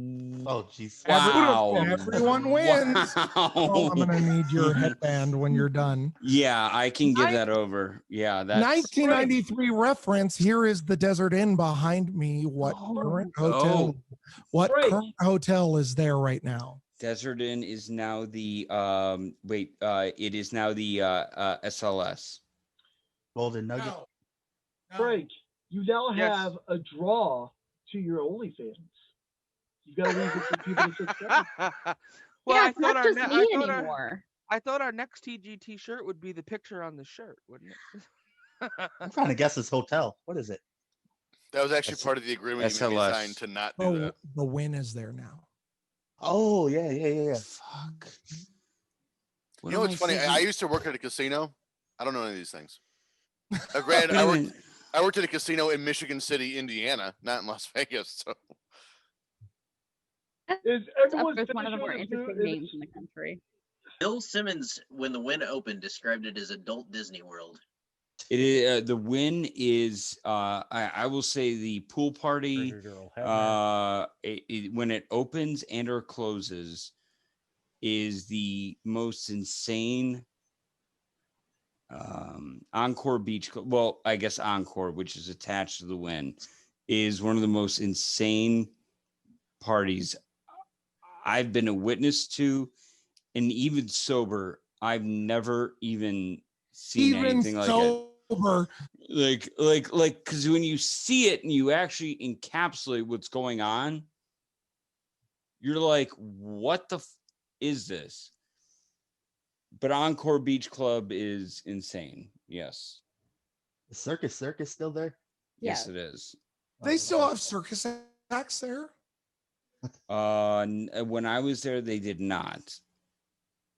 Oh, jeez. Wow. Everyone wins. Wow. Oh, I'm gonna need your headband when you're done. Yeah, I can give that over. Yeah, that's 1993 reference. Here is the Desert Inn behind me. What current hotel? What Frank. current hotel is there right now? Desert Inn is now the it is now the SLS. Golden Nugget. Frank, you now Yes. have a draw to your OnlyFans. You got to leave it for people to subscribe. Well, yeah, I it's thought not our just ne- me I thought our- anymore. I thought our next TGT shirt would be the picture on the shirt, wouldn't it? I'm trying to guess this hotel. What is it? That was actually S- part of the agreement you SLS. signed to not do Oh, that. the win is there now. Oh, yeah. Fuck. You know what's funny? I used to work at a casino. I don't know any of these things. Granted, I worked at a casino in Michigan City, Indiana, not in Las Vegas. So Is It's everyone up with one of the finished more with interesting this? names in the country. Bill Simmons, when the Wynn opened, described it as adult Disney World. It is the win is I will say the pool party when it opens and or closes is the most insane Encore Beach Club. Well, I guess Encore, which is attached to the Wynn, is one of the most insane parties I've been a witness to, and even sober, I've never even seen anything like it. Like, because when you see it and you actually encapsulate what's going on, you're like, what the is this? But Encore Beach Club is insane. Yes. The Circus still there? Yes, it is. They still have circus acts there. When I was there, they did not.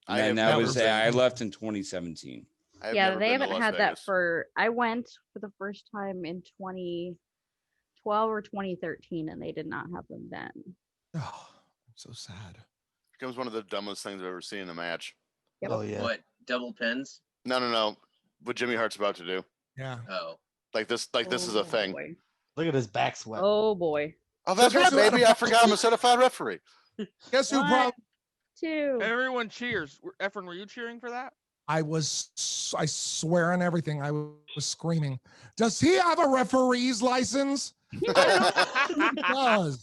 I And have that never was been. I left in 2017. I've Yeah, never they been to haven't Las had that Vegas. for. I went for the first time in 2012 or 2013, and they did not have them then. Oh, I'm so sad. Becomes one of the dumbest things I've ever seen in a match. Yep. Oh, yeah. What, double pins? No. What Jimmy Hart's about to do. Yeah. Oh. Like this is a thing. Boy. Look at his back sweat. Oh boy. Oh, that's right, baby. I forgot I'm a certified referee. Guess who? One, two. Everyone cheers. Efren, were you cheering for that? I swear on everything. I was screaming. Does he have a referee's license? He does.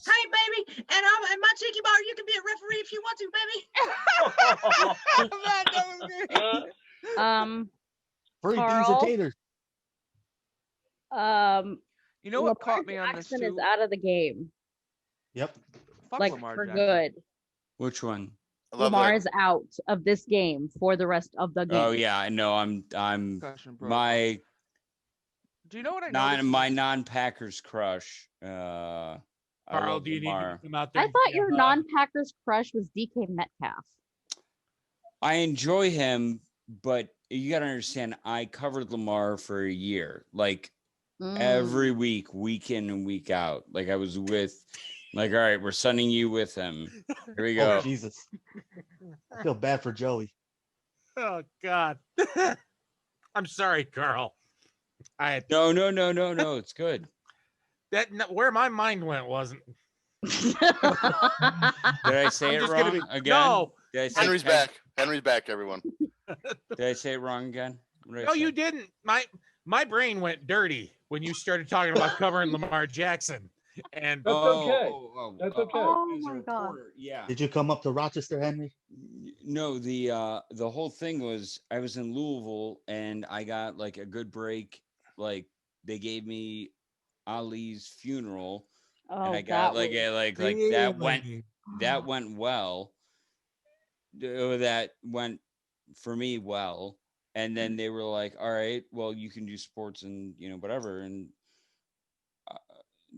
Hey, baby, and my cheeky bar, you can be a referee if you want to, baby. That was great. Free beans Carl? and taters. You know what Lamar caught me on this Jackson too? is out of the game, Yep. Fuck like Lamar for Jackson. good. Which one? I love Lamar that. is out of this game for the rest of the game. Oh yeah, I know. I'm Discussion broke. my Do you know what I noticed? non-Packers crush. I Carl, love do you need Lamar. to come out there? I and thought give, your non-Packers crush was DK Metcalf. I enjoy him, but you got to understand, I covered Lamar for a year, like every week, week in and week out. Like I was with, like, all right, we're sending you with him. Here we go. Oh, Jesus. I feel bad for Joey. Oh God. I'm sorry, Carl. No. It's good. where my mind went wasn't. Did I say it wrong again? No. Did I say, Henry's back. Henry's back, everyone. Did I say it wrong again? No, you didn't. My brain went dirty when you started talking about covering Lamar Jackson. And That's okay. That's okay. Oh my god. Yeah. Did you come up to Rochester, Henry? No, the whole thing was I was in Louisville and I got like a good break. Like they gave me Ali's funeral. Oh, And I got that that went well. That went for me well. And then they were like, all right, well, you can do sports and, whatever. And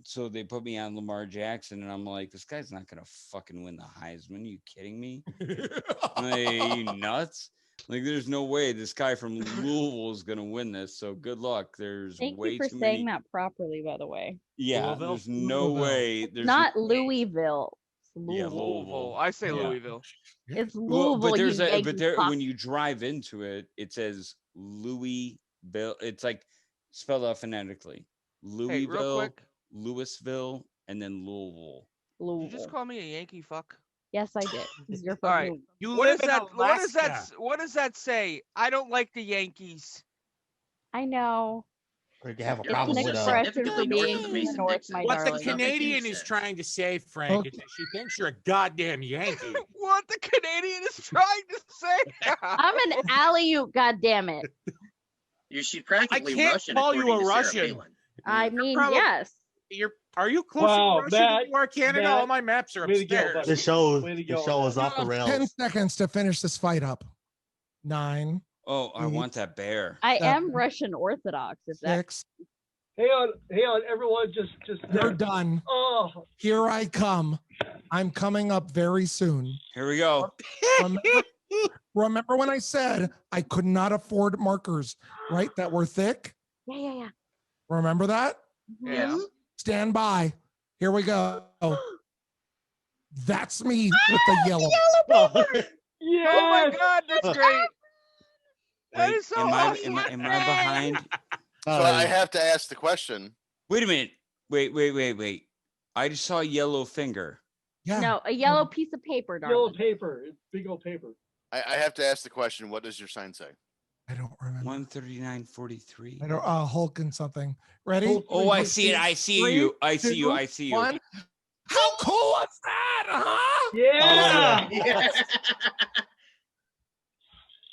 so they put me on Lamar Jackson. And I'm like, this guy's not going to fucking win the Heisman. Are you kidding me? Like, are you nuts? Like, there's no way this guy from Louisville is going to win this. So good luck. There's Thank way you for too saying many. that properly, by the way. Yeah, Louisville? there's no way. There's Not no- Louisville. It's Yeah, Louisville. Louisville. I say Yeah. Louisville. It's Well, Louisville. but there's you a Yankee but there fuck. when you drive into it, it says Louisville. It's like spelled out phonetically. Hey, Louisville, real quick. Louisville, and then Louisville. Did you Louisville. just call me a Yankee fuck? Yes, I did. 'Cause You're from All right. Louisville. you What live does in that? Alaska. What does that say? I don't like the Yankees. I know. Or you have a It's problem an with expression significantly for north being of the from the Mason north, Dixon. my What the darling. Doesn't make any Canadian is sense. trying to say, Frank, is that she thinks you're a goddamn Yankee. What the Canadian is trying to say? I'm an alley-oop, goddammit. She's practically can't Russian. call you according a to Sarah Russian. Palin. I mean, probably- yes. Are you closer Wow, to Russia than Matt, you are Canada? Matt, All my maps are way to go, upstairs. buddy. The show, Way to the go, show is man. off the You have 10 rails. seconds to finish this fight up. 9, Oh, I want that bear. I am 7, Russian Orthodox, if that 6. Hang on, everyone. Just. You're done. Oh, Here I come. I'm coming up very soon. Here we go. Remember when I said I could not afford markers, right? That were thick? Yeah. Remember that? Yeah. Stand by. Here we go. That's me with the yellow. yeah. Oh my God, that's great. That Wait, is so am awesome. I behind? So I have to ask the question. Wait a minute. Wait. I just saw a yellow finger. Yeah. No, a yellow piece of paper, Yellow darling. paper. It's big old paper. I have to ask the question. What does your sign say? I don't remember. 139.43. I don't Hulk and something. Ready? Oh, I see it. I see you. I see you. I see you. 1. How cool was that, huh? Yeah. Yes.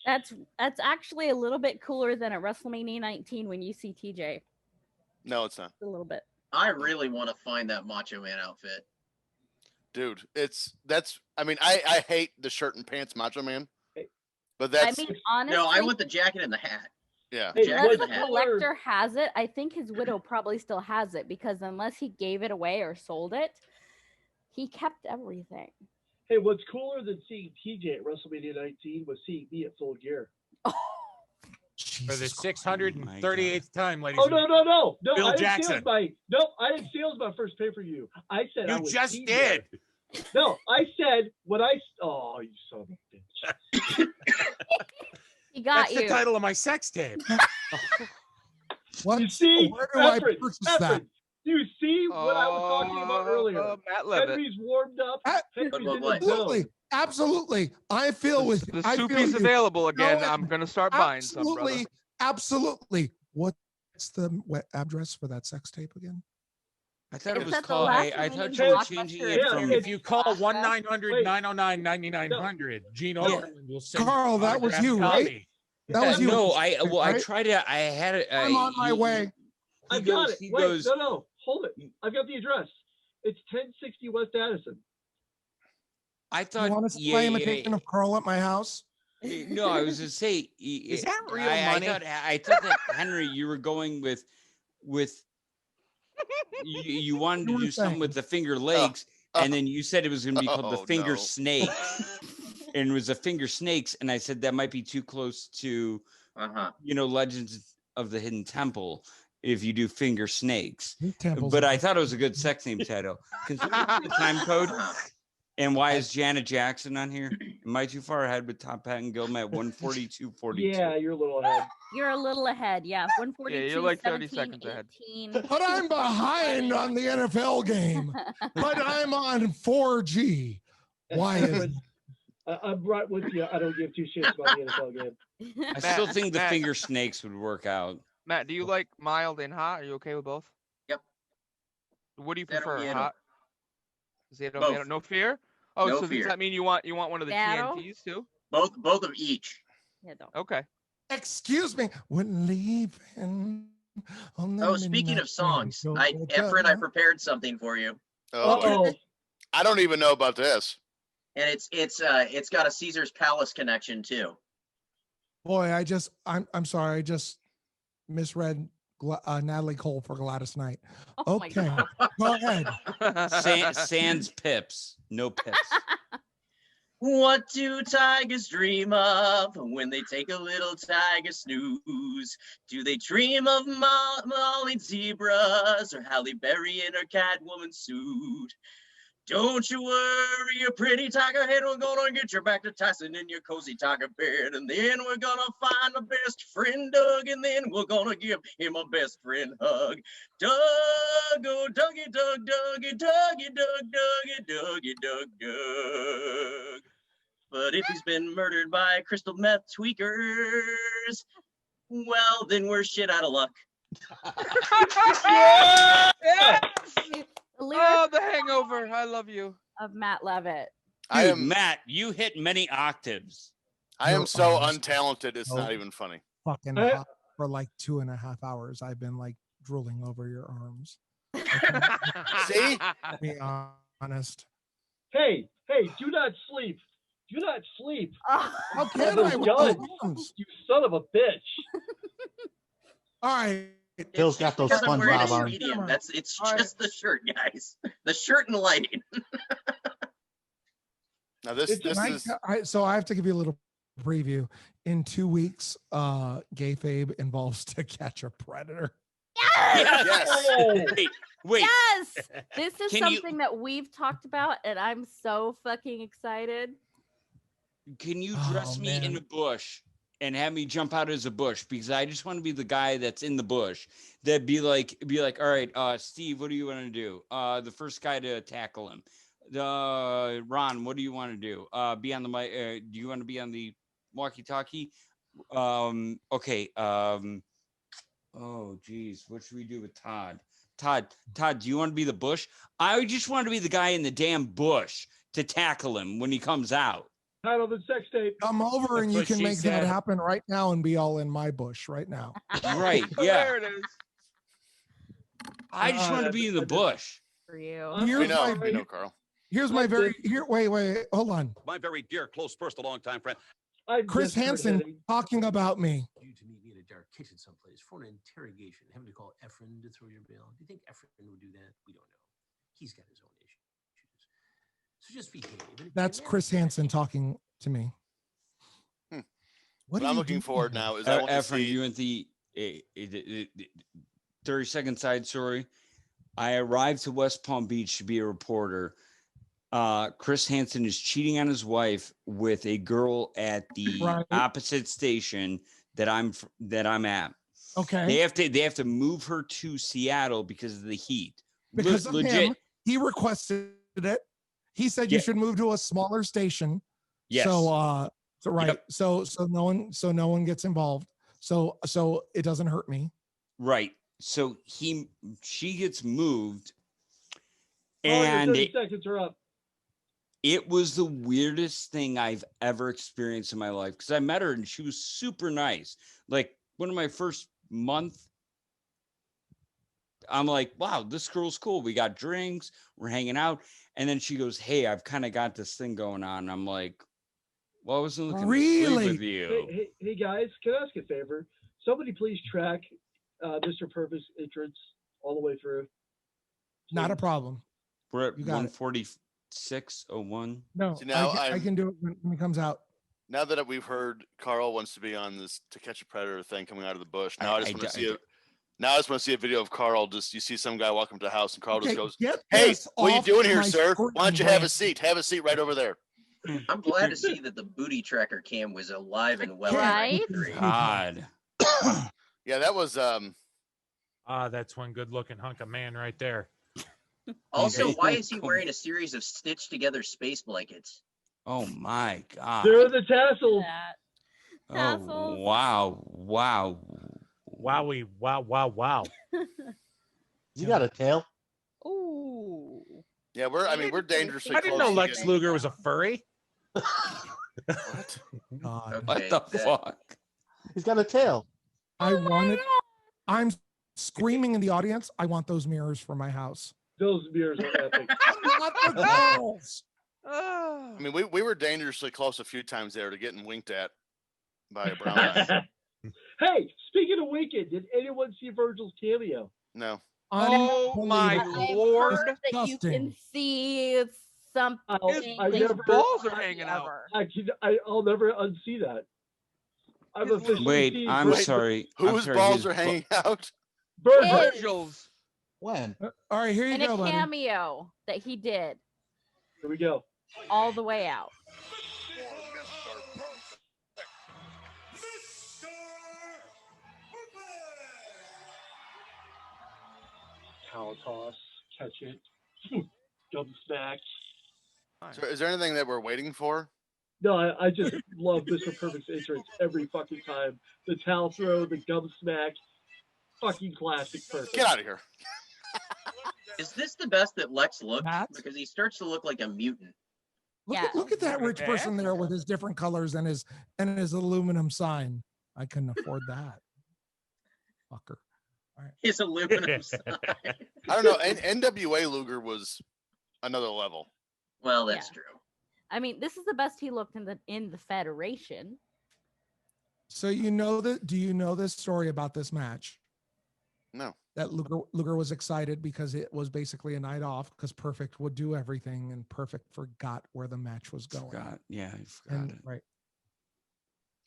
That's actually a little bit cooler than at WrestleMania 19 when you see TJ. No, it's not. A little bit. I really want to find that Macho Man outfit. Dude, I hate the shirt and pants Macho Man. But that's I mean, honestly, No, I want the jacket and the hat. yeah. Hey, Jack unless in the the hat. collector has it, I think his widow probably still has it because unless he gave it away or sold it, he kept everything. Hey, what's cooler than seeing TJ at WrestleMania 19 was seeing me at Full Gear. For the Jesus Christ. 638th time, ladies Oh and no! Bill I didn't Jackson. say it was my first pay per view. I said I You was just TJ. did. No, I said when I. Oh, you son of a bitch! He got That's you. the title of my sex tape. What? You see, Where do I Efren, purchase that? do you see what I was talking about earlier? Matt Levitt. Henry's warmed up. Henry's in the Absolutely. zone. Absolutely. I feel with The I soup feel is you. available again. No, I'm gonna start buying some, brother. Absolutely. Absolutely. What's the address for that sex tape again? I thought it It's was at the called. last I one thought in you were Blockbuster. changing Yeah, it Yeah, from. If you call Flashback. 1-900-909-9900, Gene Yeah. Okerlund will send Carl, you that was autographed you, right? copy. That was you. No, I right? tried to. I had it. I'm on my way. I got it. He Wait, goes, no, hold it. I've got the address. It's 1060 West Addison. I You thought. want to play imitation of Carl at my house? No, I was to say. Is that real I money? I thought that Henry, you were going with. You wanted You to were do something saying. with the finger legs, and then you said it was going to be called the Oh, finger no. snake, and it was a finger snakes, and I said that might be too close to, Legends of the Hidden Temple if you do finger snakes. Temples But are- I thought it was a good sex name title. Considering the time code, And why is Janet Jackson on here? Am I too far ahead with Top Hat and Gilman at 142.42? Yeah, you're a little ahead. You're a little ahead. Yeah, 142, Yeah, you're like 30 17, seconds ahead. 18. But I'm behind on the NFL game. But I'm on 4G. Why is Efren, I'm right with you. I don't give two shits about the NFL game. I still think the finger snakes would work out. Matt, do you like mild and hot? Are you okay with both? Yep. What do you Zero prefer? miedo. Hot? Zero Both. miedo. No fear? Oh, No so fear. does that mean you want one of the Zero? TNTs too? Both of each. Yeah, don't. Okay. Excuse me. When leaving on the Oh, speaking midnight of songs, train, Efren, I prepared something for you, Oh, boy. Uh-oh. I don't even know about this. and it's got a Caesar's Palace connection too. Boy, I'm sorry. I just misread Natalie Cole for Gladys Knight. Oh my Okay, God. go ahead. Sans pips. No pips. What do tigers dream of when they take a little tiger snooze? Do they dream of Molly zebras or Halle Berry in her Catwoman suit? Don't you worry, you pretty tiger head. We're gonna get you back to Tyson in your cozy tiger bed. And then we're gonna find the best friend Doug. And then we're gonna give him a best friend hug. Doug, oh, Dougie, Doug, Dougie, Dougie, Doug, Dougie, Dougie, Doug, Doug. But if he's been murdered by crystal meth tweakers, well, then we're shit out of luck. Yes! The Oh, lyrics The Hangover. I love you. of Matt Levitt. I Dude, am Matt, you hit many octaves. I am so honest. untalented. It's No. not even funny. Fucking hot for like 2.5 hours. I've been like drooling over your arms. See? To be honest. Hey, do not sleep. Do not sleep. How on can those I? with guns, my arms? you son of a bitch. All right. Phil's got those Because I'm wearing SpongeBob a arms. medium. It's All right. just the shirt, guys. The shirt and lighting. Now this It's this is So I have to give you a little preview. In 2 weeks, Gayfabe involves To Catch a Predator. yes. Oh, Wait. Yes, this is Can you- something that we've talked about, and I'm so fucking excited. Can you Oh, dress me in man. a bush and have me jump out as a bush? Because I just want to be the guy that's in the bush. That'd be like, all right, Steve, what do you want to do? The first guy to tackle him. Ron, what do you want to do? Be on the mic. Do you want to be on the walkie-talkie? Okay. Oh, geez, what should we do with Todd? Todd, do you want to be the bush? I just want to be the guy in the damn bush to tackle him when he comes out. title of the sex tape. Come over That's and you what can she make that said. happen right now and be all in my bush right now. Right, yeah. There it is. I just want to be in the bush. For you. I'm Here's we know, my- we know, Carl. Here's my very here. Wait, hold on. My very dear, close first, a long time friend. I Chris Hansen talking about me. You to meet me in a dark kitchen someplace for an interrogation, having to call Efren to throw your bail. Do you think Efren would do that? We don't know. He's got his own issues. So just behave. And if That's you're Chris mad, Hansen talking to me. Hmm. What What are I'm you looking doing forward here? now is I want to Efren, see. you went the 30-second side story. I arrived to West Palm Beach to be a reporter. Chris Hansen is cheating on his wife with a girl at the Right. opposite station that I'm at. Okay. They have to move her to Seattle because of the heat. Because of legit. him, he requested it. He said you Yeah. should move to a smaller station. Yes. So right. Yep. So no one gets involved. So it doesn't hurt me. Right. So she gets moved, Oh, your and 30 seconds are up. it was the weirdest thing I've ever experienced in my life because I met her and she was super nice. Like one of my first month, I'm like, wow, this girl's cool. We got drinks, we're hanging out. And then she goes, hey, I've kind of got this thing going on. I'm like, well, I wasn't looking to sleep Really? with you. Hey, guys, can I ask a favor? Somebody please track Mr. Purpose entrance all the way through. Not a problem. We're at You got it. 146.01. No, See, now I can do it when it comes out. Now that we've heard Carl wants to be on this To Catch a Predator thing coming out of the bush, now I just want to see Now I just want to see a video of Carl. Just you see some guy walk up to the house, and Carl just Okay, goes, get "Hey, this what are you off doing here, my sir? screen, Why don't you have a Brandon." seat? Have a seat right over there." I'm glad to see that the booty tracker cam was alive and well. in Right? 93. God. Yeah, that was That's one good-looking hunk of man right there. Also, why is he wearing a series of stitched together space blankets? Oh my God. They're the tassels. Oh, Tassels. wow. Wow. Wowie, wow. You got a tail? Ooh. yeah. We're dangerously I close. didn't know to Lex getting- Luger was a furry. What? God. What Okay, the that- fuck? He's got a tail. I wanted. I'm screaming in the audience. I want those mirrors for my house. Those mirrors are epic. Not the girls. Ah. I mean, we were dangerously close a few times there to getting winked at by a brown eye. Hey, speaking of Wicked, did anyone see Virgil's cameo? No. Oh my Unbelievable. lord! That you can Disgusting. see something. I His never- balls are hanging out. I'll never unsee that. I've officially Wait, seen I'm Virgil- sorry. I'm Whose sorry, balls his are hanging out? Virgil. Virgil's. When? All right, here you In go, a buddy. cameo that he did Here we go. all the way out. Cow toss, catch it, gum smack. So is there anything that we're waiting for? No, I just love Mr. Perfect's entrance every fucking time. The towel throw, the gum smack, fucking classic Perfect. Get out of here. Is this the best that Lex looks? Matt? Because he starts to look like a mutant. Look at that rich person there with his different colors and his aluminum sign. I couldn't afford that. Fucker. His aluminum sign. I don't know. NWA Luger was another level. Well, that's Yeah. true. I mean, this is the best he looked in the Federation. So you know that? Do you know this story about this match? No. That Luger was excited because it was basically a night off because Perfect would do everything and Perfect forgot where the match was going. Yeah, I forgot And, it. right.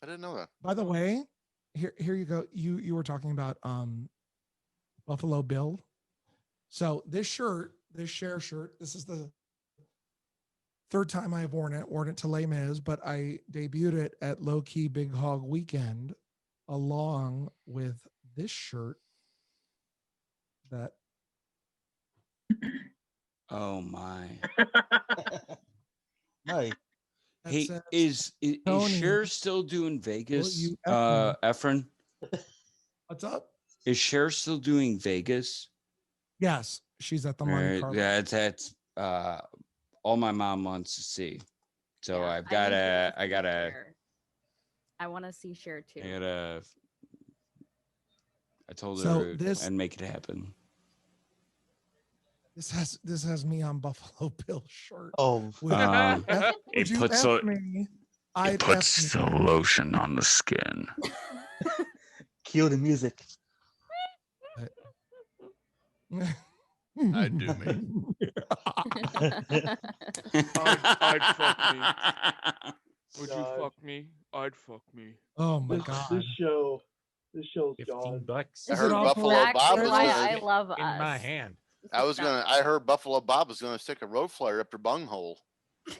I didn't know that. By the way, here you go. You were talking about Buffalo Bill. So this shirt, this Cher shirt, this is the third time I have worn it to Les Mis, but I debuted it at Low Key Big Hog Weekend along with this shirt that Oh my. Right. Hey, says, is Tony, Cher still doing Vegas? you F me? Efren, what's up? is Cher still doing Vegas? Yes, she's at the Monte Right, Carlo. that's all my mom wants to see. So Yeah, I've gotta, I gotta, I want to see Cher too. I told her So to this- and make it happen. This has me on Buffalo Bill shirt. Oh, Would, Um, F- it would you puts F so- me? It I'd puts F the lotion on the skin. cue the music. me. I do, mate. I'd fuck me. Would you God. fuck me? I'd fuck me. Oh my This god. show's 15 gone. bucks I Is heard it off Buffalo black? Bob Exactly was why gonna, I love in my us. hand. I heard Buffalo Bob was gonna stick a road flare up your bunghole. Well,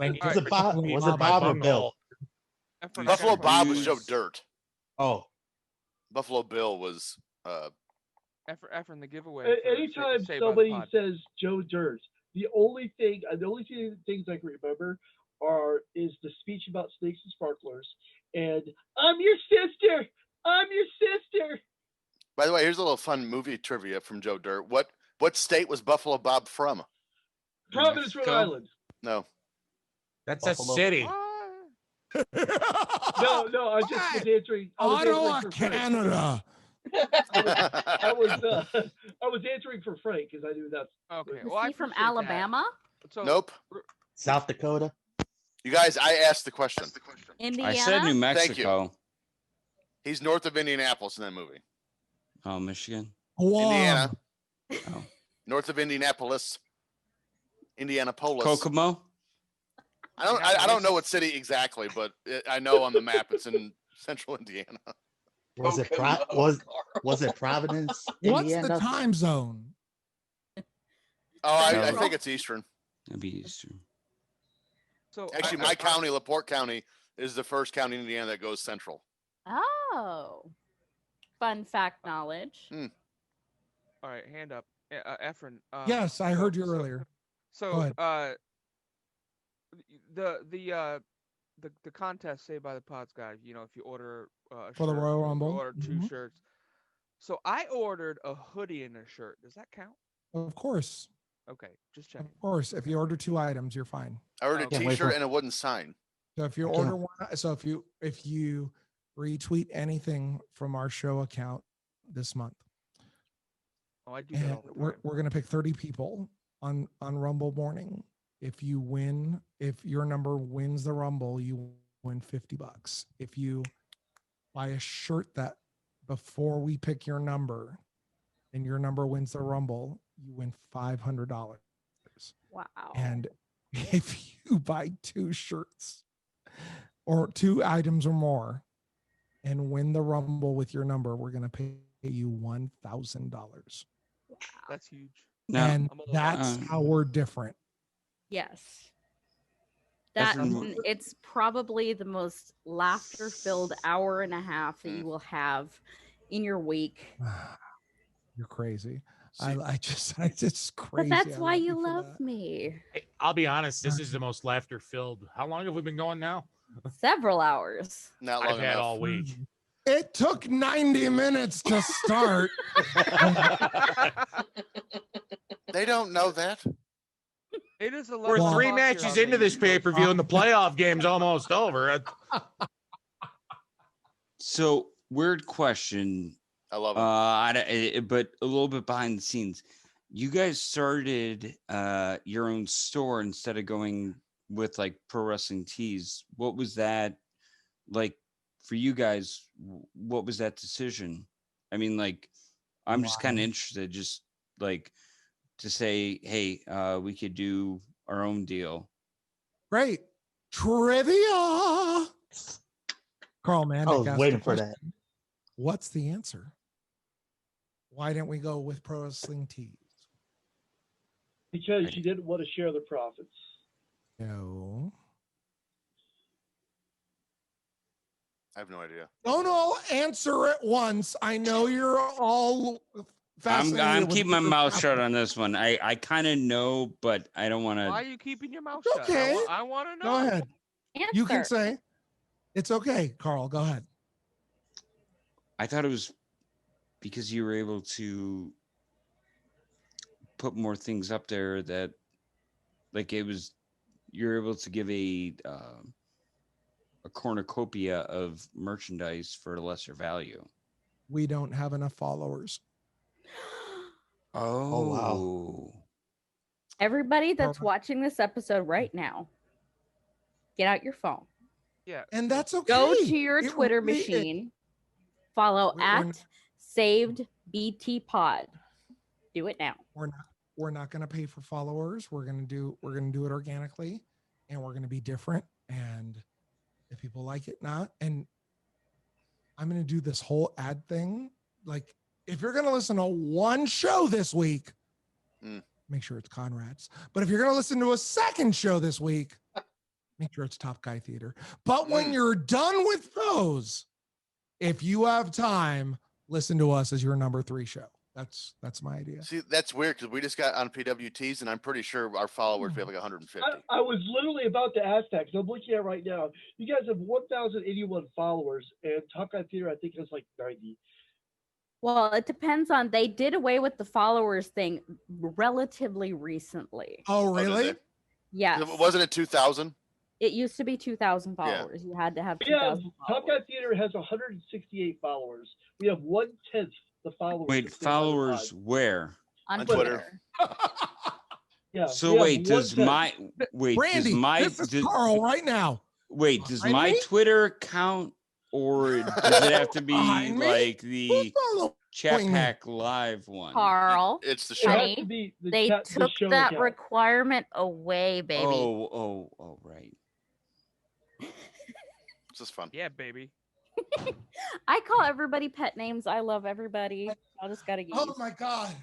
then Was you it Bob? definitely Was Bob it Bob or Bungle. Bill? Efren, Buffalo I got a Bob was question. Joe Dirt. Oh, Buffalo Bill was Efren, the giveaway. for Anytime Saved by the somebody Pod. says Joe Dirt, the only things I can remember is the speech about snakes and sparklers, and I'm your sister. I'm your sister. By the way, here's a little fun movie trivia from Joe Dirt. What state was Buffalo Bob from? Providence, Rhode Mexico? Island. No. That's Buffalo. a city. No, I just was answering. I was Ottawa, answering for Frank. Canada. I was answering for Frank because I knew that's Okay. Is Well, I he from appreciate that. Alabama? So, Nope. South Dakota. You guys, I asked the question. Indiana? I said New Thank you. Mexico. He's north of Indianapolis in that movie. Oh, Michigan. Guam. Indiana. Oh. North of Indianapolis. Indianapolis. Kokomo. I don't know what city exactly, but I know on the map it's in central Indiana. Was it was it Providence, What's the Indiana? time zone? Oh, I Central. think it's Eastern. That'd be Eastern. So Actually, my county, LaPorte County, is the first county in Indiana that goes Central. Oh, fun fact knowledge. All right, hand up, Efren. Yes, I heard you earlier. Go So, ahead. the contest Saved by the Pods guy. You know, if you order a For the shirt, Royal or if Rumble? you order 2 Mhm. shirts. So I ordered a hoodie and a shirt. Does that count? Of course. Okay, just checking. Of course. If you order 2 items, you're fine. I ordered a Can't wait T-shirt for- and a wooden sign. So if you I can't- order one, so if you retweet anything from our show account this month, Oh, I do that and all the we're time. gonna pick 30 people on Rumble morning. If you win, if your number wins the Rumble, you win $50. If you buy a shirt that before we pick your number and your number wins the Rumble, you win $500. Wow. And if you buy 2 shirts or 2 items or more and win the Rumble with your number, we're going to pay you $1,000. That's huge. Now, And that's how we're different. Yes. That Efren- it's probably the most laughter-filled hour and a half that you will have in your week. You're crazy. See- I just crazy. But that's I why love you for love that. me. Hey, I'll be honest. This is the most laughter filled. How long have we been going now? Several hours. Not long I've had enough. all week. It took 90 minutes to start. They don't know that. It is a We're level 3 of matches hockey into this on the pay per view, and the playoff game's almost over. So weird question. I love it. But a little bit behind the scenes. You guys started your own store instead of going with like Pro Wrestling Tees. What was that like for you guys? What was that decision? I mean, like, I'm just kind of interested, just like to say, hey, we could do our own deal. Great. Trivia. Carl Manick I was asked waiting the for question, that. What's the answer? Why didn't we go with Pro Wrestling Tees? Because you didn't want to share the profits. No. I have no idea. No, answer it once. I know you're all fascinated. I'm with keeping my what's mouth shut happening. on this one. I kind of know, but I don't want Why are to. you keeping your mouth shut? Okay. I want to know. Go ahead. You can Answer. say it's okay, Carl. Go ahead. I thought it was because you were able to put more things up there that, like, it was you're able to give a cornucopia of merchandise for a lesser value. We don't have enough followers. Oh, wow. Everybody that's watching this episode right now, get out your phone. Yeah. And that's okay. Go to your It Twitter really is. machine. Follow at Saved BT Pod. Do it now. We're not going to pay for followers. We're going to do it organically, and we're going to be different. And if people like it, not. And I'm going to do this whole ad thing. Like, if you're going to listen to one show this week, make sure it's Conrad's. But if you're going to listen to a second show this week, make sure it's Top Guy Theater. But when you're done with those, if you have time, listen to us as your number 3 show. That's my idea. See, that's weird because we just got on PWTs, and I'm pretty sure our followers we have like 150. I was literally about to ask that because I'm looking at it right now. You guys have 1,081 followers, and Top Guy Theater, I think, has like 90. Well, it depends on. They did away with the followers thing relatively recently. Oh, really? Yes. Wasn't it 2,000? It used to be 2,000 Yeah. followers. You had to have We have 2,000 Top Guy Theater has 168 followers. We have 1/10 the followers. Wait, that stay on the followers pod. where? on Twitter. Yeah. So we have wait, does 1/10. my wait Brandy, does my this is does- Carl right now. wait does Behind my me? Twitter count, or does it have to be Behind me? like the Following Chat me? Pack Live one? Carl, It's the It show. has honey, to be the they chat- the took show that account. requirement away, baby. Oh, right. This is fun. Yeah, baby. I call everybody pet names. I love everybody. I just gotta get Oh used. my God.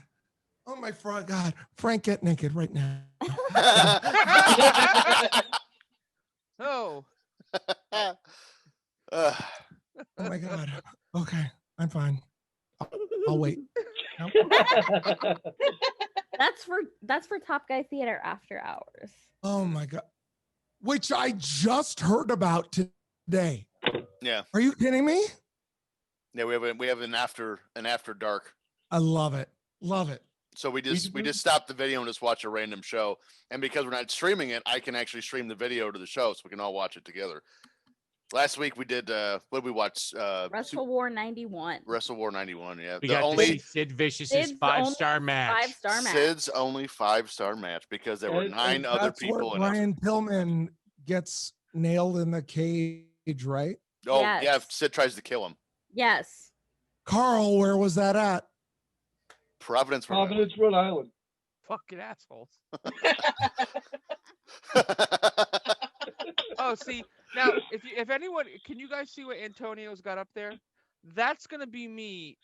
Oh my God. Frank, get naked right now. Oh. Oh my God. Okay, I'm fine. I'll wait. Nope. That's for Top Guy Theater after hours. Oh my God. Which I just heard about today. Yeah. Are you kidding me? Yeah, we have an after dark. I love it. Love it. So we just stopped the video and just watch a random show. And because we're not streaming it, I can actually stream the video to the show so we can all watch it together. Last week we did what did we watch? Wrestle War 91. Wrestle War 91, yeah. We The got only to see Sid Vicious's Sid's five-star match. 5-star match. Sid's only 5-star match because there were 9 other That's where people in it. Brian Pillman gets nailed in the cage, right? Oh, Yes. yeah, Sid tries to kill him. Yes. Carl, where was that at? Providence, Rhode Island. Providence, Rhode Island. Fucking assholes. Oh, see now, if anyone, can you guys see what Antonio's got up there? That's gonna be me.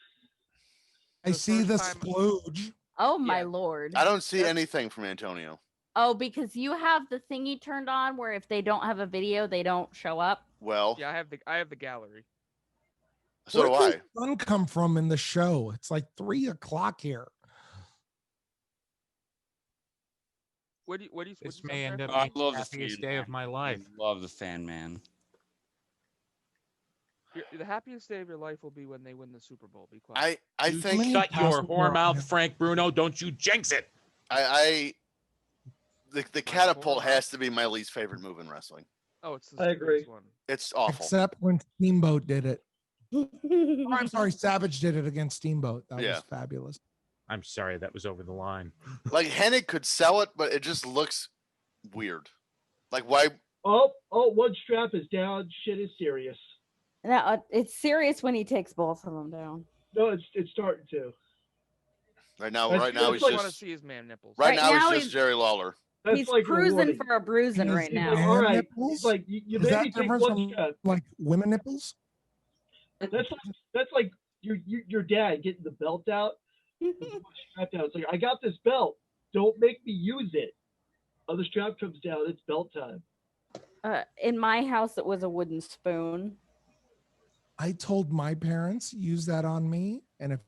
I see the splooge. Oh my lord. I don't see anything from Antonio. Oh, because you have the thingy turned on where if they don't have a video, they don't show up. Well, Yeah, I have the gallery. So do Where I. does the sun come from in the show? It's like 3:00 here. What do you? This may end up I being the love the happiest fan day of man. my life. I love the fan man. The happiest day of your life will be when they win the Super Bowl. Be quiet. I You think shut your whore mouth, Frank Bruno. Don't you jinx it. The catapult has to be my least favorite move in wrestling. Oh, it's the I agree. one. It's awful. Except when Steamboat did it. Oh, I'm sorry, Savage did it against Steamboat. That Yeah. was fabulous. I'm sorry, that was over the line. Like Hennig could sell it, but it just looks weird. Like why? Oh, one strap is down. Shit is serious. No, it's serious when he takes both of them down. No, it's starting to. Right now That's- he's that's like- I want to just see his man nipples. right Right now now he's just he's- Jerry Lawler. That's He's like a cruising warning. for a bruising right He's now. like, all right, nipples? he's like you Is maybe that take different one from strap. like women nipples? That's like your dad getting the belt out. Strap down. It's like I got this belt. Don't make me use it. Oh, the strap comes down. It's belt time. In my house, it was a wooden spoon. I told my parents use that on me, and if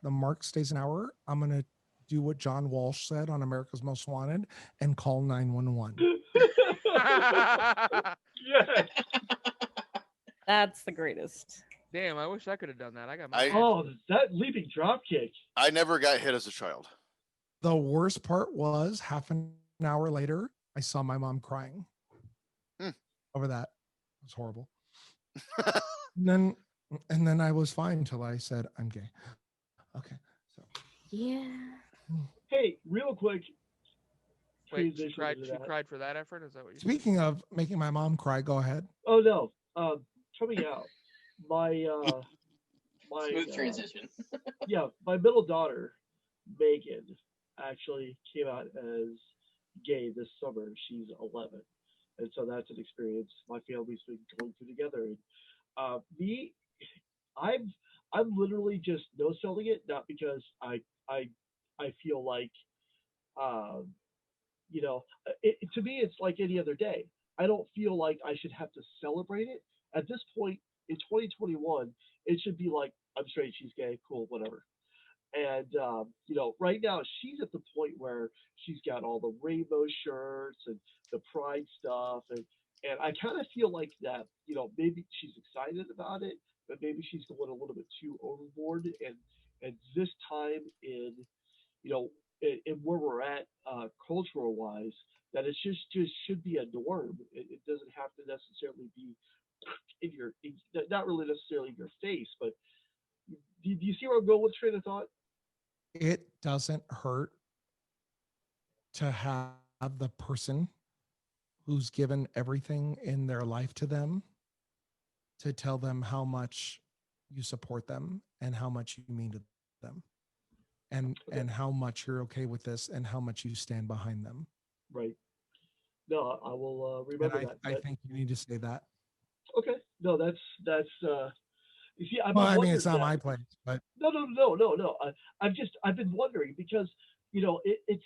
the mark stays an hour, I'm gonna do what John Walsh said on America's Most Wanted and call 911. Yes. That's the greatest. Damn, I wish I could have done that. I got my. Oh, that leaping drop kick. I never got hit as a child. The worst part was half an hour later, I saw my mom crying over that. It was horrible. and then I was fine until I said I'm gay. Okay. So Yeah. Hey, real quick. Wait, she transition cried. to She that. cried for that, Efren? Is that what you? Speaking of making my mom cry, go ahead. Oh no. Coming out. My Smooth transition. yeah, my middle daughter, Megan, actually came out as gay this summer. She's 11, and so that's an experience my family's been going through together. And I'm literally just no selling it, not because I feel like, to me it's like any other day. I don't feel like I should have to celebrate it at this point in 2021. It should be like, I'm straight, she's gay, cool, whatever. And right now she's at the point where she's got all the rainbow shirts and the pride stuff, and I kind of feel like that, maybe she's excited about it, but maybe she's going a little bit too overboard. And this time in where we're at cultural wise, that it's just should be a norm. It doesn't have to necessarily be not really necessarily in your face, but do you see where I'm going with train of thought? It doesn't hurt to have the person who's given everything in their life to them to tell them how much you support them and how much you mean to them, and how much you're okay with this and how much you stand behind them. Right. No, I will remember And that. I think you need to say that. Okay. no, that's you see, Well, I mean, wondered it's not that. my place, but No. I've been wondering because it's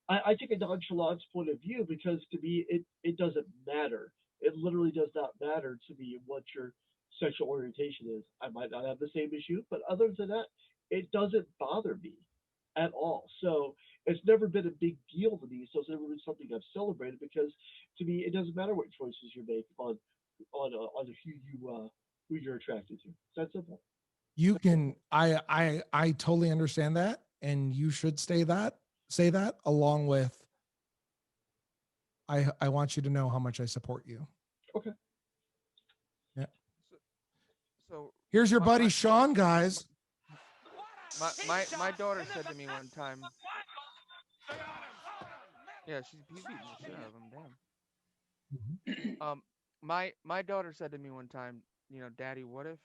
I take a nonchalant point of view because to me it doesn't matter. It literally does not matter to me what your sexual orientation is. I might not have the same issue, but other than that, it doesn't bother me at all. So it's never been a big deal to me. So it's never been something I've celebrated because to me it doesn't matter what choices you make on who you're attracted to. It's that simple. you can. I totally understand that, and you should say that along with. I want you to know how much I support you. Okay. Yeah. So Here's your my- buddy my- Sean, guys. My daughter said to me one time. Yeah, he's beating the shit out of him. Damn. My daughter said to me one time, Daddy, what if,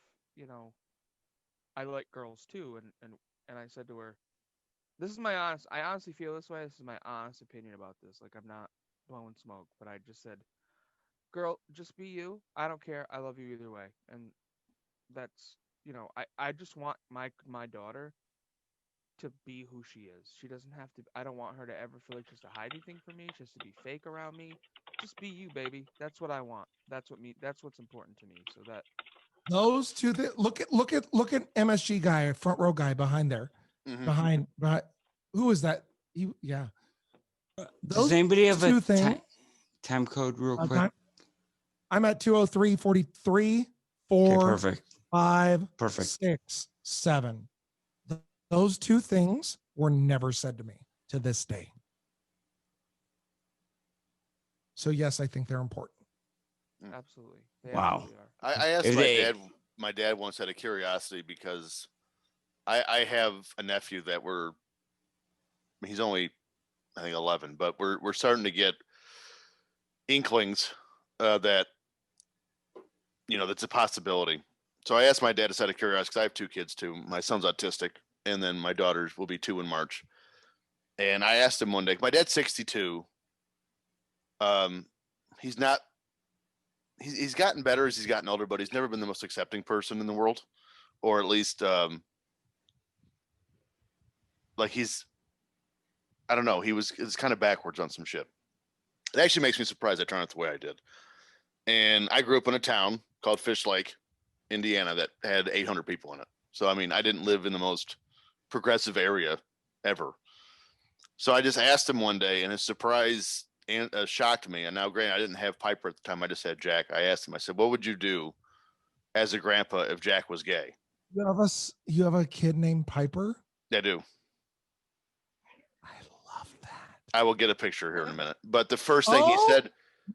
I like girls too, and I said to her, I honestly feel this way. This is my honest opinion about this. Like, I'm not blowing smoke, but I just said, girl, just be you. I don't care. I love you either way. And that's, I just want my daughter to be who she is. She doesn't have to. I don't want her to ever feel like she has to hide anything from me. She has to be fake around me. Just be you, baby. That's what I want. That's what's important to me. So that Those two things. Look at MSG guy, front row guy behind there, Mhm. behind. Who is that? Yeah. Does anybody have two a things. time code real Uh, quick? time- I'm at 203:43, 4, perfect. 5, Perfect. 6, 7. Those two things were never said to me to this day. So yes, I think they're important. absolutely. They Wow. absolutely are. I asked If my they- dad. My dad once out of curiosity because I have a nephew that he's only I think 11, but we're starting to get inklings that that's a possibility. So I asked my dad just out of curiosity because I have two kids too. My son's autistic, and then my daughters will be 2 in March. And I asked him one day. My dad's 62. He's not. He's gotten better as he's gotten older, but he's never been the most accepting person in the world, or at least like I don't know. It's kind of backwards on some shit. It actually makes me surprised I turned out the way I did. And I grew up in a town called Fish Lake, Indiana, that had 800 people in it. So I mean, I didn't live in the most progressive area ever. So I just asked him one day, and his surprise shocked me. And now, granted, I didn't have Piper at the time; I just had Jack. I asked him. I said, "What would you do as a grandpa if Jack was gay?" You have a kid named Piper? I do. I love that. I will get a picture here in a minute. But the first thing he said,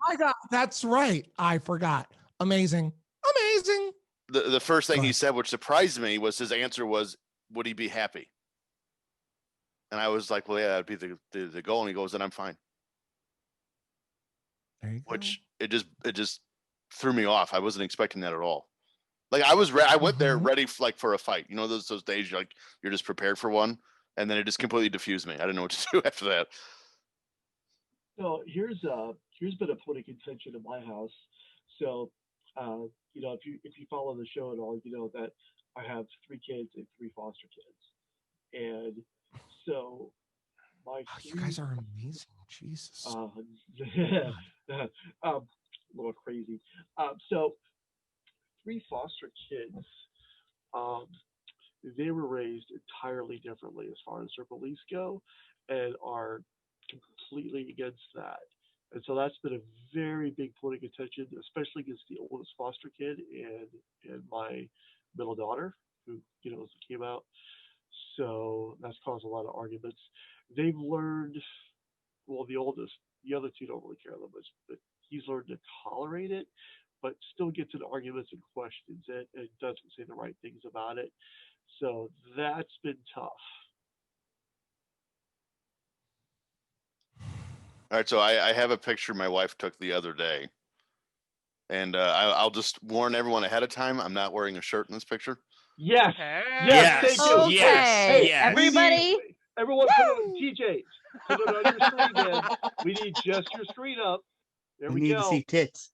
my God, that's right. I forgot. Amazing. the first thing he said, which surprised me, was his answer was, "Would he be happy?" And I was like, "Well, yeah, that'd be the goal." And he goes, "Then I'm fine." There you go. Which it just threw me off. I wasn't expecting that at all. Like I went there ready for a fight. Those days you're just prepared for one, and then it just completely diffused me. I didn't know what to do after that. So here's been a point of contention in my house. So if you follow the show at all, you know that I have 3 kids and 3 foster kids, and so you guys are amazing. Jesus. A little crazy. So 3 foster kids, they were raised entirely differently as far as their beliefs go, and are completely against that. And so that's been a very big point of contention, especially against the oldest foster kid and my middle daughter, who came out. So that's caused a lot of arguments. They've learned, well, the other 2 don't really care that much, but he's learned to tolerate it, but still gets in arguments and questions it and doesn't say the right things about it. So that's been tough. All right, so I have a picture my wife took the other day, and I'll just warn everyone ahead of time. I'm not wearing a shirt in this picture. Yes. Yes. Thank you. Okay, Hey, everybody. Everyone, TJ, put it on your screen, man. We need just your screen up. There We we need go. to see tits.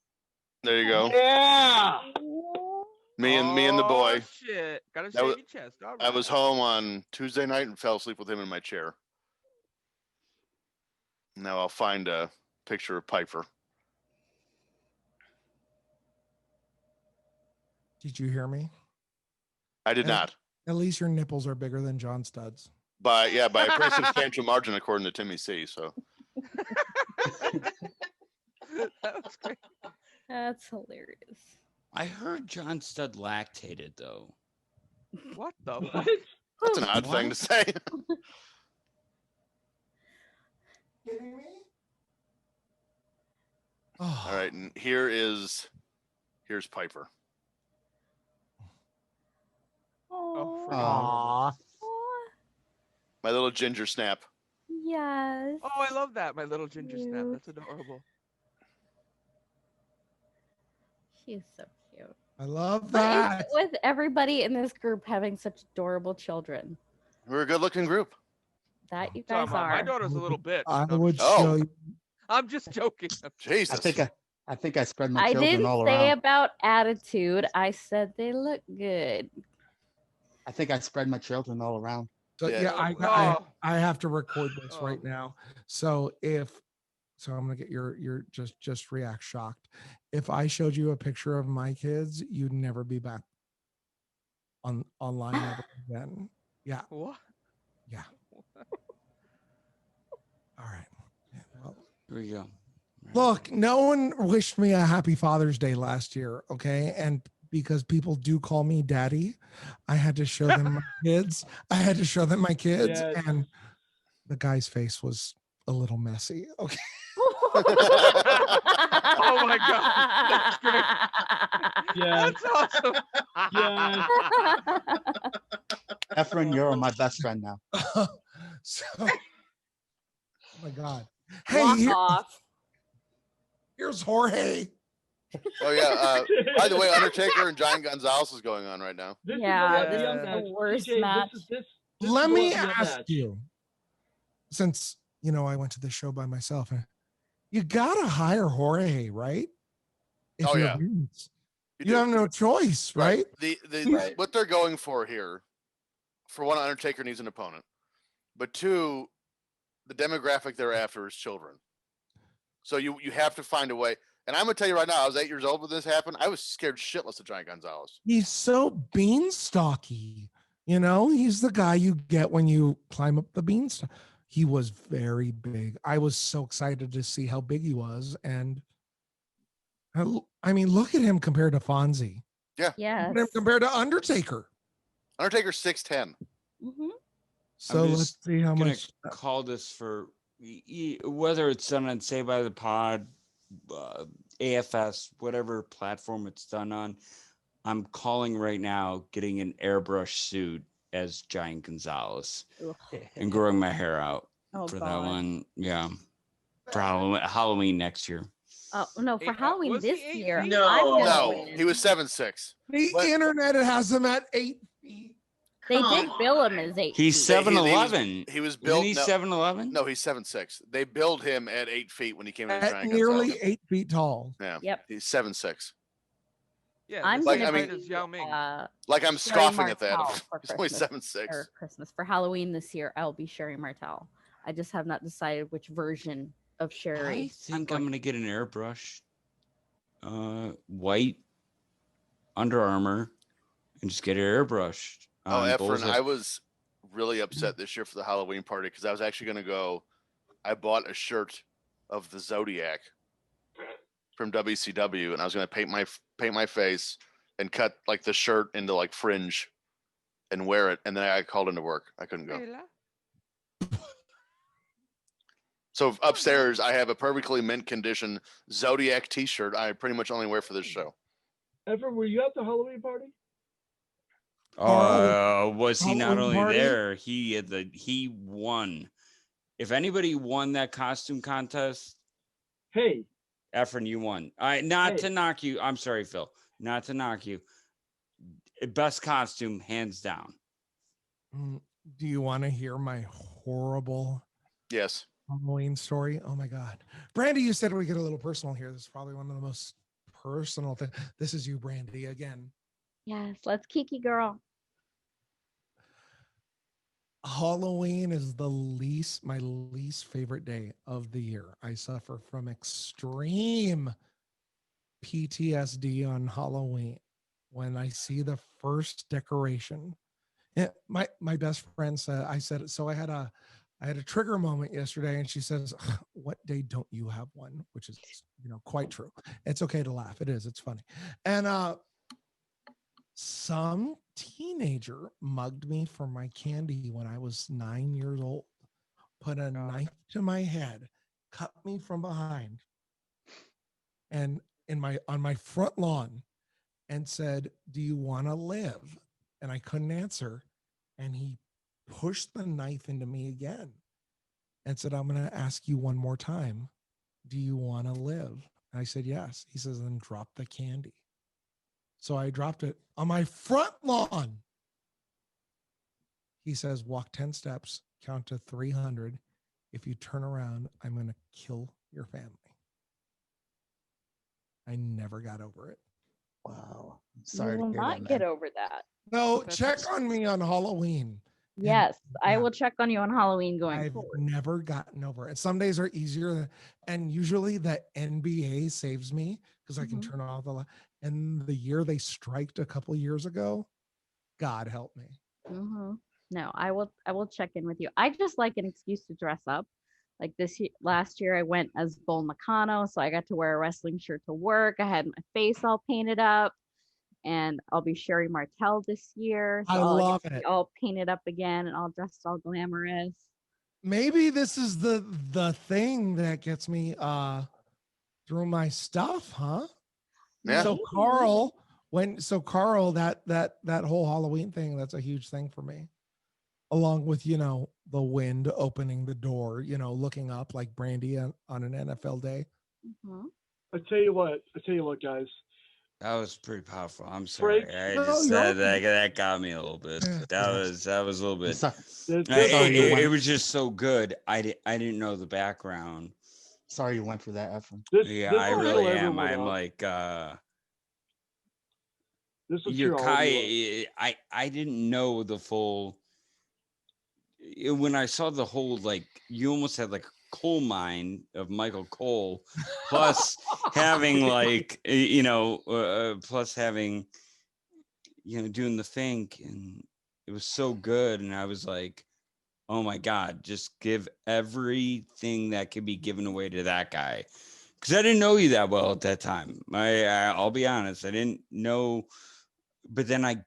There you go. Yeah. Me and the boy. Oh, shit. Gotta That shave was- your chest. All I was right. home on Tuesday night and fell asleep with him in my chair. Now I'll find a picture of Piper. Did you hear me? I did At- not. At least your nipples are bigger than John Stud's. By a pretty substantial margin, according to Timmy C. So That was great. That's hilarious. I heard John Stud lactated though. What the? What? that's an odd thing to say. Kidding me? All right, and here's Piper. Oh, Aw. My little ginger snap. yes. Oh, I love that. My little ginger snap. Cute. That's adorable. She's so cute. I love What is that. it with everybody in this group having such adorable children? We're a good-looking group. That you Sorry, guys Mom, my are. daughter's a little bitch. I No, would Oh. show you. I'm just joking. Jesus. I think I spread my I children didn't all say around. about attitude. I said they look good. I think I spread my children all around. So Yeah. yeah, Oh. I have to record this Oh. right now. So I'm gonna get your just react shocked. If I showed you a picture of my kids, you'd never be back online ever again. Yeah, What? yeah. All right. Yeah, well, Here we go. look, no one wished me a happy Father's Day last year, okay? And because people do call me daddy, I had to show them my kids. I had to show them my kids, Yes. and the guy's face was a little messy. Okay. Oh my god. That's great. Yes. That's awesome. Yes. Efren, you're my best friend now. So, oh my God. Hey, Walk off. here's Jorge. Oh yeah. By the way, Undertaker and Giant Gonzalez is going on right now. This Yeah, is this a is the match. worst TJ, match. This Let is me going to be a ask match. you, since I went to the show by myself, and you gotta hire Jorge, right? If Oh, you're yeah. Vince. You You do. have no choice, right? The Right. what they're going for here, for one, Undertaker needs an opponent, but two, the demographic they're after is children. So you have to find a way. And I'm gonna tell you right now, I was 8 years old when this happened. I was scared shitless of Giant Gonzalez. He's so beanstalky. He's the guy you get when you climb up the beanstalk. He was very big. I was so excited to see how big he was. And I mean, look at him compared to Fonzie. Yeah. Yes. Look at him compared to Undertaker. Undertaker's 6'10". Mhm. So let's just see how gonna much. call this for whether it's done on Say by the Pod, AFS, whatever platform it's done on. I'm calling right now, getting an airbrush suit as Giant Gonzalez Ugh. and growing my hair out Oh for that God. one. Yeah, for Halloween next year. Oh no, for Eight- Halloween was he this 8 year. feet? No. I'm gonna No, win. he was 7'6". The But- internet has him at 8 feet. They Come did bill him as 8 He's feet. 7'11". He was Isn't built. he 7'11"? No, he's 7'6". They billed him at 8 feet when he came in. At Giant nearly Gonzalez. 8 feet tall. Yeah. Yep. He's 7'6". Yeah, I'm the Like, gonna I mean- same height as Yao Ming. Like I'm Sherry scoffing at that. Martel for He's only Christmas. 7'6". For Christmas. For Halloween this year, I'll be Sherry Martel. I just have not decided which version of I Sherry. think I'm gonna get an airbrush, white Under Armour, and just get it airbrushed. Oh, on both Efren, of- I was really upset this year for the Halloween party because I was actually going to go. I bought a shirt of the Zodiac from WCW, and I was going to paint my face and cut like the shirt into like fringe and wear it. And then I got called into work. I couldn't go. So upstairs, I have a perfectly mint condition Zodiac T-shirt. I pretty much only wear for this show. Efren, were you at the Halloween party? Was he not Halloween only party? there? He won. If anybody won that costume contest, Hey, Efren, you won. Not Hey. to knock you. I'm sorry, Phil. Not to knock you. Best costume, hands down. Do you want to hear my horrible Yes. Halloween story? Oh my God. Brandy, you said we get a little personal here. This is probably one of the most personal things. This is you, Brandy, again. Yes, let's kiki girl. Halloween is my least favorite day of the year. I suffer from extreme PTSD on Halloween when I see the first decoration. My best friend said, I said, so I had a trigger moment yesterday, and she says, "What day don't you have one?" Which is, quite true. It's okay to laugh. It is. It's funny. And some teenager mugged me for my candy when I was 9 years old, put a knife to my head, cut me from behind, and on my front lawn, and said, "Do you want to live?" And I couldn't answer. And he pushed the knife into me again and said, "I'm going to ask you one more time. Do you want to live?" And I said, "Yes." He says, "Then drop the candy." So I dropped it on my front lawn. He says, "Walk 10 steps, count to 300. If you turn around, I'm going to kill your family." I never got over it. Wow. You will not get over that. No, check on me on Halloween. Yes, I will check on you on Halloween going I've forward. never gotten over it. Some days are easier, and usually the NBA saves me because I can turn off the light. And the year they striked a couple years ago, God help me. No, I will check in with you. I just like an excuse to dress up. Like last year, I went as Bull Nakano, so I got to wear a wrestling shirt to work. I had my face all painted up, and I'll be Sherry Martel this year. So I I'll love get to be it. all painted up again and all dressed all glamorous. Maybe this is the thing that gets me through my stuff, huh? Yeah. So Carl, that whole Halloween thing, that's a huge thing for me. Along with, the wind opening the door, looking up like Brandy on an NFL day. I tell you what, guys. That was pretty powerful. I'm sorry. That got me a little bit. That was a little bit. It was just so good. I didn't know the background. Sorry you went for that, Efren. Yeah, I really am. I'm like you're Kai. I didn't know the full. When I saw the whole, like, you almost had like a coal mine of Michael Cole, plus having like plus having doing the Fink, and it was so good, and I was like, oh my God, just give everything that could be given away to that guy, because I didn't know you that well at that time. I'll be honest, I didn't know, but then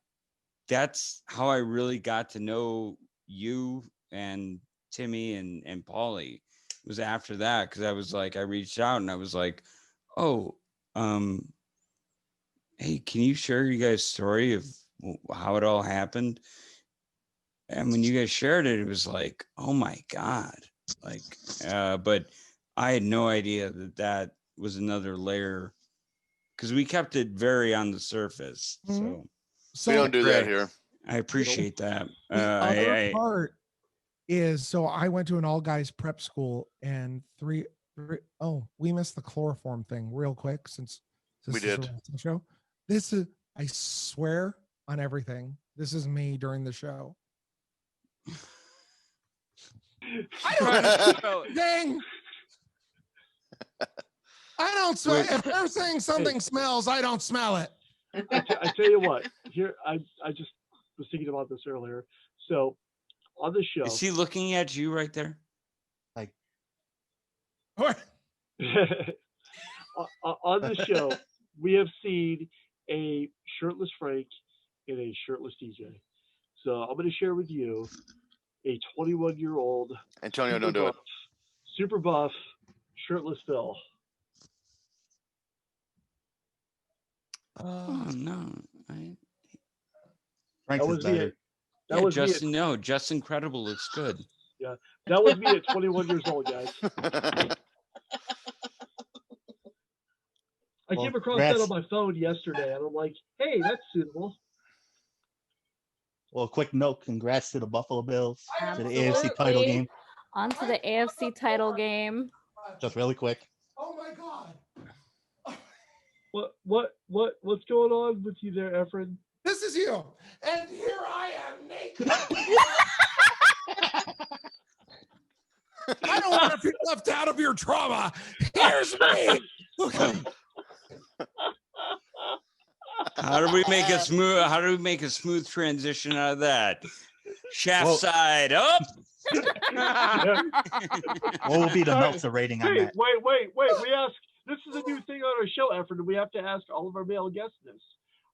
that's how I really got to know you and Timmy and Paulie. It was after that, because I was like, I reached out and I was like, oh, hey, can you share you guys' story of how it all happened? And when you guys shared it, it was like, oh my God. Like, but I had no idea that was another layer, because we kept it very on the surface. So we don't do that here. I appreciate that. The other part is, so I went to an all guys prep school, and we missed the chloroform thing real quick since we is a did. wrestling show. This is, I swear on everything, this is me during the show. Dang! I don't smell. If they're saying something smells, I don't smell it. I tell you what. Here, I just was thinking about this earlier. So, on the show, is he looking at you right there? Like, on the show, we have seen a shirtless Frank and a shirtless DJ. So I'm going to share with you a 21-year-old Antonio, don't do it. Super buff, shirtless Phil. Oh no! Frank is better. Justin. No, Just Incredible looks good. Yeah, that was me at 21 years old, guys. I came across that on my phone yesterday, and I'm like, "Hey, that's suitable." Well, quick note: congrats to the Buffalo Bills to the AFC title Absolutely. game. On to the AFC title game. Just really quick. Oh my God! What's going on with you there, Efren? This is you. And here I am naked. I don't want to feel left out of your trauma. Here's me. How do we make a smooth transition out of that? Shaft side up. What will be the Meltzer rating on that? Wait. We ask. This is a new thing on our show, Efren. We have to ask all of our male guests this.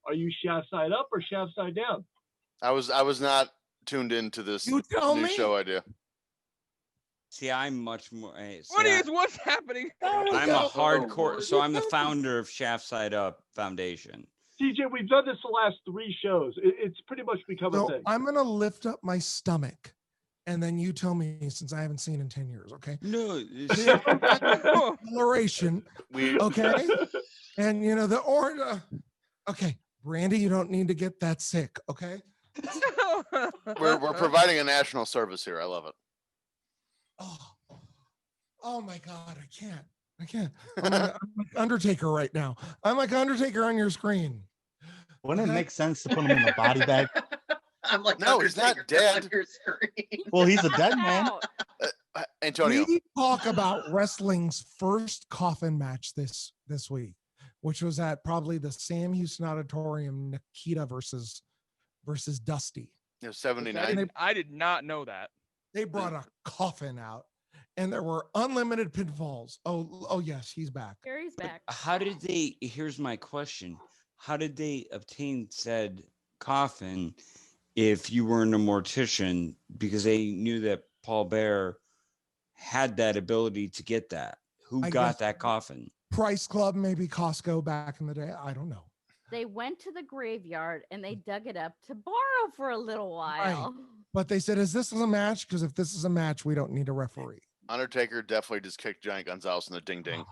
Are you shaft side up or shaft side down? I was not tuned into this You tell new me. show idea. See, I'm much more. What's happening? I'm a hardcore. So I'm the founder of Shaft Side Up Foundation. TJ, we've done this the last 3 shows. It's pretty much become a So thing. I'm gonna lift up my stomach, and then you tell me, since I haven't seen in 10 years, okay? No, acceleration. Okay, and you know the order. Okay, Brandy, you don't need to get that sick. Okay. We're providing a national service here. I love it. Oh my God, I can't. I'm like Undertaker right now. I'm like Undertaker on your screen. Wouldn't it make sense to put him in a body bag? I'm like, no, he's not dead. Well, he's a dead man. Antonio. We talk about wrestling's first coffin match this week, which was at probably the Sam Houston Auditorium, Nikita versus Dusty. Yeah, 79. I did not know that. They brought a coffin out, and there were unlimited pinfalls. Oh yes, he's back. Gary's back. How did they? Here's my question: how did they obtain said coffin if you weren't a mortician? Because they knew that Paul Bear had that ability to get that. Who got that coffin? Price Club, maybe Costco back in the day. I don't know. They went to the graveyard and they dug it up to borrow for a little while. Right. But they said, "Is this a match? Because if this is a match, we don't need a referee." Undertaker definitely just kicked Giant Gonzalez in the ding ding.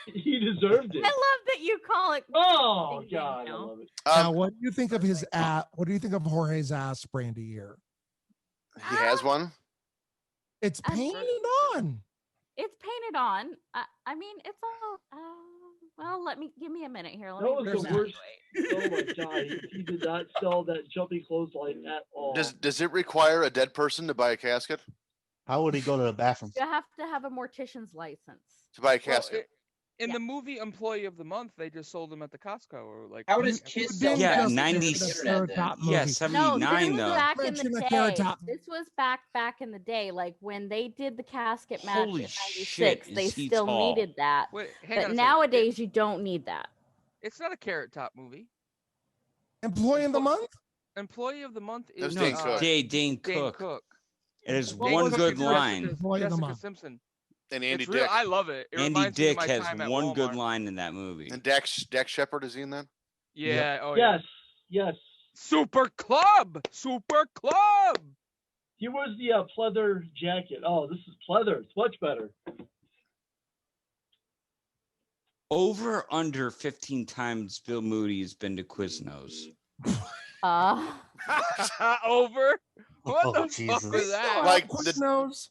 He deserved it. I love that you call it. Oh ding-ding God, I now. love it. Now, what do you think of his ass? What do you think of Jorge's ass, Brandy? Here, He has one. it's painted on. It's painted on. I mean, it's all. Well, give me a minute here. Let That me was the worst. Oh my God, he did not sell that jumping clothesline at all. Does it require a dead person to buy a casket? How would he go to the bathroom? You have to have a mortician's license. To buy a casket. In the movie Employee of the Month, they just sold them at the Costco or like. How does Kiss sell? Yeah, that 90. Yeah, 79 this was though. back in Mention the a day. Carrot Top. This was back in the day, like when they did the casket match Holy in shit, '96. They is he still tall. needed that, Wait, hang on but a second. nowadays you don't need that. It's not a Carrot Top movie. Employee of the month. Employee of the Month That's is Dane Cook. Dane Cook. It is Dane one Cook good is line. Employee of the Jessica month. Simpson. And Andy It's real. Dick. I love it. It Andy reminds me of Dick my has time at one good Walmart. line in that movie. And Dax Shepard, is he in that? Yeah. Oh yes, yeah. yes. Super Club. He wears the pleather jacket. Oh, this is pleather. It's much better. Over under 15 times Bill Moody has been to Quiznos. Over. What Oh, the Jesus. fuck was that? Like Knows.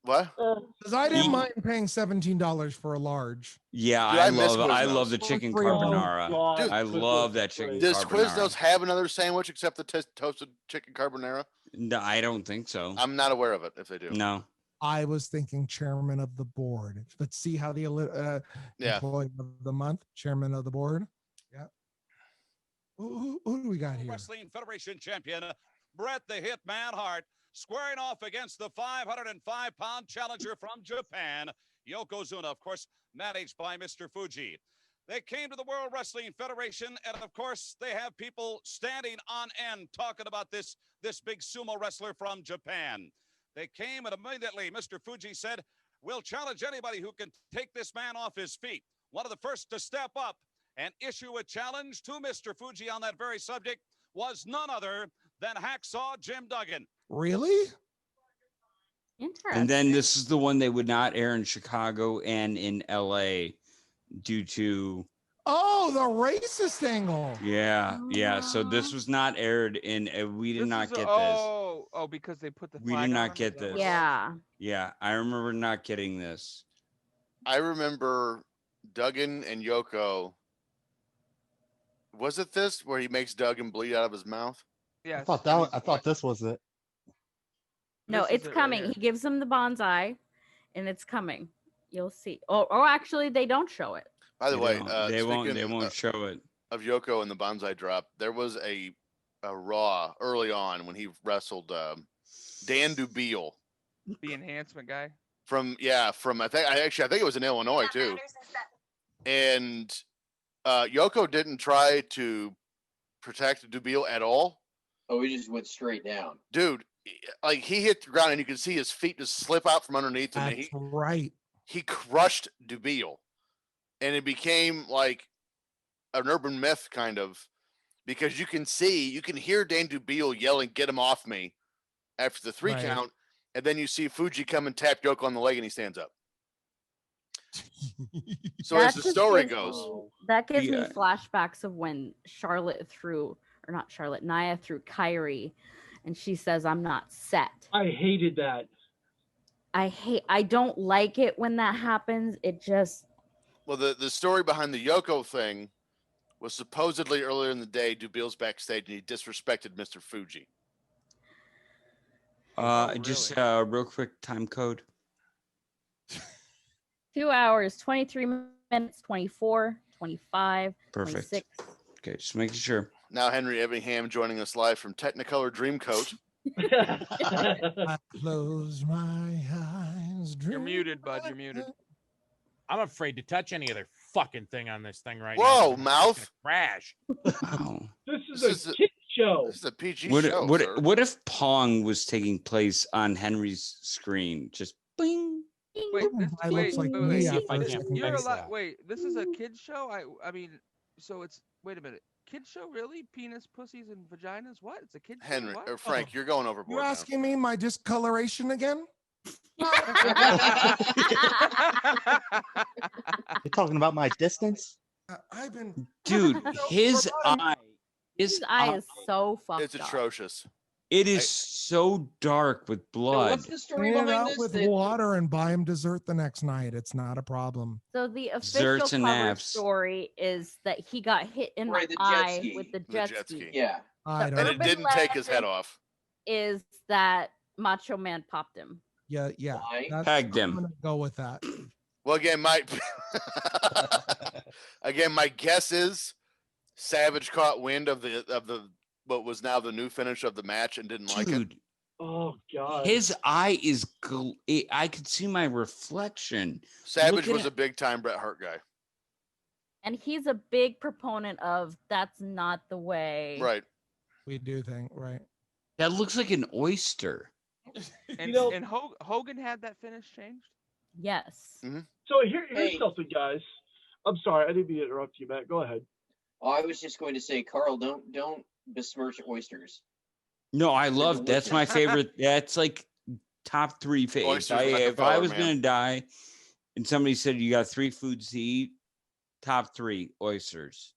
What? Because I didn't mind paying $17 for a large. Yeah, Dude, I miss love Quiznos. the chicken Three of them. carbonara. God, I Quiznos love is that chicken great. Does carbonara. Quiznos have another sandwich except the toasted chicken carbonara? No, I don't think so. I'm not aware of it if they do. No. I was thinking chairman of the board. Let's see how the Yeah. employee of the month, chairman of the board. Yeah. Who do we got here? Wrestling Federation champion Bret the Hitman Hart squaring off against the 505-pound challenger from Japan, Yokozuna, of course, managed by Mr. Fuji. They came to the World Wrestling Federation, and of course, they have people standing on end talking about this big sumo wrestler from Japan. They came, and immediately Mr. Fuji said, "We'll challenge anybody who can take this man off his feet." One of the first to step up and issue a challenge to Mr. Fuji on that very subject was none other than Hacksaw Jim Duggan. Really? Interesting. And then this is the one they would not air in Chicago and in LA due to Oh, the racist angle. yeah. So this was not aired in we did not get this. Oh, because they put the We flag did on not him? get Is that this. what it was? Yeah. Yeah, I remember not getting this. I remember Duggan and Yoko Was it this where he makes Duggan bleed out of his mouth? Yes. I thought this was it. No, This is it's it right coming. here. He gives him the bonsai, and it's coming. You'll see. Or actually, they don't show it. By the They way, don't- they won't. They speaking won't show it. of Yoko and the bonsai drop, there was a Raw early on when he wrestled Dan Dubiel The enhancement guy. from I think it was in Illinois too. And Yoko didn't try to protect Dubiel at all. Oh, he just went straight down. Dude, like he hit the ground and you could see his feet just slip out from underneath him. That's right. He crushed Dubiel. And it became like an urban myth kind of, because you can hear Dan Dubiel yelling, "Get him off me," after the 3 Right. count. And then you see Fuji come and tap Yoko on the leg and he stands up. So That as the just story gives goes, me- that gives me Yeah. flashbacks of when Nia threw Kyrie, and she says, "I'm not set." I hated that. I don't like it when that happens. It just well, the story behind the Yoko thing was supposedly earlier in the day, Dubiel's backstage and he disrespected Mr. Fuji. Just really? real quick time code. 2 hours, 23 minutes, 24, 25, Perfect. 26. Okay, just making sure. Now Henry Ebbingham joining us live from Technicolor Dreamcoat. I close my eyes. You're muted, bud. You're muted. I'm afraid to touch any other fucking thing on this thing right Whoa, now. mouth. Crash. Wow. This This is is a kid show. This is a PG What, show, what, sir. what if Pong was taking place on Henry's screen? Just bing. Wait, this, I wait, looks like wait, me wait. at I first. can't I think You're fix allowed. that. Wait, this is a kids show. I mean, so it's. Wait a minute. Kids show, really? Penis, pussies, and vaginas? What? It's a kid show. Henry What? or Frank, you're going overboard. You now. asking me my discoloration again? You're talking about my distance? I've been Dude, his eye. His eye is so fucked It's up. atrocious. It is so dark with blood. What's the story clean it behind out this? with That- water and buy him dessert the next night. It's not a problem. So the official Zerts and cover naps. story is that he got hit in Right, the the jet eye ski. with the The jet, jet ski. ski. Yeah. I don't. And it Urban didn't take his head legend off. Is that Macho Man popped him? Yeah. Why? Pegged him. I'm gonna go with that. Well, again, my guess is Savage caught wind of the what was now the new finish of the match and didn't like it. Dude, Oh God. his eye is. I could see my reflection. Savage Look at was a big time Bret Hart guy. And he's a big proponent of that's not the way. Right. We do think right. That looks like an oyster. And, You know- and Hogan had that finish changed? Yes. So here's Hey. something, guys. I'm sorry, I didn't mean to interrupt you, Matt. Go ahead. Oh, I was just going to say, Carl, don't besmirch oysters. No, I love. That's my favorite. That's like top 3 faves. Oysters like a If I feller, was man. gonna die, and somebody said you got 3 foods to eat, top 3 oysters.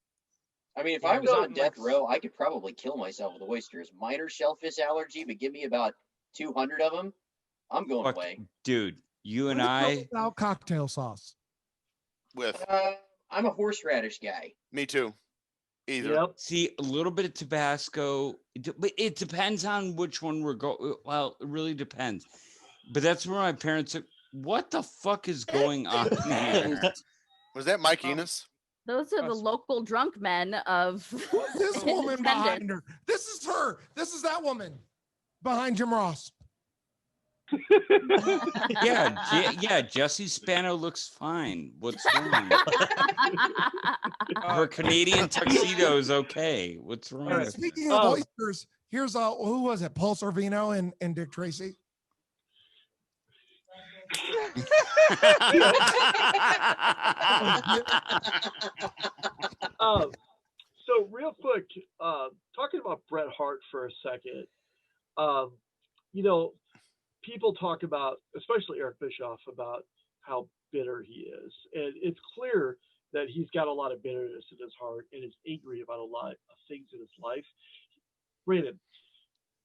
I mean, if Yeah, I was no, on death like- row, I could probably kill myself with oysters. Minor shellfish allergy, but give me about 200 of them. I'm going Fuck, away. dude, you and What about I. without cocktail sauce. With I'm a horseradish guy. me too. Either. Yep. See a little bit of Tabasco, but it depends on which one we're going. Well, it really depends. But that's where my parents are. What the fuck is going on here? Was that Mike Enos? Those are the Us. local drunk men of What's this woman Independence. behind her? This is her. This is that woman behind Jim Ross. Yeah, Jesse Spano looks fine. What's wrong? Her Canadian tuxedo is okay. What's wrong? All right, with her? speaking of oysters, here's who was it? Paul Sorvino and Dick Tracy. So real quick, talking about Bret Hart for a second, you know, people talk about, especially Eric Bischoff, about how bitter he is, and it's clear that he's got a lot of bitterness in his heart and is angry about a lot of things in his life. Granted,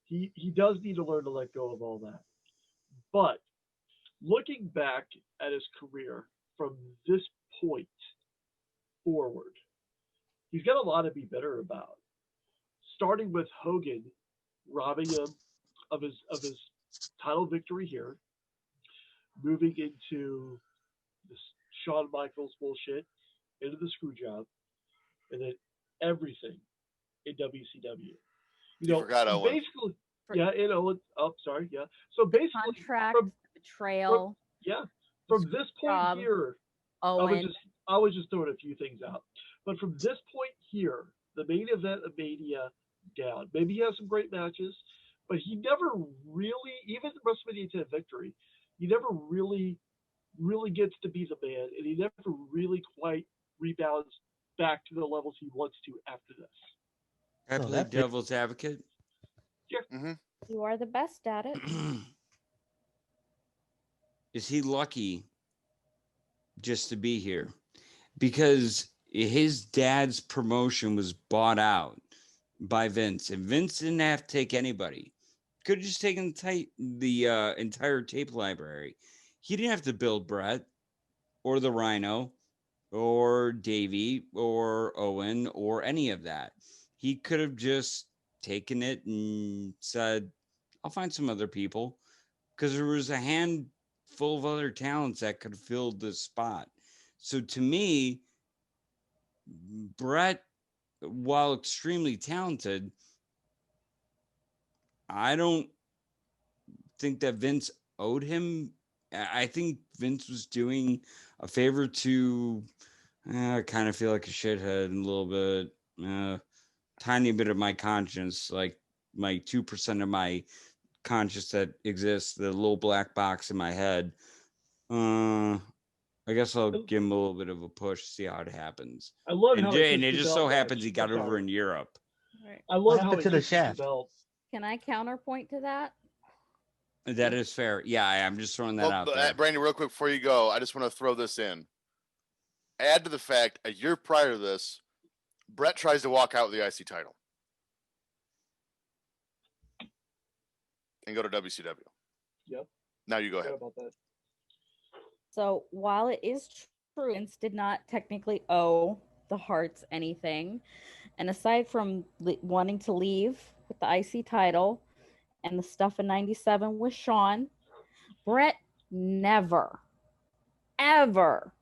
he does need to learn to let go of all that, but looking back at his career from this point forward, he's got a lot to be better about. Starting with Hogan robbing him of his title victory here, moving into this Shawn Michaels bullshit, into the screw job, and then everything in WCW. You forgot Owen. Basically, yeah, and Owen. Oh, sorry, yeah. So basically, contract, betrayal. From this point job, here, Owen. I was just throwing a few things out. But from this point here, the main event of Mania down. Maybe he has some great matches, but he never really, even the WrestleMania 10 victory, he never really gets to be the man, and he never really quite rebounds back to the levels he wants to after this. I play devil's advocate. Yeah. Mm-hmm. You are the best at it. Is he lucky just to be here? Because his dad's promotion was bought out by Vince, and Vince didn't have to take anybody. Could have just taken the entire tape library. He didn't have to build Brett or the Rhino or Davey or Owen or any of that. He could have just taken it and said, I'll find some other people, because there was a handful of other talents that could have filled this spot. So to me, Brett, while extremely talented, I don't think that Vince owed him. I think Vince was doing a favor to, I kind of feel like a shithead a little bit, tiny bit of my conscience, like my 2% of my conscience that exists, the little black box in my head. I guess I'll give him a little bit of a push, see how it happens. I love and how it just so happens he got over in Europe. Right. I love how happened to the shaft? Can I counterpoint to that? That is fair. Yeah, I'm just throwing that out there. Brandy, real quick before you go, I just want to throw this in. Add to the fact, a year prior to this, Brett tries to walk out with the IC title and go to WCW. Yep. Now you go ahead. About that. So while it is true, Vince did not technically owe the Hearts anything, and aside from wanting to leave with the IC title and the stuff in '97 with Shawn, Brett never, ever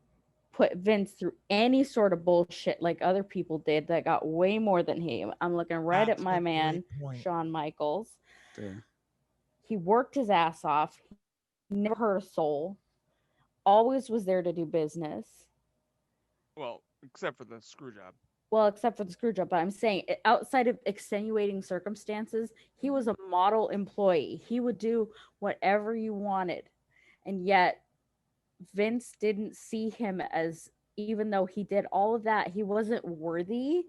put Vince through any sort of bullshit like other people did that got way more than him. I'm looking right That's at my a man, great point. Shawn Michaels. Fair. He worked his ass off. He never hurt a soul. Always was there to do business. Well, except for the screw job. Well, except for the screw job, but I'm saying outside of extenuating circumstances, he was a model employee. He would do whatever you wanted. And yet Vince didn't see him as, even though he did all of that, he wasn't worthy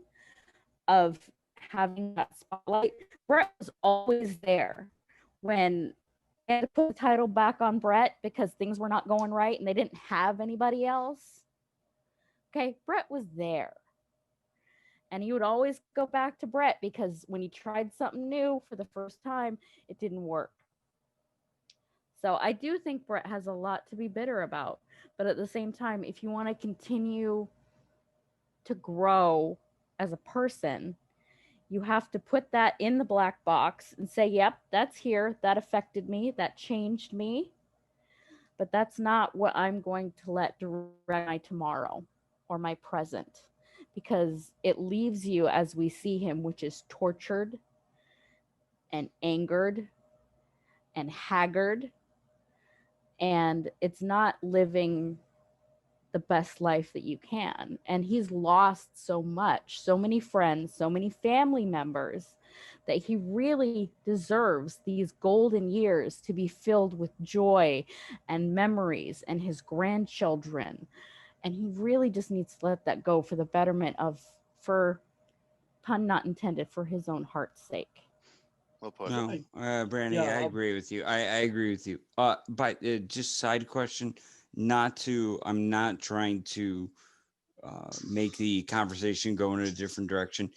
of having that spotlight. Brett was always there when they had to put the title back on Brett because things were not going right and they didn't have anybody else. Okay, Brett was there. And he would always go back to Brett because when he tried something new for the first time, it didn't work. So I do think Brett has a lot to be bitter about. But at the same time, if you want to continue to grow as a person, you have to put that in the black box and say, yep, that's here. That affected me. That changed me. But that's not what I'm going to let direct my tomorrow or my present, because it leaves you as we see him, which is tortured and angered and haggard. And it's not living the best life that you can. And he's lost so much, so many friends, so many family members, that he really deserves these golden years to be filled with joy and memories and his grandchildren. And he really just needs to let that go for the betterment of, for pun not intended, for his own heart's sake. Well put. No, Brandy, I agree with you. I agree with you. But just side question, I'm not trying to make the conversation go in a different direction.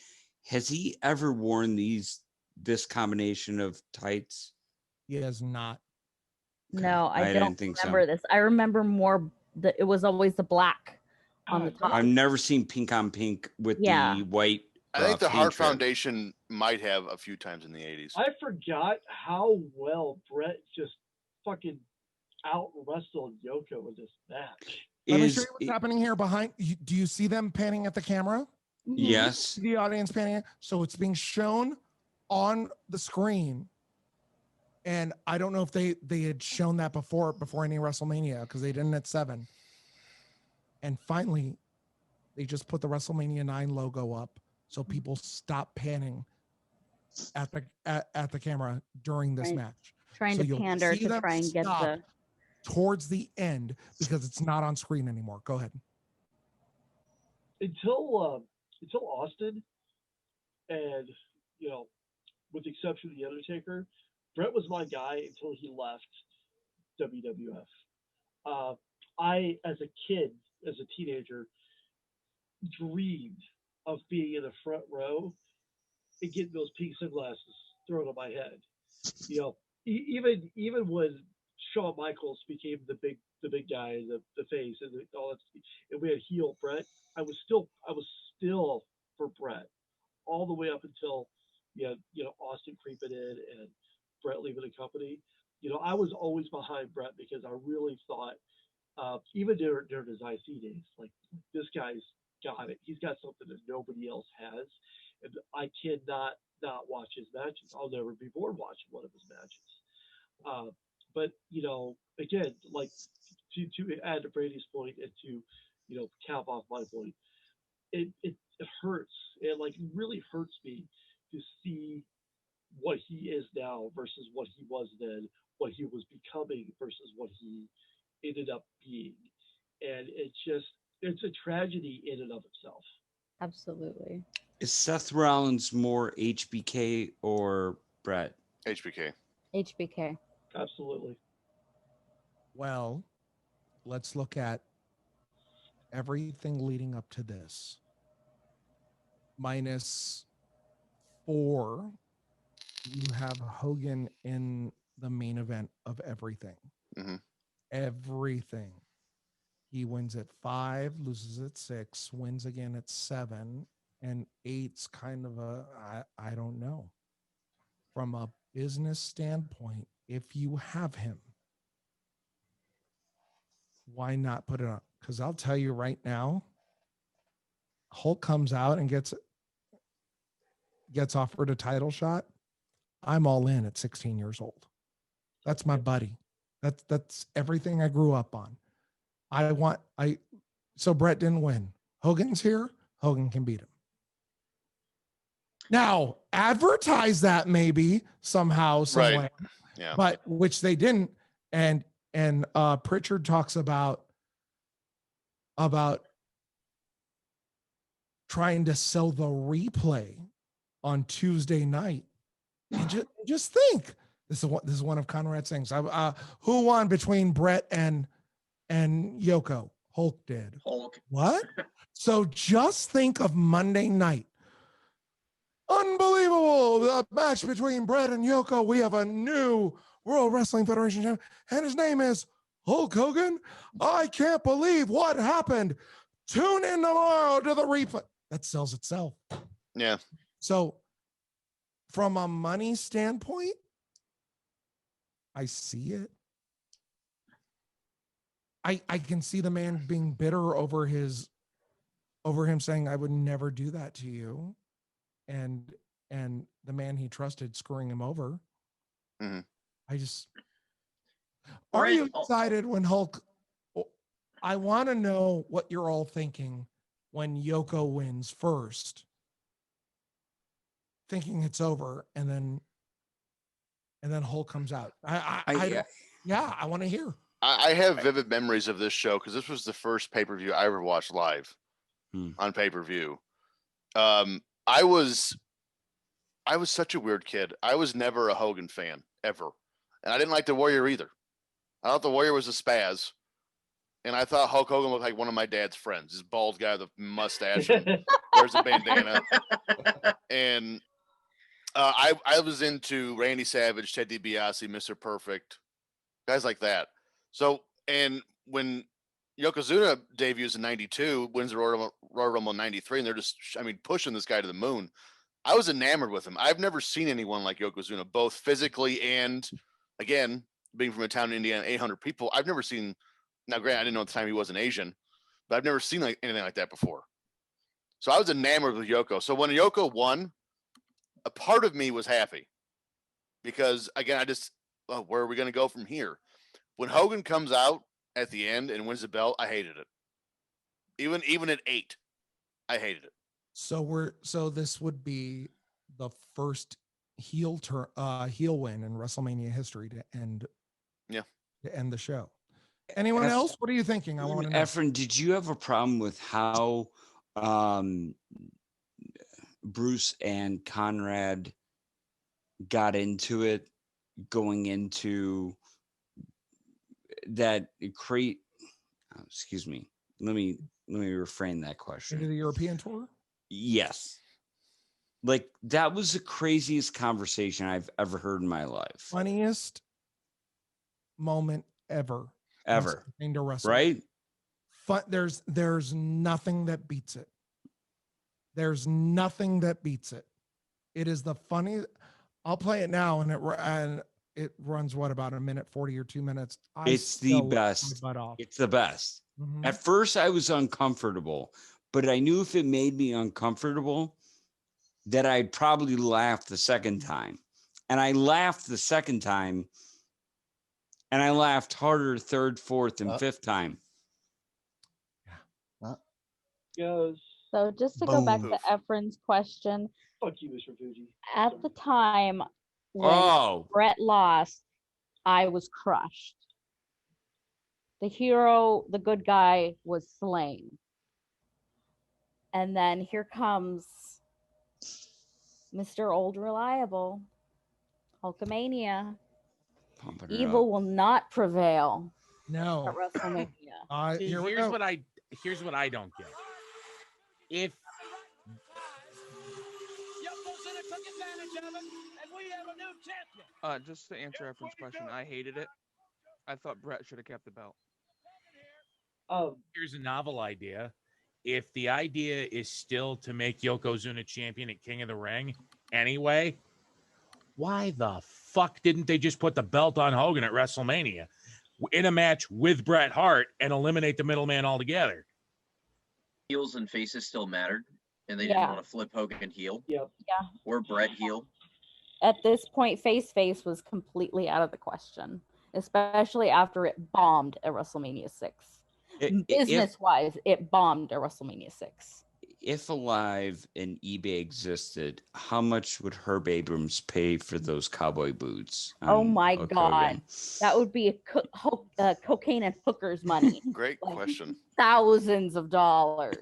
Has he ever worn this combination of tights? He has not. No, I don't didn't think remember so. this. I remember more that it was always the black on the top. I've never seen pink on pink with the white. I think the Hart paint strip. Foundation might have a few times in the 80s. I forgot how well Brett just fucking out wrestled Yoko with this match. Let me show you what's happening here behind. Do you see them panning at the camera? Yes. The audience panning. So it's being shown on the screen. And I don't know if they had shown that before any WrestleMania, because they didn't at 7. And finally, they just put the WrestleMania 9 logo up, so people stop panning at the camera during this match. Trying So to you'll pander see to them try and get stop the. towards the end because it's not on screen anymore. Go ahead. Until Austin, and with the exception of the Undertaker, Brett was my guy until he left WWF. I, as a kid, as a teenager, dreamed of being in the front row and getting those pink sunglasses thrown on my head. Even when Shawn Michaels became the big guy, the face, and all that, and we had heel Brett, I was still for Brett all the way up until Austin creeping in and Brett leaving the company. I was always behind Brett because I really thought, even during his IC days, like, this guy's got it. He's got something that nobody else has, and I cannot not watch his matches. I'll never be bored watching one of his matches. But again, like, to add to Brady's point and to cap off my point, it hurts. It really hurts me to see what he is now versus what he was then, what he was becoming versus what he ended up being. And it's a tragedy in and of itself. Absolutely. Is Seth Rollins more HBK or Brett? HBK. HBK. Absolutely. Well, let's look at everything leading up to this. -4, you have Hogan in the main event of everything. Mm-hmm. Everything. He wins at 5, loses at 6, wins again at 7, and 8's kind of I don't know. From a business standpoint, if you have him, why not put it on? Because I'll tell you right now, Hulk comes out and gets offered a title shot. I'm all in at 16 years old. That's my buddy. That's everything I grew up on. So Brett didn't win. Hogan's here. Hogan can beat him. Now, advertise that maybe somehow, some way. Yeah. But which they didn't. And Pritchard talks about trying to sell the replay on Tuesday night. And just think, this is one of Conrad's things. Who won between Brett and Yoko? Hulk did. Hulk. What? So just think of Monday night. Unbelievable. The match between Brett and Yoko. We have a new World Wrestling Federation champion, and his name is Hulk Hogan. I can't believe what happened. Tune in tomorrow to the replay. That sells itself. Yeah. So from a money standpoint, I see it. I can see the man being bitter over him saying, I would never do that to you. And the man he trusted screwing him over. Mm-hmm. Are you excited when Hulk? I want to know what you're all thinking when Yoko wins first, thinking it's over, and then Hulk comes out. I want to hear. I have vivid memories of this show because this was the first pay-per-view I ever watched live on pay-per-view. I was such a weird kid. I was never a Hogan fan ever, and I didn't like the Warrior either. I thought the Warrior was a spaz, and I thought Hulk Hogan looked like one of my dad's friends. This bald guy with a mustache and wears a bandana. And I was into Randy Savage, Ted DiBiase, Mr. Perfect, guys like that. So, and when Yokozuna debuts in 92, wins the Royal Rumble in 93, and they're just, pushing this guy to the moon. I was enamored with him. I've never seen anyone like Yokozuna, both physically and, again, being from a town in Indiana, 800 people. I've never seen, now granted, I didn't know at the time he wasn't Asian, but I've never seen anything like that before. So I was enamored with Yoko. So when Yoko won, a part of me was happy because, again, where are we going to go from here? When Hogan comes out at the end and wins the belt, I hated it. Even at 8, I hated it. So this would be the first heel win in WrestleMania history to end the show. Anyone else? What are you thinking? I want to know. Efren, did you have a problem with how Bruce and Conrad got into it, going into that excuse me. Let me reframe that question. Into the European tour? Yes. Like, that was the craziest conversation I've ever heard in my life. Funniest moment ever. Into wrestling. Right? There's nothing that beats it. There's nothing that beats it. It is the funny. I'll play it now, and it runs about a minute 40 or 2 minutes. It's the best. It's the best. Mm-hmm. At first, I was uncomfortable, but I knew if it made me uncomfortable, that I'd probably laugh the second time. And I laughed the second time, and I laughed harder third, fourth, and fifth time. Yes. So just to go back to Efren's question. Fuck you, Mr. Fuji. At the time when Brett lost, I was crushed. The hero, the good guy, was slain. And then here comes Mr. Old Reliable, Hulkamania. Evil will not prevail. No. At WrestleMania. Here's what I don't get. If just to answer Efren's question, I hated it. I thought Brett should have kept the belt. Here's a novel idea. If the idea is still to make Yokozuna champion at King of the Ring anyway, why the fuck didn't they just put the belt on Hogan at WrestleMania in a match with Bret Hart and eliminate the middleman altogether? Heels and faces still mattered, and they didn't want to flip Hogan heel. Yep. Yeah. Or Bret heel. At this point, face was completely out of the question, especially after it bombed at WrestleMania 6. Business-wise, it bombed at WrestleMania 6. If Alive and eBay existed, how much would Herb Abrams pay for those cowboy boots? Oh my God. That would be cocaine and hookers money. Great question. Thousands of dollars.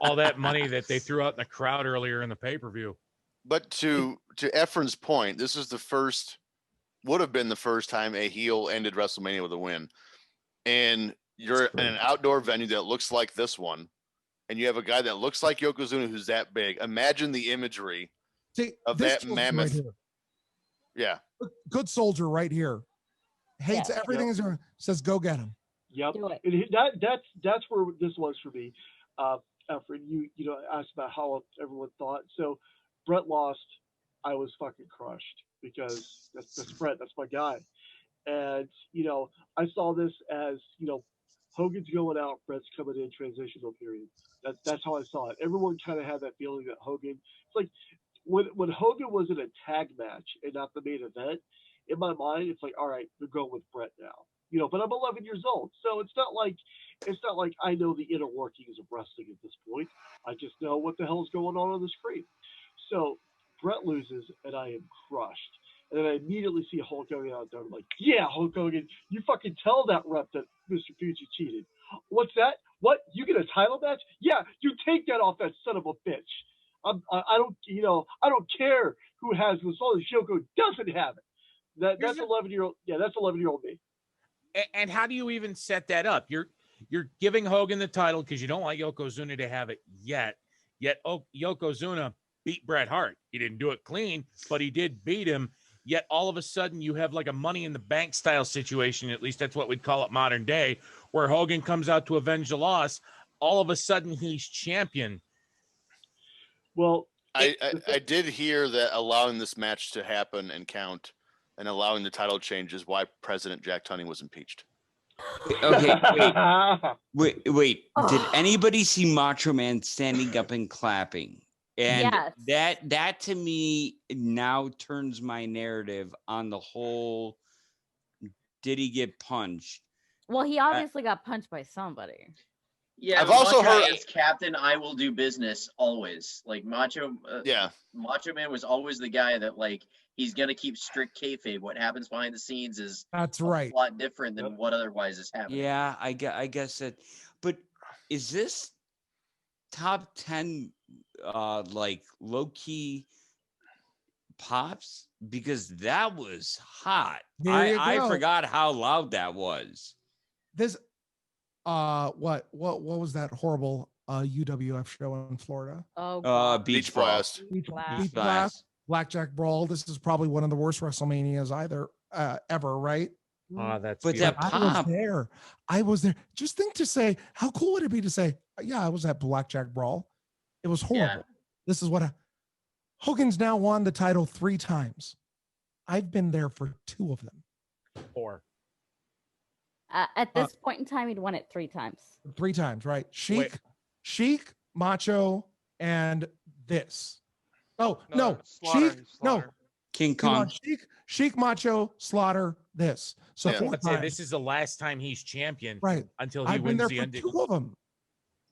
All that money that they threw out in the crowd earlier in the pay-per-view. But to Efren's point, this is would have been the first time a heel ended WrestleMania with a win. And you're in an outdoor venue that looks like this one, and you have a guy that looks like Yokozuna who's that big. Imagine the imagery of that mammoth. Right, yeah. Good soldier right here. Hates everything. Says, go get him. Yep. And that's where this was for me. Efren, you asked about how everyone thought. So Brett lost. I was fucking crushed because that's Brett. That's my guy. And, I saw this as, Hogan's going out, Brett's coming in transitional period. That's how I saw it. Everyone kind of had that feeling that Hogan, it's like when Hogan was in a tag match and not the main event, in my mind, it's like, all right, they're going with Brett now. But I'm 11 years old. So it's not like I know the inner workings of wrestling at this point. I just know what the hell's going on the screen. So Brett loses and I am crushed. And then I immediately see Hulk Hogan out there. I'm like, yeah, Hulk Hogan, you fucking tell that rep that Mr. Fuji cheated. What's that? What? You get a title match? Yeah, you take that off that son of a bitch. I don't care who has this. As long as Yoko doesn't have it. That's 11-year-old. Yeah, that's 11-year-old me. And how do you even set that up? You're giving Hogan the title because you don't want Yokozuna to have it yet. Yet Yokozuna beat Bret Hart. He didn't do it clean, but he did beat him. Yet all of a sudden you have like a Money in the Bank style situation. At least that's what we'd call it modern day, where Hogan comes out to avenge the loss. All of a sudden he's champion. Well, I did hear that allowing this match to happen and count and allowing the title change is why President Jack Tunney was impeached. Okay, wait. Did anybody see Macho Man standing up and clapping? And Yes. that to me now turns my narrative on the whole. Did he get punched? Well, he obviously got punched by somebody. Yeah, I've also Macho heard as captain. I will do business always. Like Macho. Macho Man was always the guy that like he's gonna keep strict kayfabe. What happens behind the scenes is That's a right. lot different than what otherwise is happening. Yeah, I guess that. But is this top 10 like low key pops? Because that was hot. There you I go. forgot how loud that was. This what was that horrible UWF show in Florida? Oh God. Beach Blast. Beach Blast. Blackjack Brawl. This is probably one of the worst WrestleManias ever, right? Oh, that's But that I was pop. there. I was there. Just think to say, how cool would it be to say, yeah, I was at Blackjack Brawl. It was horrible. Yeah. This is what Hogan's now won the title 3 times. I've been there for 2 of them. 4. At this point in time, he'd won it 3 times. 3 times, right? Sheik, Macho, and this. Oh, no. Slaughter, Sheik, Slaughter. no. King He won Kong. Sheik, Macho, Slaughter, this. So Yeah. 4 Let's say times. this is the last time he's champion, Right. until he I've been wins there the for 2 of them.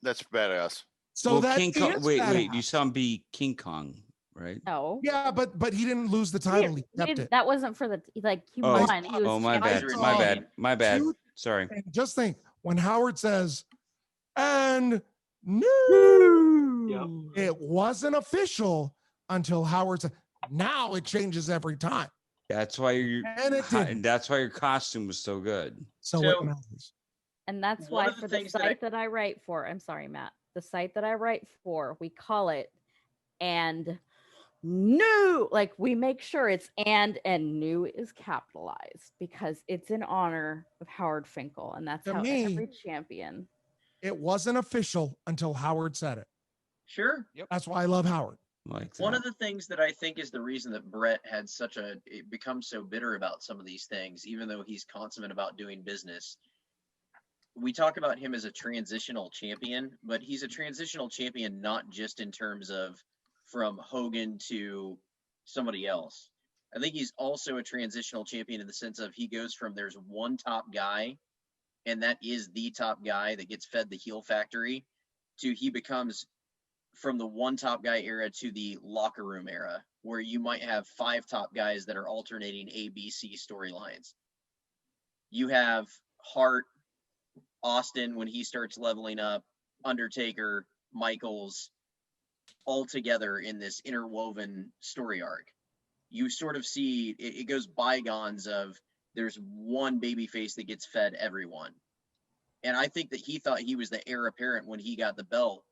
That's badass. So that King Kong. is Wait, badass. you saw him be King Kong, right? No. Yeah, but he didn't lose the title. He kept it. That wasn't for the like he Oh, won. He was oh, my bad, champion. my bad, my bad. Dude. Sorry. And just think when Howard says, and no, it wasn't official until Howard said, now it changes every time. That's why And it didn't. that's why your costume was so good. So So- it matters. And that's One why of the for the things that site that I write for, I'm sorry, Matt, the site that I write for, we call it and new. Like we make sure it's and new is capitalized because it's in honor of Howard Finkel. And that's To how me- every champion. It wasn't official until Howard said it. Sure. That's why I love Howard. Like One of the things that I think is the reason that Brett had it becomes so bitter about some of these things, even though he's consummate about doing business. We talk about him as a transitional champion, but he's a transitional champion not just in terms of from Hogan to somebody else. I think he's also a transitional champion in the sense of he goes from there's one top guy, and that is the top guy that gets fed the heel factory, to he becomes from the one top guy era to the locker room era, where you might have 5 top guys that are alternating A, B, C storylines. You have Hart, Austin when he starts leveling up, Undertaker, Michaels, all together in this interwoven story arc. You sort of see it goes bygones of there's one babyface that gets fed everyone. And I think that he thought he was the heir apparent when he got the belt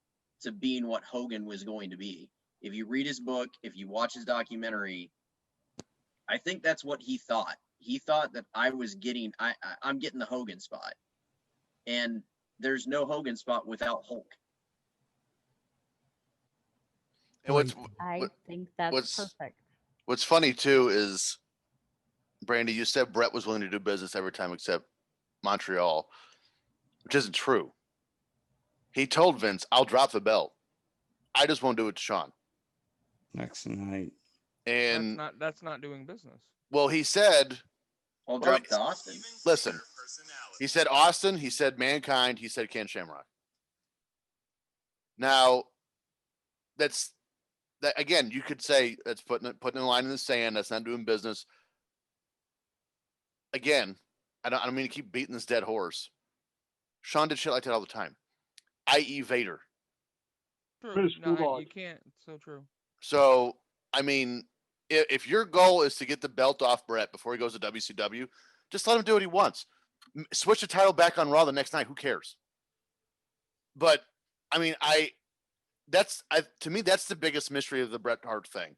to being what Hogan was going to be. If you read his book, if you watch his documentary, I think that's what he thought. He thought that I'm getting the Hogan spot. And there's no Hogan spot without Hulk. And I think that's perfect. What's funny too is, Brandy, you said Brett was willing to do business every time except Montreal, which isn't true. He told Vince, "I'll drop the belt. I just won't do it to Sean." Next night. And that's not doing business. well, he said, I'll drop to Austin. Listen, he said Austin, he said Mankind, he said Ken Shamrock. Now, that again, you could say that's putting a line in the sand. That's not doing business. Again, I don't mean to keep beating this dead horse. Sean did shit like that all the time, i.e. Vader. True. No, you can't. It's so true. So, I mean, if your goal is to get the belt off Brett before he goes to WCW, just let him do what he wants. Switch the title back on Raw the next night. Who cares? But I mean, to me, that's the biggest mystery of the Bret Hart thing.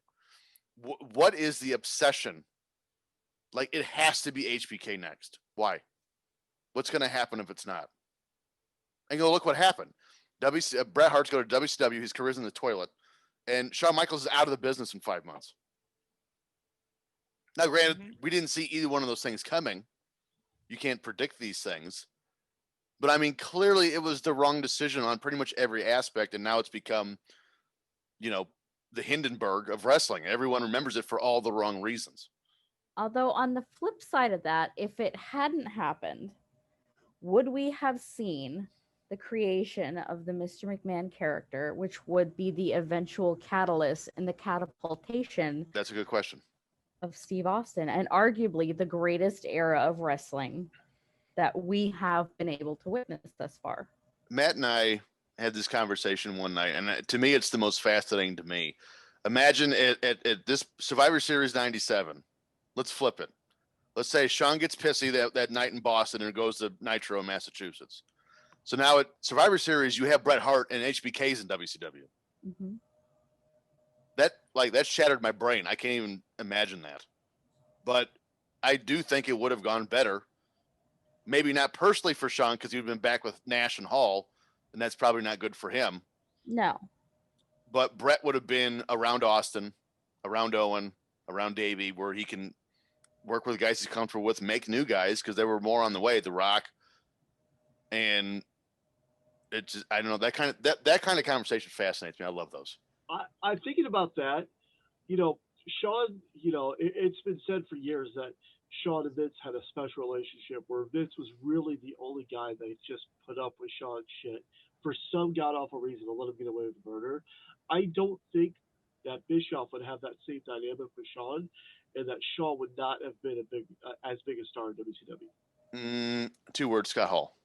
What is the obsession Like, it has to be HBK next. Why? What's going to happen if it's not? And go look what happened. Bret Hart's going to WCW. His career's in the toilet, and Shawn Michaels is out of the business in 5 months. Now, granted, we didn't see either one of those things coming. You can't predict these things. But, I mean, clearly it was the wrong decision on pretty much every aspect, and now it's become, the Hindenburg of wrestling. Everyone remembers it for all the wrong reasons. Although on the flip side of that, if it hadn't happened, would we have seen the creation of the Mr. McMahon character, which would be the eventual catalyst in the catapultation? That's a good question. Of Steve Austin, and arguably the greatest era of wrestling that we have been able to witness thus far. Matt and I had this conversation one night, and to me, it's the most fascinating to me. Imagine at this Survivor Series 97, let's flip it. Let's say Shawn gets pissy that night in Boston and goes to Nitro, Massachusetts. So now at Survivor Series, you have Bret Hart and HBK's in WCW. Mm-hmm. That shattered my brain. I can't even imagine that. But I do think it would have gone better. Maybe not personally for Shawn, because he would have been back with Nash and Hall, and that's probably not good for him. No. But Bret would have been around Austin, around Owen, around Davey, where he can work with guys he's comfortable with, make new guys, because there were more on the way, The Rock. And it's just, I don't know, that kind of conversation fascinates me. I love those. I'm thinking about that. Shawn, it's been said for years that Shawn and Vince had a special relationship where Vince was really the only guy that just put up with Shawn's shit for some god-awful reason to let him get away with murder. I don't think that Bischoff would have that same dynamic with Shawn, and that Shawn would not have been as big a star in WCW. 2 words, Scott Hall.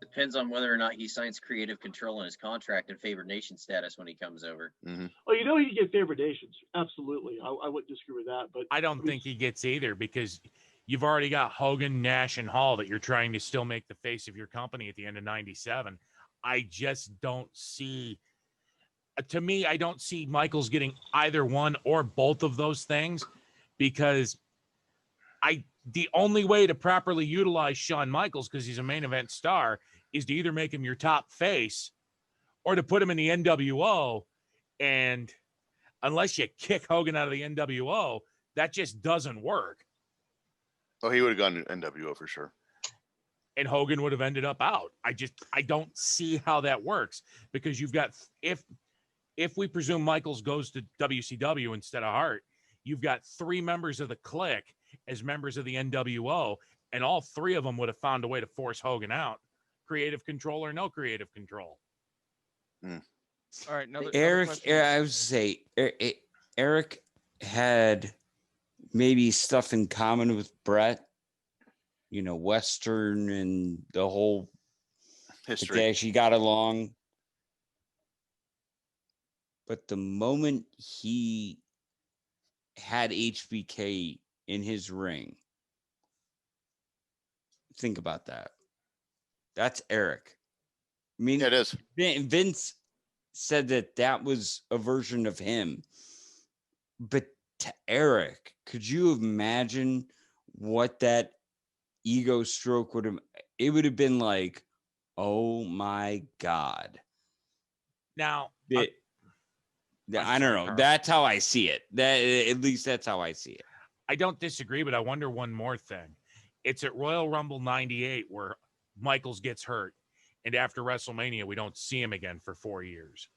Depends on whether or not he signs creative control in his contract and favored nation status when he comes over. Mm-hmm. Oh, he can get favored nations. Absolutely. I wouldn't disagree with that. But I don't think he gets either, because you've already got Hogan, Nash, and Hall that you're trying to still make the face of your company at the end of 97. I just don't see, to me, I don't see Michaels getting either one or both of those things, because the only way to properly utilize Shawn Michaels, because he's a main event star, is to either make him your top face or to put him in the NWO. And unless you kick Hogan out of the NWO, that just doesn't work. Oh, he would have gone to NWO for sure. And Hogan would have ended up out. I don't see how that works, because you've got, if we presume Michaels goes to WCW instead of Hart, you've got 3 members of the Clique as members of the NWO, and all 3 of them would have found a way to force Hogan out, creative control or no creative control. All right, Eric, I would say Eric had maybe stuff in common with Bret, Western and the whole history. They actually got along. But the moment he had HBK in his ring, think about that. That's Eric. I mean, it is. Vince said that was a version of him. But to Eric, could you imagine what that ego stroke would have? It would have been like, oh my God. Now, I don't know. Carl. That's how I see it. At least that's how I see it. I don't disagree, but I wonder one more thing. It's at Royal Rumble 98 where Michaels gets hurt, and after WrestleMania, we don't see him again for 4 years.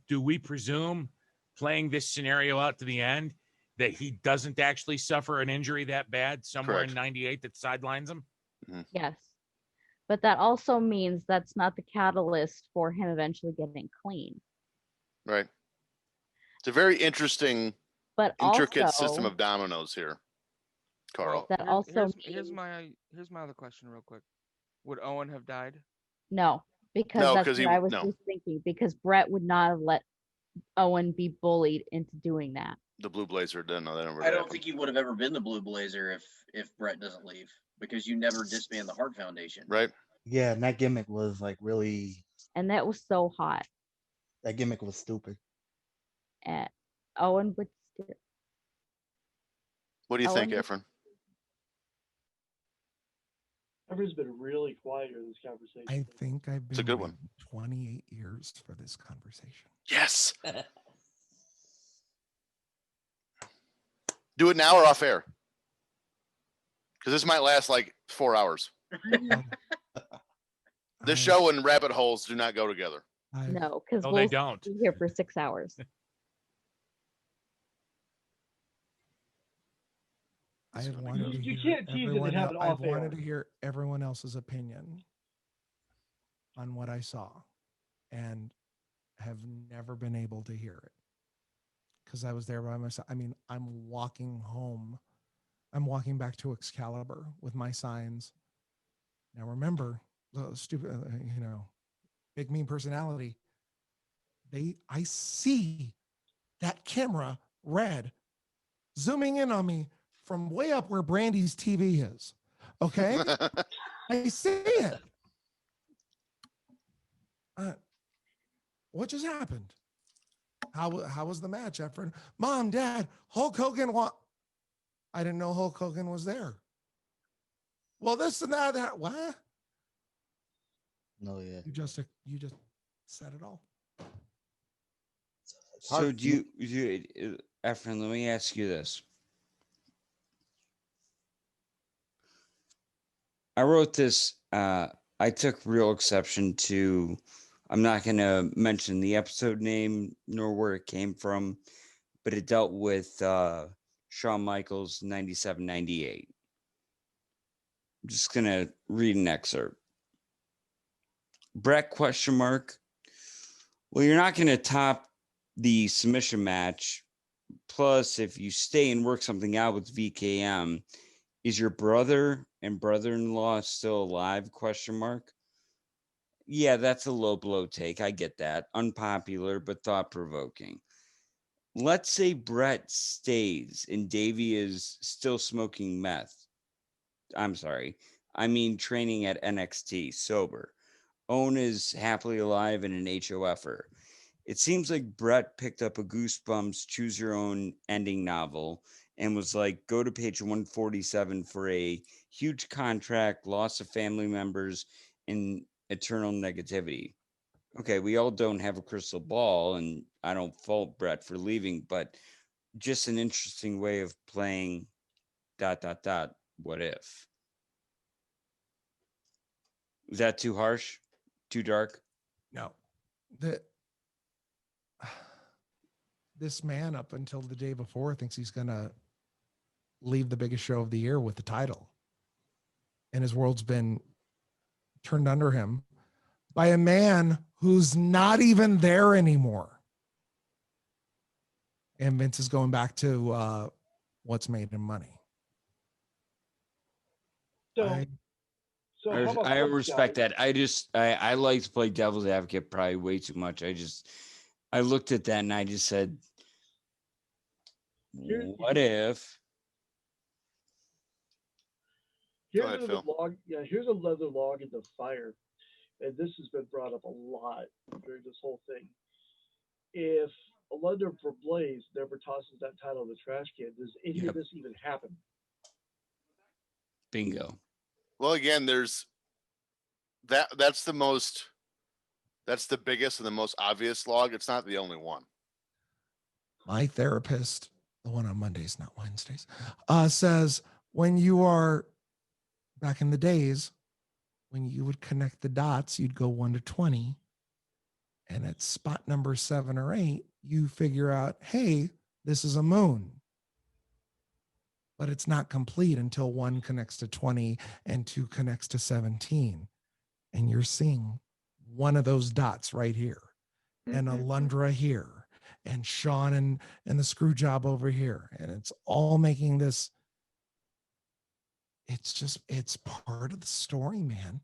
Do we presume, playing this scenario out to the end, that he doesn't actually suffer an injury that bad somewhere Correct. in 98 that sidelines him? Mm-hmm. Yes. But that also means that's not the catalyst for him eventually getting clean. Right. It's a very interesting, but intricate also, system of dominoes here, Carl. That also here's my other question real quick. Would Owen have died? No, because No, that's 'cause what he- I was no. just thinking. Because Brett would not have let Owen be bullied into doing that. The Blue Blazer didn't know that never I don't happened. think he would have ever been the Blue Blazer if Brett doesn't leave, because you never disband the Hart Foundation. Right. Yeah, and that gimmick was like really. And that was so hot. That gimmick was stupid. And Owen would still. What do you I think, wonder- Efren? Everyone's been really quiet in this conversation. I think I've It's a been good one. waiting 28 years for this conversation. Yes. Do it now or off air? Because this might last like 4 hours. The show and rabbit holes do not go together. No, because No, we'll they don't. be here for 6 hours. I have wanted to You hear can't tease it and everyone have it I've off air. wanted to hear everyone else's opinion on what I saw, and have never been able to hear it because I was there by myself. I mean, I'm walking home. I'm walking back to Excalibur with my signs. Now remember, the stupid, big mean personality. I see that camera red zooming in on me from way up where Brandy's TV is. Okay, I see it. What just happened? How was the match, Efren? Mom, Dad, Hulk Hogan. I didn't know Hulk Hogan was there. Well, this and that. What? No, yeah. You just said it all. So do you, Efren, let me ask you this. I wrote this, I took real exception to, I'm not going to mention the episode name nor where it came from, but it dealt with Shawn Michaels 97-98. I'm just going to read an excerpt. Brett ? Well, you're not going to top the submission match. Plus, if you stay and work something out with VKM, is your brother and brother-in-law still alive? ? Yeah, that's a low blow take. I get that. Unpopular, but thought-provoking. Let's say Brett stays and Davey is still smoking meth. I'm sorry. I mean, training at NXT, sober. Owen is happily alive and an HOFer. It seems like Brett picked up a Goosebumps choose your own ending novel and was like, go to page 147 for a huge contract, loss of family members, and eternal negativity. Okay, we all don't have a crystal ball, and I don't fault Brett for leaving, but just an interesting way of playing ... What if? Is that too harsh? Too dark? No. This man, up until the day before, thinks he's going to leave the biggest show of the year with the title. And his world's been turned under him by a man who's not even there anymore. And Vince is going back to what's made him money. I respect that. I like to play devil's advocate probably way too much. I looked at that and I just said, what if? Here's another log. Yeah, here's another log in the fire, and this has been brought up a lot during this whole thing. If Alundra Blaze never tosses that title in the trash can, does any of this even happen? Bingo. Well, again, there's that's the biggest and the most obvious log. It's not the only one. My therapist, the one on Mondays, not Wednesdays, says when you are back in the days, when you would connect the dots, you'd go 1 to 20. And at spot number 7 or 8, you figure out, hey, this is a moon. But it's not complete until 1 connects to 20 and 2 connects to 17. And you're seeing one of those dots right here, and Alundra here, and Sean and the screw job over here. And it's all making this. It's part of the story, man.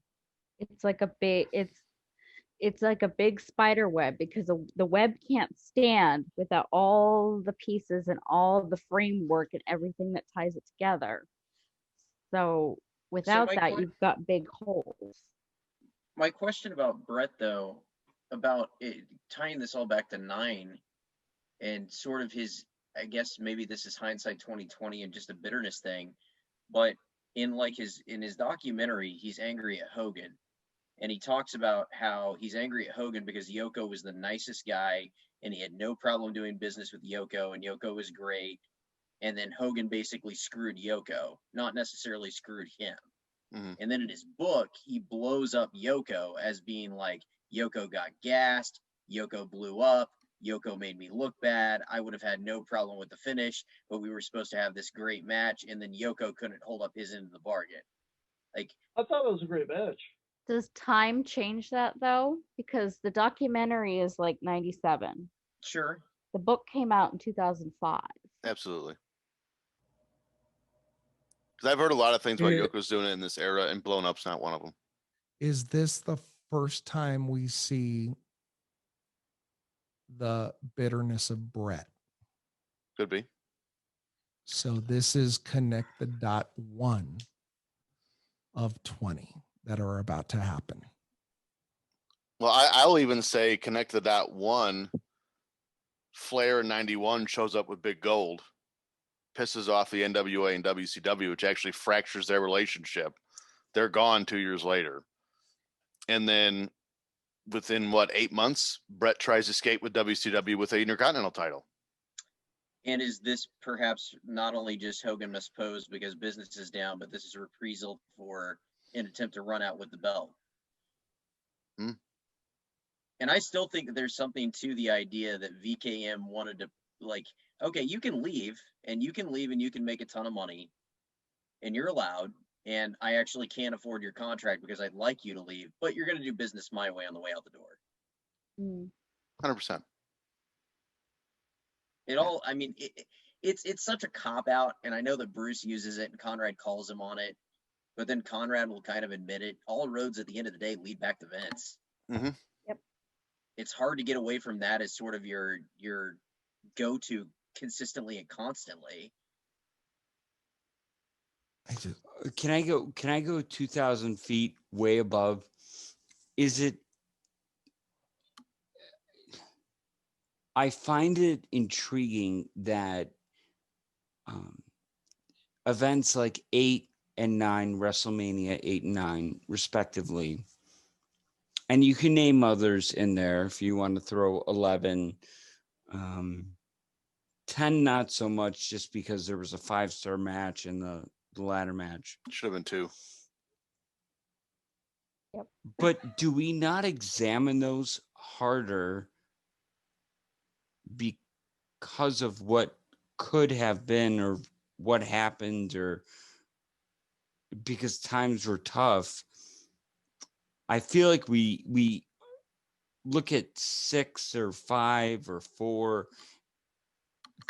It's like a big it's like a big spider web, because the web can't stand without all the pieces and all the framework and everything that ties it together. So without that, you've got big holes. My question about Brett, though, about tying this all back to 9 and sort of his I guess maybe this is hindsight 2020 and just a bitterness thing, but in his documentary, he's angry at Hogan, and he talks about how he's angry at Hogan because Yoko was the nicest guy and he had no problem doing business with Yoko, and Yoko was great. And then Hogan basically screwed Yoko, not necessarily screwed him. Mhm. And then in his book, he blows up Yoko as being like, Yoko got gassed, Yoko blew up, Yoko made me look bad. I would have had no problem with the finish, but we were supposed to have this great match, and then Yoko couldn't hold up his end of the bargain. Like, I thought it was a great match. Does time change that though? Because the documentary is like 97. Sure. The book came out in 2005. Absolutely. Because I've heard a lot of things about It- Yoko's doing it in this era, and blown up's not one of them. Is this the first time we see the bitterness of Brett? Could be. So this is connect the dot 1 of 20 that are about to happen. Well, I'll even say connect the dot 1. Flair in 91 shows up with Big Gold, pisses off the NWA and WCW, which actually fractures their relationship. They're gone 2 years later. And then within 8 months, Brett tries to escape with WCW with a Intercontinental title. and is this perhaps not only just Hogan must pose because business is down, but this is a reprisal for an attempt to run out with the belt? Hmm. And I still think that there's something to the idea that VKM wanted to, like, okay, you can leave and you can make a ton of money and you're allowed. And I actually can't afford your contract because I'd like you to leave, but you're going to do business my way on the way out the door. 100%. It all, I mean, it's such a cop out. And I know that Bruce uses it and Conrad calls him on it, but then Conrad will kind of admit it. All roads at the end of the day lead back to Vince. Mm-hmm. It's hard to get away from that as sort of your go-to consistently and constantly. Can I go 2,000 feet way above? Is it? I find it intriguing that events like 8 and 9, WrestleMania 8 and 9, respectively, and you can name others in there if you want to throw 11. 10 not so much, just because there was a 5-star match in the ladder match. Should have been 2. Yep. But do we not examine those harder because of what could have been or what happened, or because times were tough? I feel like we look at 6 or 5 or 4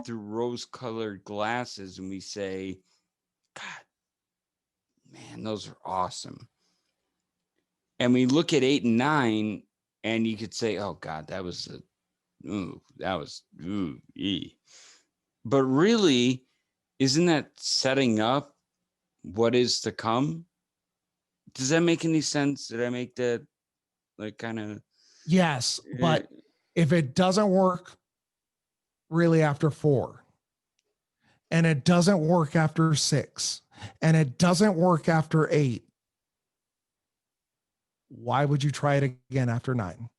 through rose-colored glasses and we say, God, man, those are awesome. And we look at 8 and 9 and you could say, oh God, that was but really, isn't that setting up what is to come? Does that make any sense? Did I make that kind of? Yes, but if it doesn't work really after 4, and it doesn't work after 6, and it doesn't work after 8, why would you try it again after 9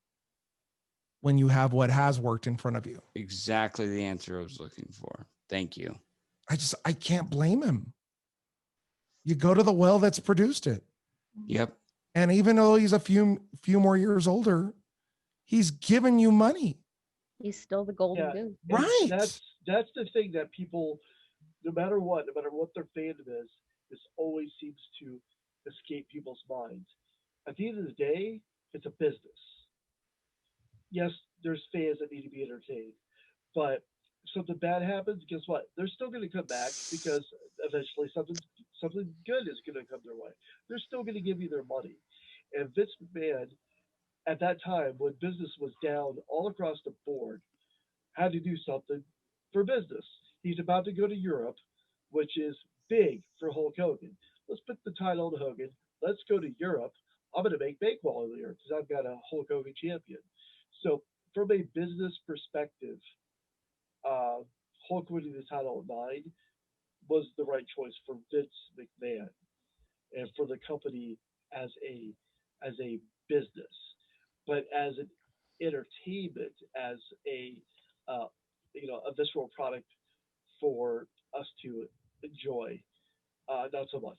when you have what has worked in front of you? Exactly the answer I was looking for. Thank you. I can't blame him. You go to the well that's produced it. Yep. And even though he's a few more years older, he's given you money. He's still the golden Yeah, goose. and Right. That's the thing that people, no matter what their fandom is, this always seems to escape people's minds. At the end of the day, it's a business. Yes, there's fans that need to be entertained, but something bad happens, guess what? They're still going to come back because eventually something good is going to come their way. They're still going to give you their money. And Vince McMahon, at that time when business was down all across the board, had to do something for business. He's about to go to Europe, which is big for Hulk Hogan. Let's put the title on Hogan. Let's go to Europe. I'm going to make bank while I'm there because I've got a Hulk Hogan champion. So from a business perspective, Hulk winning the title at 9 was the right choice for Vince McMahon and for the company as a business, but as an entertainment, as a a visceral product for us to enjoy, not so much.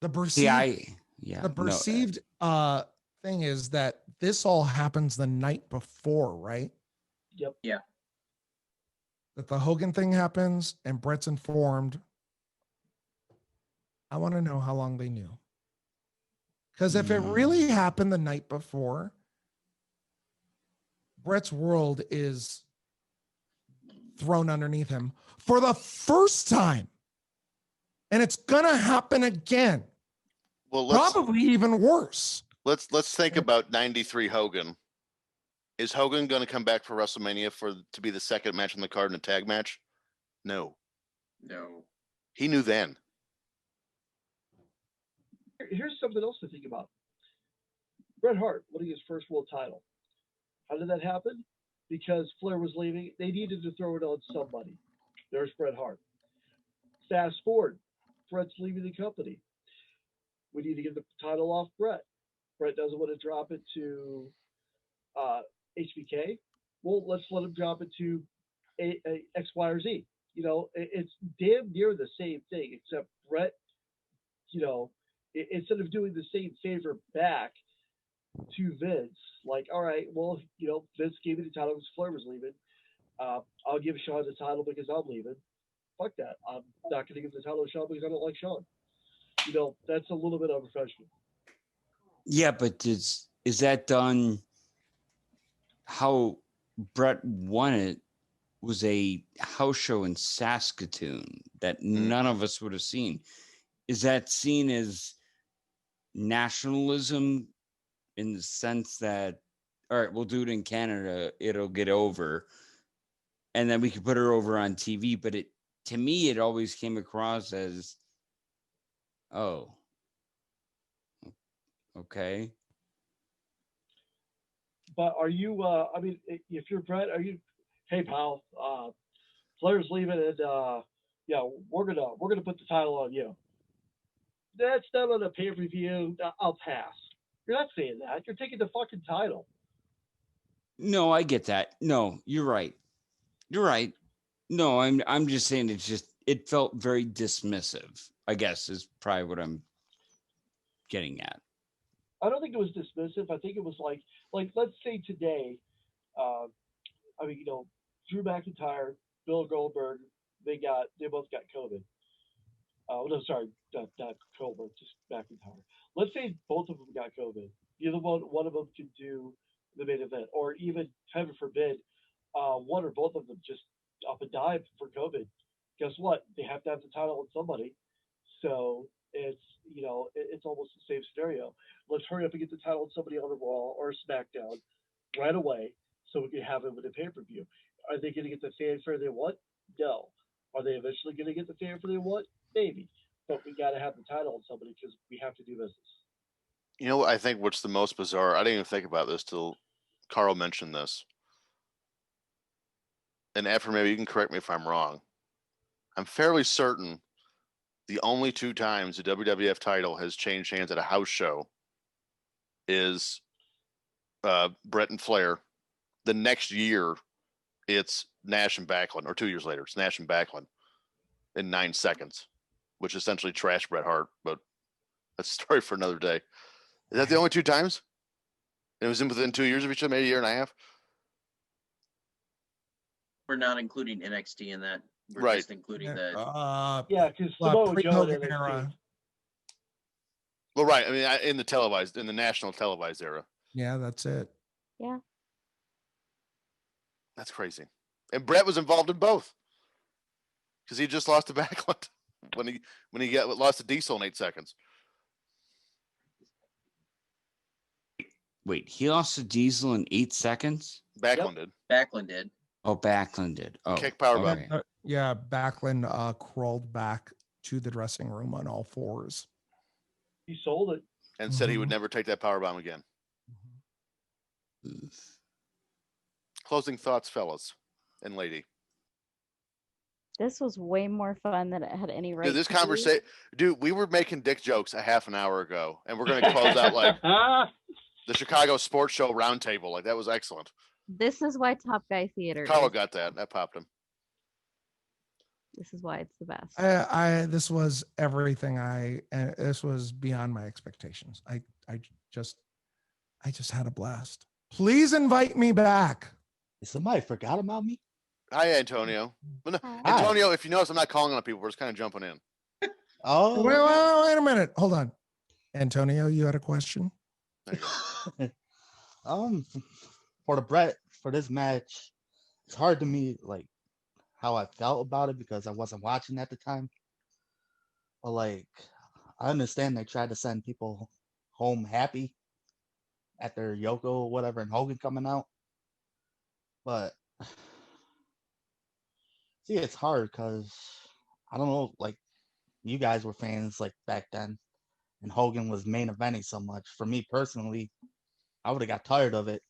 The perceived, Yeah, the perceived thing is that this all happens the night before, right? Yep. Yeah. That the Hogan thing happens and Brett's informed. I want to know how long they knew. Because if it really happened the night before, Brett's world is thrown underneath him for the first time. And it's gonna happen again. Well, probably even worse. Let's think about 93 Hogan. Is Hogan going to come back for WrestleMania to be the second match on the card in a tag match? No. No. He knew then. Here's something else to think about. Bret Hart winning his first world title. How did that happen? Because Flair was leaving. They needed to throw it on somebody. There's Bret Hart. Fast forward. Bret's leaving the company. We need to get the title off Bret. Bret doesn't want to drop it to HBK. Well, let's let him drop it to X, Y, or Z. It's damn near the same thing, except Bret, instead of doing the same favor back to Vince, like, all right, well, Vince gave me the title because Flair was leaving. I'll give Shawn the title because I'm leaving. Fuck that. I'm not going to give the title to Shawn because I don't like Shawn. That's a little bit unprofessional. Yeah, but is that done? How Bret won it was a house show in Saskatoon that none of us would have seen. Is that seen as nationalism in the sense that, all right, we'll do it in Canada, it'll get over, and then we could put her over on TV? But to me, it always came across as, oh, okay. But are you? If you're Bret, are you? Hey, pal, Flair's leaving, and we're gonna put the title on you. That's not on a pay-per-view. I'll pass. You're not saying that. You're taking the fucking title. No, I get that. No, you're right. You're right. No, I'm just saying it felt very dismissive, I guess, is probably what I'm getting at. I don't think it was dismissive. I think it was like let's say today, Drew McIntyre, Bill Goldberg, they both got COVID. No, sorry, not Goldberg, just McIntyre. Let's say both of them got COVID. Either one of them could do the main event, or even, heaven forbid, one or both of them just up and die for COVID. Guess what? They have to have the title on somebody. So it's almost the same scenario. Let's hurry up and get the title on somebody on a Raw or a SmackDown right away, so we can have it with a pay-per-view. Are they going to get the fanfare they want? No. Are they eventually going to get the fanfare they want? Maybe. But we got to have the title on somebody because we have to do business. You know what I think what's the most bizarre? I didn't even think about this till Carl mentioned this. And Efren, maybe you can correct me if I'm wrong. I'm fairly certain the only two times the WWF title has changed hands at a house show is Bret and Flair. The next year, it's Nash and Backlund, or 2 years later, it's Nash and Backlund in 9 seconds, which essentially trashed Bret Hart. But that's a story for another day. Is that the only two times? It was within 2 years of each other, maybe a year and a half. We're not including NXT in that. We're Right. just including the. Because Samoa Joe and pre-Hogan era. Well, right. I mean, in the national televised era. Yeah, that's it. Yeah. That's crazy. And Bret was involved in both because he just lost to Backlund when he lost to Diesel in 8 seconds. Wait, he lost to Diesel in 8 seconds? Backlund did. Backlund did. Oh, Backlund did. Oh, kick powerbomb. okay. Yeah, Backlund crawled back to the dressing room on all fours. He sold it. And said he would never take that powerbomb again. Closing thoughts, fellas and lady. This was way more fun than it had any right Dude, this to be. conversation, dude, we were making dick jokes a half an hour ago, and we're going to close out like the Chicago Sports Show roundtable. Like, that was excellent. This is why Top Guy Theater Carlo is. got that. That popped him. This is why it's the best. This was everything and this was beyond my expectations. I just had a blast. Please invite me back. Somebody forgot about me. Hi, Antonio. Well, no, Antonio, if you notice, I'm not calling on people. We're just kind of jumping in. Oh, wait a minute. Hold on. Antonio, you had a question? For this match, it's hard to me like how I felt about it because I wasn't watching at the time. But like, I understand they tried to send people home happy after Yoko or whatever and Hogan coming out. But see, it's hard because I don't know, like you guys were fans like back then, and Hogan was main eventing so much. For me personally, I would have got tired of it.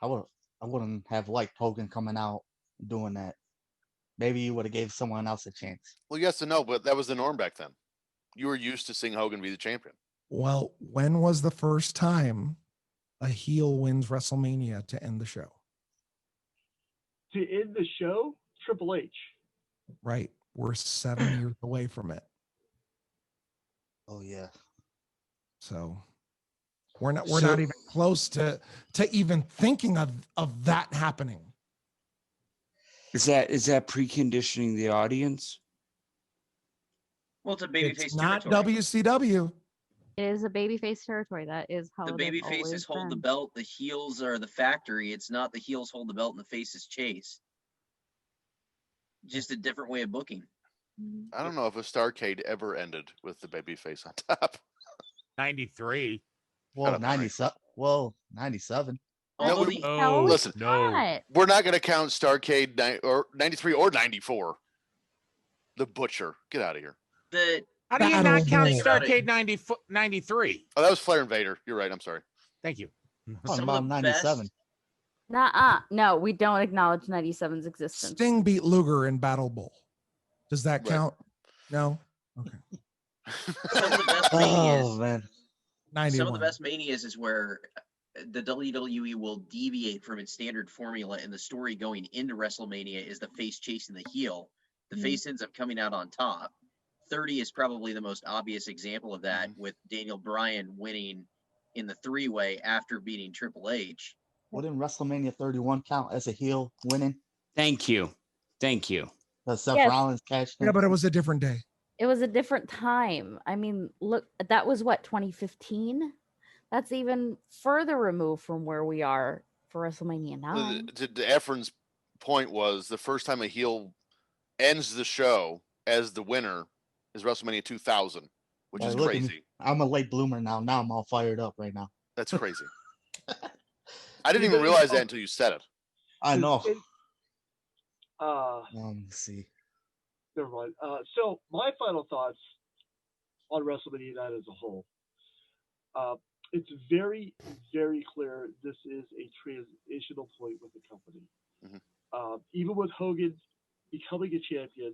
I wouldn't have liked Hogan coming out doing that. Maybe you would have gave someone else a chance. Well, yes and no, but that was the norm back then. You were used to seeing Hogan be the champion. Well, when was the first time a heel wins WrestleMania to end the show? To end the show, Triple H. Right. We're 7 years away from it. Oh yeah. So we're not even close to even thinking of that happening. Is that preconditioning the audience? Well, it's a babyface not territory. WCW. It is a babyface territory. That is how The it has baby always faces hold the been. belt. The heels are the factory. It's not the heels hold the belt and the faces chase. Just a different way of booking. I don't know if a Starrcade ever ended with the babyface on top. 93. Well, 97. Well, 97. No, listen, no. We're not going to count Starrcade or 93 or 94. The Butcher. Get out of here. How do you not count Starrcade 93? Oh, that was Flair and Vader. You're right. I'm sorry. Thank you. Some about 97. No, we don't acknowledge 97's existence. Sting beat Luger in Battle Bowl. Does that count? No. Okay. Some of the best manias. Oh man. 91. Some of the best manias is where the WWE will deviate from its standard formula, and the story going into WrestleMania is the face chasing the heel. The face ends up coming out on top. 30 is probably the most obvious example of that, with Daniel Bryan winning in the three-way after beating Triple H. Wouldn't WrestleMania 31 count as a heel winning? Thank you. Because Seth Yes. Rollins cashed in. Yeah, but it was a different day. It was a different time. I mean, look, that was what, 2015? That's even further removed from where we are for WrestleMania 9. To Efren's point was the first time a heel ends the show as the winner is WrestleMania 2000, which is Look at me. crazy. I'm a late bloomer now. Now I'm all fired up right now. That's crazy. I didn't even realize that until you said it. I know. Let's see. Never mind. So my final thoughts on WrestleMania 9 as a whole. It's very, very clear this is a transitional point with the company. Even with Hogan becoming a champion,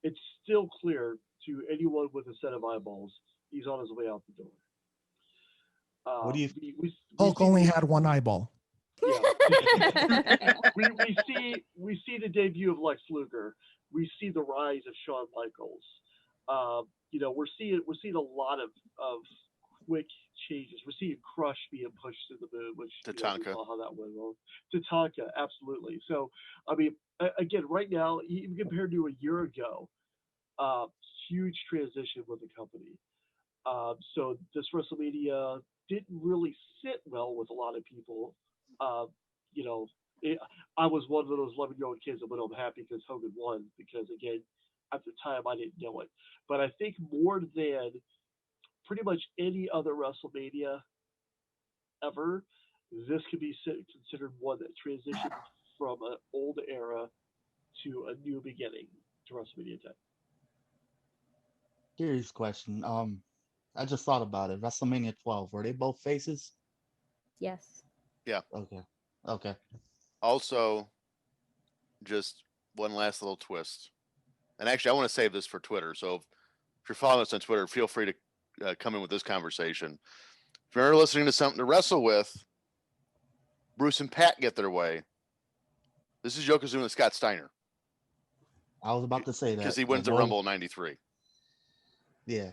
it's still clear to anyone with a set of eyeballs he's on his way out the door. What do you? Hulk only had one eyeball. Yeah. we see the debut of Lex Luger. We see the rise of Shawn Michaels. We're seeing a lot of quick changes. We're seeing Crush being pushed to the moon, which we saw how that went well. Tatanka, absolutely. So, I mean, again, right now, even compared to a year ago, huge transition with the company. So this WrestleMania didn't really sit well with a lot of people. I was one of those 11-year-old kids that went home happy because Hogan won, because again, at the time I didn't know it. But I think more than pretty much any other WrestleMania ever, this could be considered one that transitioned from an old era to a new beginning to WrestleMania 10. Serious question. I just thought about it. WrestleMania 12. Were they both faces? Yes. Yeah. Okay. Also, just one last little twist. and actually, I want to save this for Twitter. So if you're following us on Twitter, feel free to come in with this conversation. If you're listening to something to wrestle with, Bruce and Pat get their way. This is Yokozuna and Scott Steiner. I was about to say that because he wins the Rumble in '93. Yeah.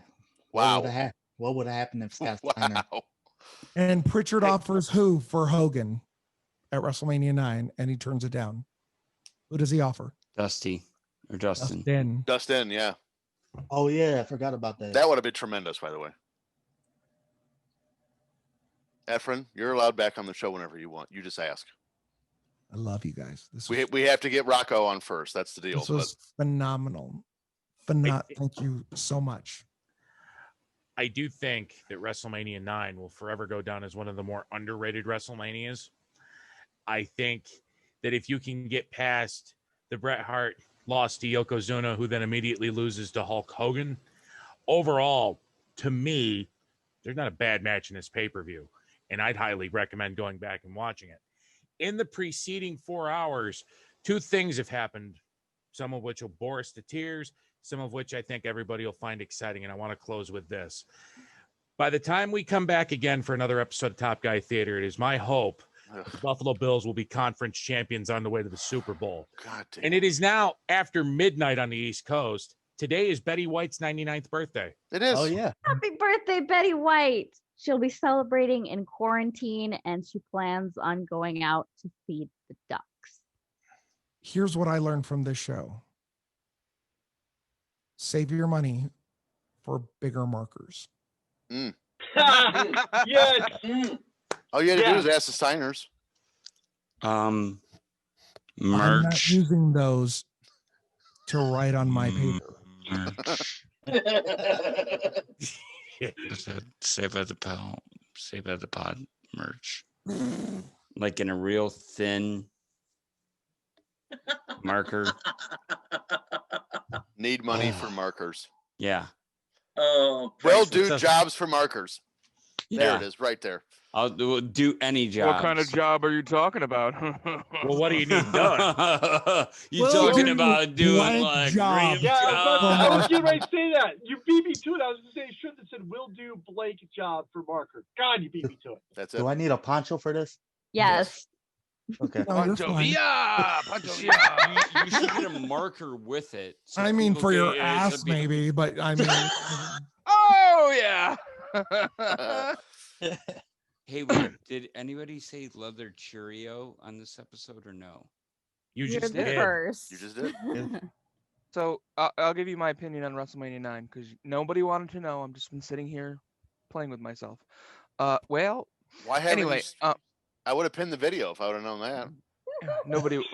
Wow. What would have happened if Scott Steiner? And Pritchard offers who for Hogan at WrestleMania 9, and he turns it down. Who does he offer? Dusty or Dustin. Dustin, yeah. Oh yeah, I forgot about that. That would have been tremendous, by the way. Efren, you're allowed back on the show whenever you want. You just ask. I love you guys. We have to get Rocco on first. That's the deal. This was phenomenal. Thank you so much. I do think that WrestleMania 9 will forever go down as one of the more underrated WrestleManias. I think that if you can get past the Bret Hart loss to Yokozuna, who then immediately loses to Hulk Hogan, overall, to me, there's not a bad match in this pay-per-view, and I'd highly recommend going back and watching it. In the preceding 4 hours, two things have happened, some of which will bore us to tears, some of which I think everybody will find exciting, and I want to close with this. By the time we come back again for another episode of Top Guy Theater, it is my hope the Buffalo Bills will be conference champions on the way to the Super Bowl. God damn. And it is now after midnight on the East Coast. Today is Betty White's 99th birthday. It is. Oh yeah. Happy birthday, Betty White. She'll be celebrating in quarantine, and she plans on going out to feed the ducks. Here's what I learned from this show. Save your money for bigger markers. Yes. All you had to do is ask the signers. I'm Merch. not using those to write on my paper. Save at the pod merch. Like in a real thin marker. Need money for markers. Yeah. Oh, We'll priceless. do jobs for markers. There Yeah. it is, right there. I'll do any job. What kind of job are you talking about? Well, what do you need done? You Well, talking do about doing blank like job. real Yeah, I was job? getting ready to say that. You beat me to it. I was going to say, should have said, we'll do blank job for marker. God, you beat me to it. That's it. Do I need a poncho for this? Yes. Okay. No, you're Pancho fine. Villa! Pancho Villa! You should get a marker with it. so I mean, people for your can- ass, so people- maybe, but I mean, Oh, yeah! Hey, wait, did anybody say love their Cheerio on this episode or no? You You're just the did. first. You just did. So I'll give you my opinion on WrestleMania 9 because nobody wanted to know. I've just been sitting here playing with myself. Well, Why haven't anyway, you? I would have pinned the video if I would have known that. nobody wants.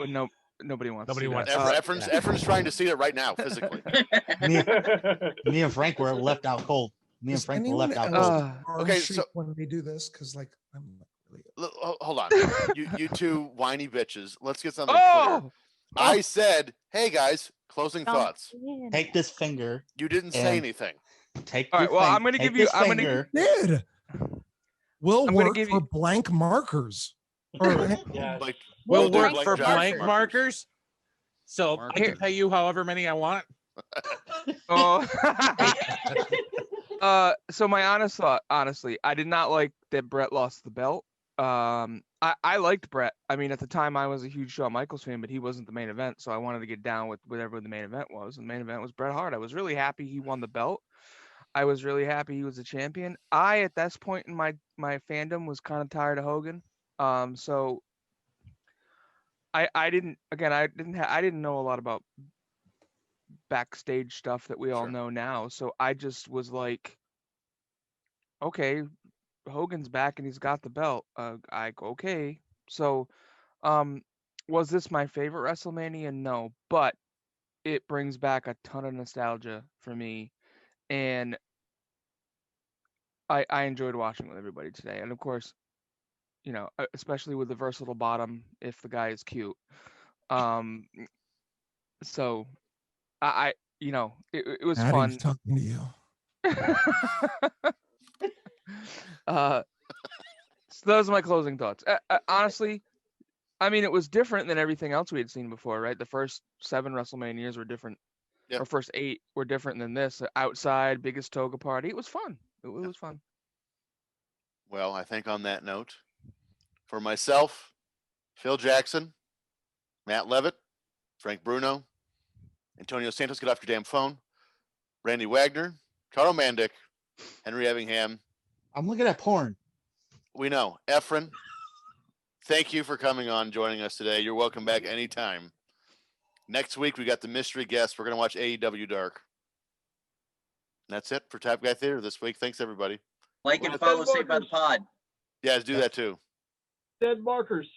Nobody to see wants that. Efren's trying to see it right now, physically. Me and Frank were left out cold. Me and does Frank were anyone left out else cold. arm Okay, shake so- when we do this, because like I'm not really. Hold on. You two whiny bitches. Let's get something Oh! clear. I said, hey guys, closing Don't thoughts. win. Take this finger. You didn't say And- anything. Take. All your right, well, fing- I'm gonna take give you- this I'm gonna- finger. Did will I'm gonna work give for you- blank markers. Or Like, Will do work blank for jobs blank markers. So I Marker. can pay you however many I want. Oh. So my honest thought, honestly, I did not like that Brett lost the belt. I liked Brett. I mean, at the time, I was a huge Shawn Michaels fan, but he wasn't the main event, so I wanted to get down with whatever the main event was. And the main event was Bret Hart. I was really happy he won the belt. I was really happy he was a champion. At this point in my fandom, was kind of tired of Hogan. So I didn't know a lot about backstage stuff that we all Sure. know now. So I just was like, okay, Hogan's back and he's got the belt. Okay. So, was this my favorite WrestleMania? No, but it brings back a ton of nostalgia for me, and I enjoyed watching with everybody today. And of course, especially with the versatile bottom, if the guy is cute. So it was Maddie's fun. talking to you. So those are my closing thoughts. Honestly, I mean, it was different than everything else we had seen before, right? The first 7 WrestleManias were different Our first 8 were different than this. Outside, biggest toga party. It was fun. It was fun. Well, I think on that note, for myself, Phil Jackson, Matt Levitt, Frank Bruno, Antonio Santos, get off your damn phone, Randy Wagner, Carl Mandick, Henry Evingham. I'm looking at porn. We know. Efren, thank you for coming on, joining us today. You're welcome back anytime. Next week, we got the mystery guest. We're going to watch AEW Dark. And that's it for Top Guy Theater this week. Thanks, everybody. Like and follow Saved by the Pod. Yeah, do that too. Dead markers.